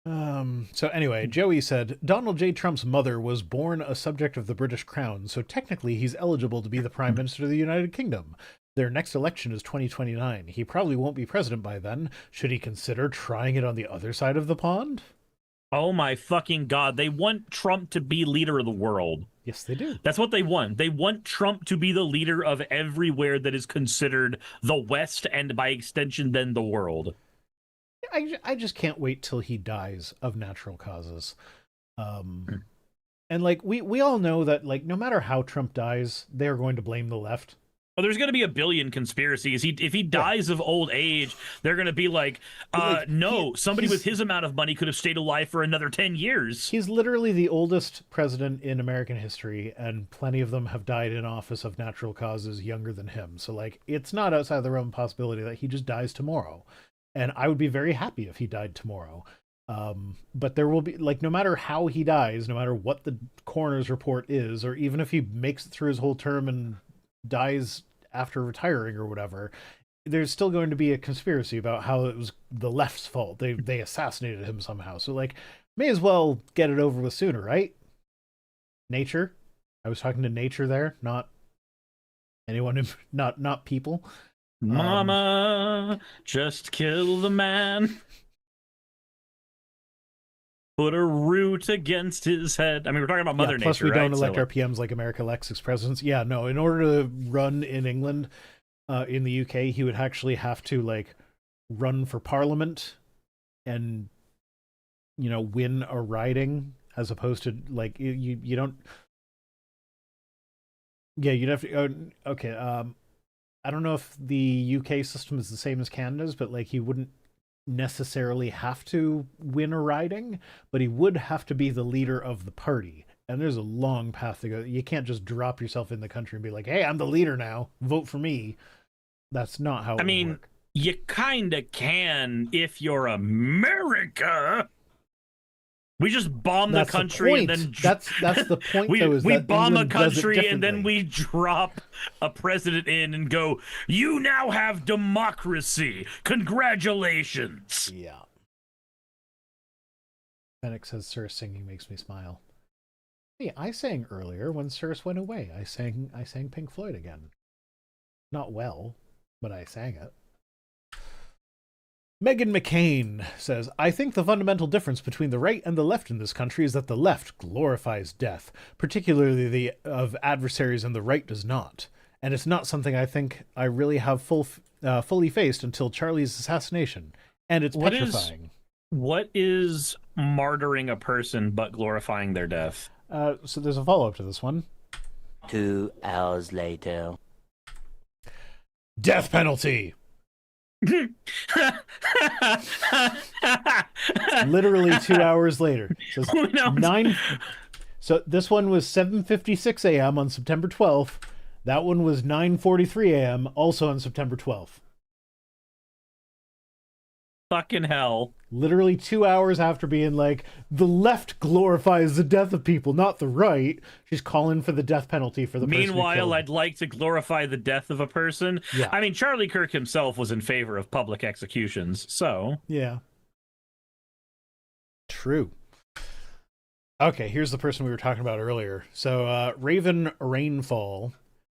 So anyway, Joey said, Donald J. Trump's mother was born a subject of the British Crown, so technically he's eligible to be the Prime Minister of the United Kingdom. Their next election is 2029. He probably won't be president by then. Should he consider trying it on the other side of the pond? Oh my fucking God. They want Trump to be leader of the world. Yes, they do. That's what they want. They want Trump to be the leader of everywhere that is considered the West and by extension then the world. I just can't wait till he dies of natural causes. And like we all know that like no matter how Trump dies, they're going to blame the left. Well, there's going to be a billion conspiracies. If he dies of old age, they're going to be like, no, somebody with his amount of money could have stayed alive for another 10 years. He's literally the oldest president in American history, and plenty of them have died in office of natural causes younger than him. So like, it's not outside the realm of possibility that he just dies tomorrow. And I would be very happy if he died tomorrow. But there will be, like, no matter how he dies, no matter what the coroner's report is, or even if he makes it through his whole term and dies after retiring or whatever, there's still going to be a conspiracy about how it was the left's fault. They assassinated him somehow. So, like, may as well get it over with sooner, right? Nature. I was talking to nature there, not anyone, not people. Mama, just kill the man. Put a root against his head. I mean, we're talking about Mother Nature, plus we right? don't elect our PMs like America elects its presidents. Yeah, no, in order to run in England, in the UK, he would actually have to, like, run for parliament and, you know, win a riding, as opposed to, like, you don't... Yeah, you'd have to... okay, I don't know if the UK system is the same as Canada's, but, like, he wouldn't necessarily have to win a riding, but he would have to be the leader of the party. And there's a long path to go. You can't just drop yourself in the country and be like, hey, I'm the leader now, vote for me. That's not how it would work. You kind of can if you're America. We just bomb the country and then that's the point. we bomb a country and then we drop a president in and go, you now have democracy. Congratulations. Yeah. Fennec says Sir singing makes me smile. Hey, I sang earlier when Cirrus went away. I sang Pink Floyd again. Not well, but I sang it. Megan McCain says, I think the fundamental difference between the right and the left in this country is that the left glorifies death, particularly of adversaries, and the right does not. And it's not something I think I really have full fully faced until Charlie's assassination, and it's petrifying. What is martyring a person but glorifying their death? So there's a follow-up to this one. 2 hours later. Death penalty. Literally 2 hours later. So, so this one was 7:56 a.m. on September 12th. That one was 9:43 a.m. also on September 12th. Fucking hell. Literally 2 hours after being like, the left glorifies the death of people, not the right. She's calling for the death penalty for the person. Meanwhile, I'd like to glorify the death of a person. Yeah. I mean, Charlie Kirk himself was in favor of public executions, so. Yeah. True. Okay, here's the person we were talking about earlier. So, Raven Rainfall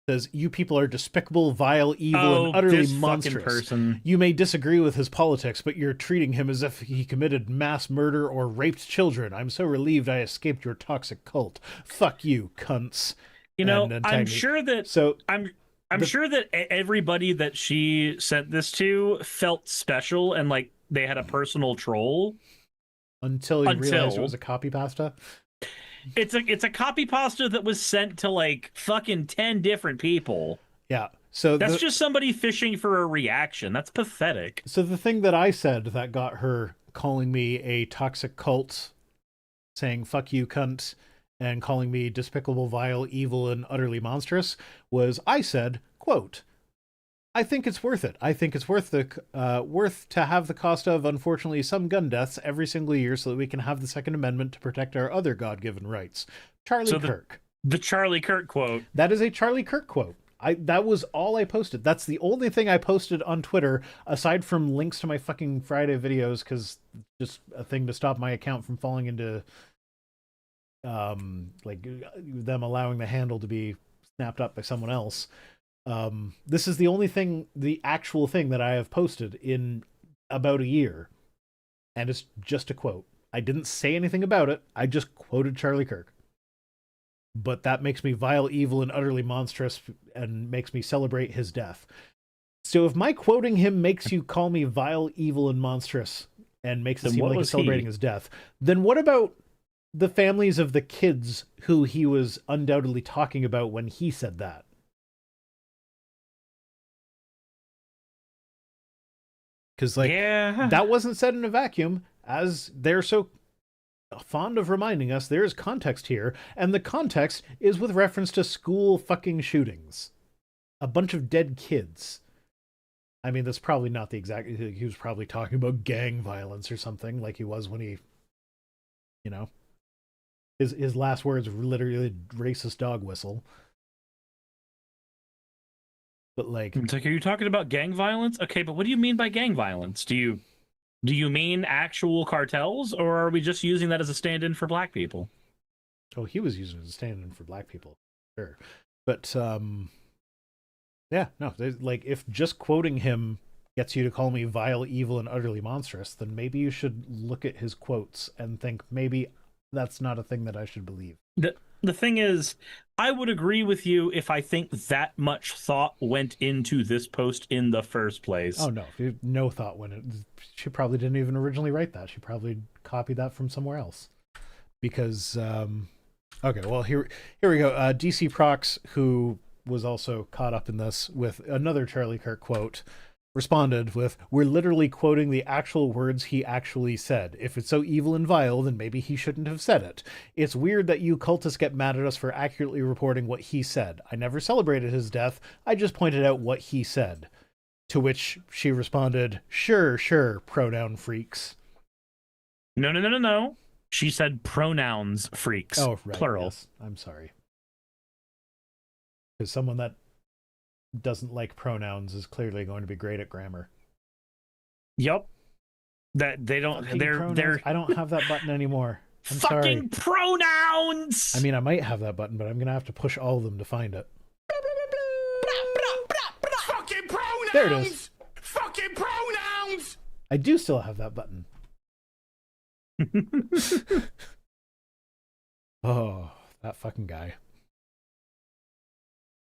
says, you people are despicable, vile, evil, and utterly monstrous. Person. You may disagree with his politics, but you're treating him as if he committed mass murder or raped children. I'm so relieved I escaped your toxic cult. Fuck you, cunts. You know, I'm sure that I'm sure that everybody that she sent this to felt special and like they had a personal troll. Until you realized it was a copy pasta. It's a copy pasta that was sent to like fucking 10 different people. Yeah. So that's just somebody fishing for a reaction. That's pathetic. So the thing that I said that got her calling me a toxic cult, saying fuck you cunt, and calling me despicable, vile, evil, and utterly monstrous was, I said, quote, I think it's worth it. I think it's worth to have the cost of, unfortunately, some gun deaths every single year so that we can have the Second Amendment to protect our other God-given rights. Charlie Kirk. The Charlie Kirk quote. That is a Charlie Kirk quote. That was all I posted. That's the only thing I posted on Twitter, aside from links to my fucking Friday videos, because just a thing to stop my account from falling into like them allowing the handle to be snapped up by someone else. This is the only thing, the actual thing that I have posted in about a year. And it's just a quote. I didn't say anything about it. I just quoted Charlie Kirk. But that makes me vile, evil, and utterly monstrous and makes me celebrate his death. So if my quoting him makes you call me vile, evil, and monstrous and makes it seem like he's celebrating his death, then what about the families of the kids who he was undoubtedly talking about when he said that? Because, like, that wasn't said in a vacuum, as they're so fond of reminding us. There is context here, and the context is with reference to school fucking shootings. A bunch of dead kids. I mean, that's probably not the exact... He was probably talking about gang violence or something, like he was when he... You know? His last words were literally racist dog whistle. But like, it's like, are you talking about gang violence? Okay, but what do you mean by gang violence? Do you mean actual cartels, or are we just using that as a stand-in for black people? Oh, he was using it as a stand-in for black people, sure. But yeah, no, like if just quoting him gets you to call me vile, evil, and utterly monstrous, then maybe you should look at his quotes and think maybe that's not a thing that I should believe. The thing is, I would agree with you if I think that much thought went into this post in the first place. Oh, no. No thought went in. She probably didn't even originally write that. She probably copied that from somewhere else. Because, okay, well, here we go. DC Prox, who was also caught up in this with another Charlie Kirk quote, responded with, we're literally quoting the actual words he actually said. If it's so evil and vile, then maybe he shouldn't have said it. It's weird that you cultists get mad at us for accurately reporting what he said. I never celebrated his death. I just pointed out what he said. To which she responded, sure, pronoun freaks. No. She said pronouns freaks. Oh, right. Plural. Yes. I'm sorry. Because someone that doesn't like pronouns is clearly going to be great at grammar. Yep. That they don't. They're. I don't have that button anymore. I'm fucking sorry. Pronouns. I mean, I might have that button, but I'm gonna have to push all of them to find it. Fucking pronouns! There it is. Fucking pronouns! I do still have that button. Oh, that fucking guy.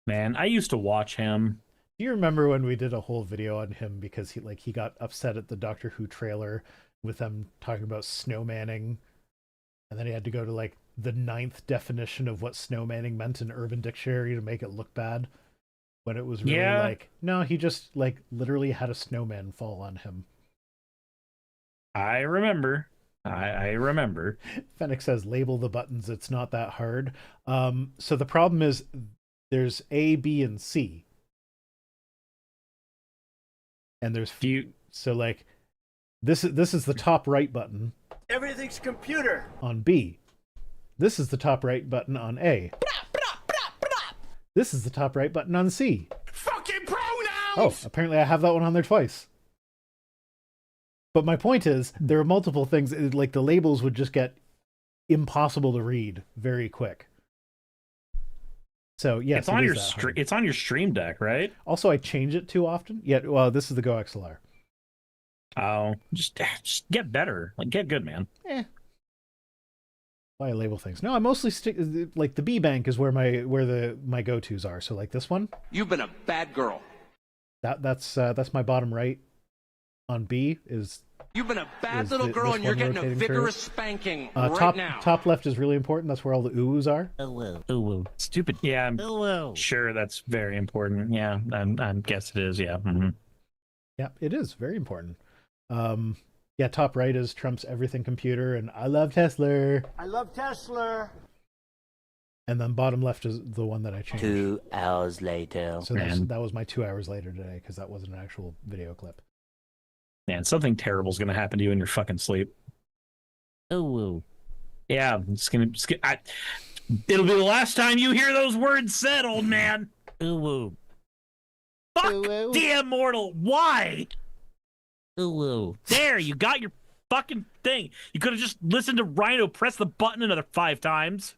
Man, I used to watch him. Do you remember when we did a whole video on him because he got upset at the Doctor Who trailer with them talking about snowmanning, and then he had to go to like the 9th definition of what snowmanning meant in Urban Dictionary to make it look bad, when it was really like, no, he just like literally had a snowman fall on him. I remember. I remember. Fennec says, label the buttons. It's not that hard. So the problem is there's A, B, and C. And there's few. So like this is the top right button. Everything's computer. On B. This is the top right button on A. This is the top right button on C. Fucking pronouns! Oh, apparently I have that one on there twice. But my point is, there are multiple things, like the labels would just get impossible to read very quick. So yes, it's on your Stream Deck, right? Also, I change it too often. Yeah, well, this is the Go XLR. Oh, just get better. Like, get good, man. Why I label things? No, I mostly stick like the B bank is where my go-tos are. So like this one. You've been a bad girl. That's my bottom right. On B is. You've been a bad little girl, and you're getting a vigorous spanking right now. Top left is really important. That's where all the oohs are. Ooh. Stupid. Yeah. Sure, that's very important. Yeah, I guess it is. Yeah. Mm-hmm. Yeah, it is very important. Yeah, top right is Trump's everything computer, and I love Tesla. I love Tesla. And then bottom left is the one that I changed. 2 hours later. So that was my 2 hours later today, because that wasn't an actual video clip. Man, something terrible is going to happen to you in your fucking sleep. Ooh. Yeah, it'll be the last time you hear those words said, old man. Ooh. Fuck Ooh. the immortal. Why? Ooh. There, you got your fucking thing. You could have just listened to Rhino press the button another 5 times.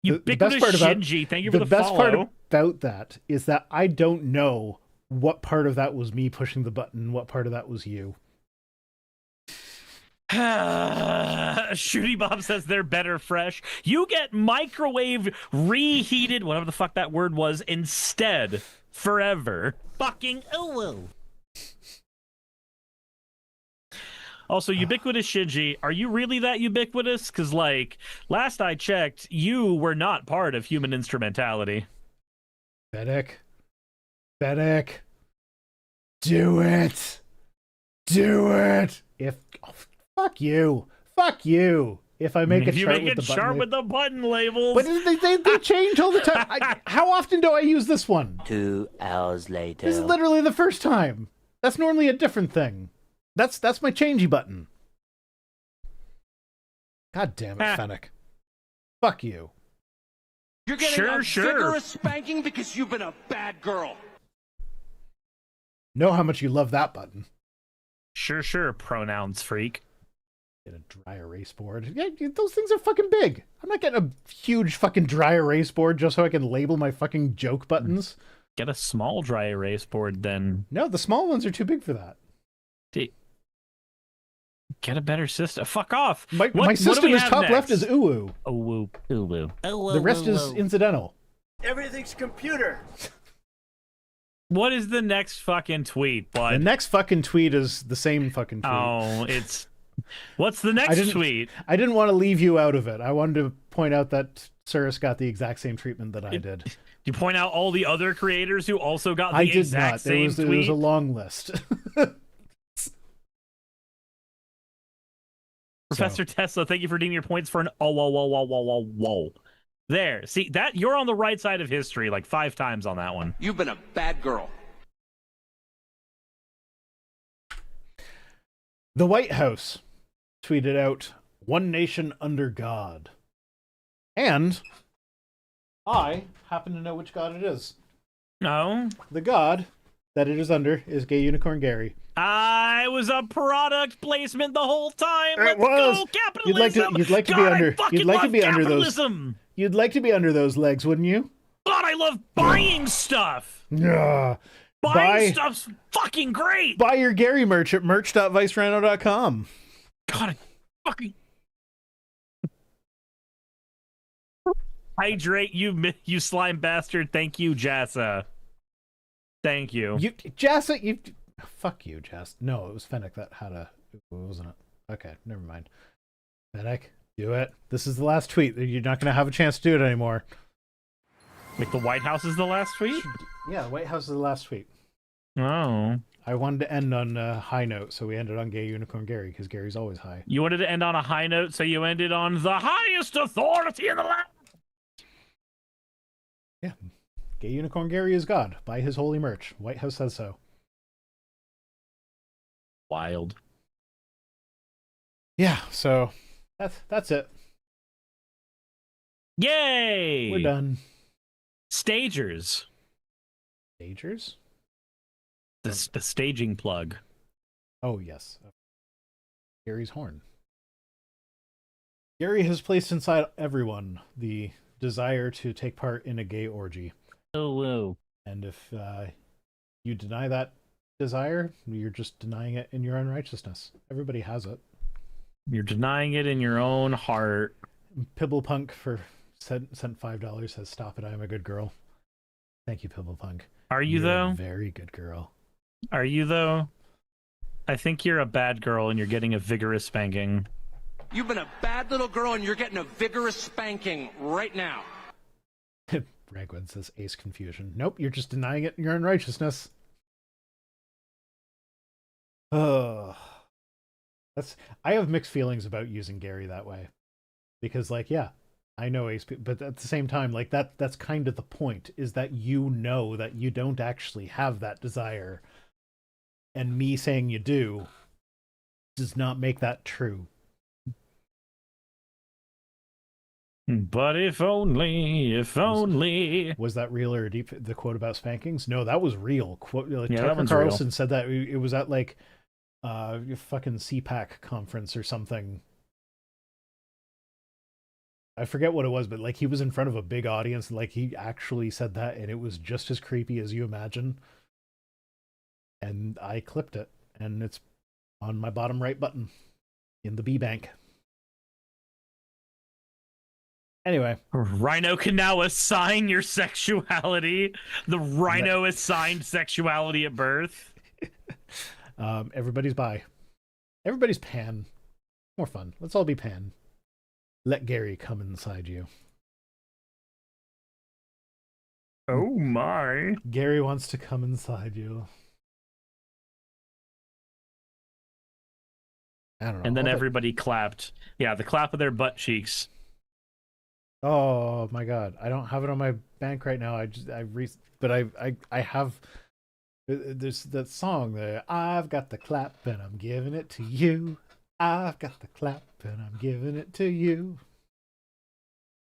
Ubiquitous Shinji, thank you for the follow. The best part about that is that I don't know what part of that was me pushing the button, what part of that was you. Shooty Bob says they're better fresh. You get microwave reheated, whatever the fuck that word was, instead. Forever. Fucking ooh. Also, ubiquitous Shinji, are you really that ubiquitous? Because, like, last I checked, you were not part of human instrumentality. Fennec, do it. Fuck you. If I make if you make it sharp with the button labels. But they change all the time. How often do I use this one? 2 hours later. This is literally the first time. That's normally a different thing. That's my changey button. God damn it, Fennec. Fuck you. You're getting a vigorous spanking because you've been a bad girl. Know how much you love that button. Sure, pronouns freak. Get a dry erase board. Yeah, those things are fucking big. I'm not getting a huge fucking dry erase board just so I can label my fucking joke buttons. Get a small dry erase board then. No, the small ones are too big for that. Get a better system. Fuck off. My system is top left is ooh. Ooh. The rest is incidental. Everything's computer. What is the next fucking tweet, bud? The next fucking tweet is the same fucking tweet. Oh, what's the next tweet? I didn't want to leave you out of it. I wanted to point out that Cirrus got the exact same treatment that I did. You point out all the other creators who also got the exact same tweet? There was a long list. Professor Tesla, thank you for redeeming your points for an whoa. There. See, that you're on the right side of history like 5 times on that one. You've been a bad girl. The White House tweeted out, "One nation under God." And I happen to know which God it is. No. The God that it is under is Gay Unicorn Gary. I was a product placement the whole time. Let's go, capitalism. You'd like to be under those legs, wouldn't you? God, I love buying stuff. Yeah. Buying stuff's fucking great. Buy your Gary merch at merch.vicerhino.com. God, I fucking hydrate you slime bastard. Thank you, Jassa. Thank you. Jess, fuck you, Jess. No, it was Fennec that had a, wasn't it? Okay, never mind. Fennec, do it. This is the last tweet. You're not gonna have a chance to do it anymore. Like the White House is the last tweet? Yeah, the White House is the last tweet. Oh. I wanted to end on a high note, so we ended on Gay Unicorn Gary, because Gary's always high. You wanted to end on a high note, so you ended on the highest authority in the land. Yeah. Gay Unicorn Gary is God. Buy his holy merch. White House says so. Wild. Yeah, so that's it. Yay! We're done. Stagers. Stagers? The staging plug. Oh, yes. Gary's horn. Gary has placed inside everyone the desire to take part in a gay orgy. Oh, whoa. And if you deny that desire, you're just denying it in your unrighteousness. Everybody has it. You're denying it in your own heart. Pibblepunk sent $5 says, "Stop it, I'm a good girl." Thank you, Pibblepunk. Are you, You're though? a very good girl. Are you, though? I think you're a bad girl and you're getting a vigorous spanking. You've been a bad little girl and you're getting a vigorous spanking right now. Ragwin says, "Ace confusion." Nope, you're just denying it in your unrighteousness. I have mixed feelings about using Gary that way. Because, like, yeah, I know Ace, but at the same time, like, that's kind of the point, is that you know that you don't actually have that desire. And me saying you do does not make that true. But if only. Was that real or deep, the quote about spankings? No, that was real. Yeah, that Tucker one's Carlson real. said that it was at, like, fucking CPAC conference or something. I forget what it was, but, like, he was in front of a big audience and, like, he actually said that, and it was just as creepy as you imagine. And I clipped it, and it's on my bottom right button in the B bank. Anyway. Rhino can now assign your sexuality. The Rhino assigned sexuality at birth. Everybody's bi. Everybody's pan. More fun. Let's all be pan. Let Gary come inside you. Oh my. Gary wants to come inside you. I don't know. And then everybody clapped. Yeah, the clap of their butt cheeks. Oh my god. I don't have it on my bank right now. But I have, there's that song there. I've got the clap and I'm giving it to you. I've got the clap and I'm giving it to you.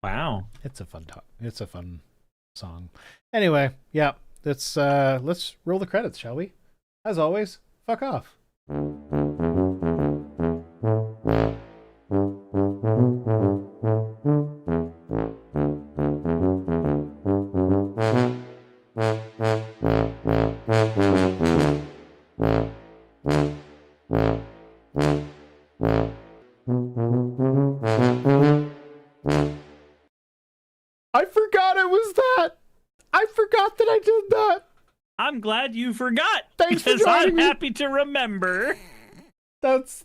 Wow. It's a fun talk. It's a fun song. Anyway, yeah, let's roll the credits, shall we? As always, fuck off. I forgot it was that. I forgot that I did that. I'm glad you forgot. Thanks for because I'm joining me. happy to remember. That's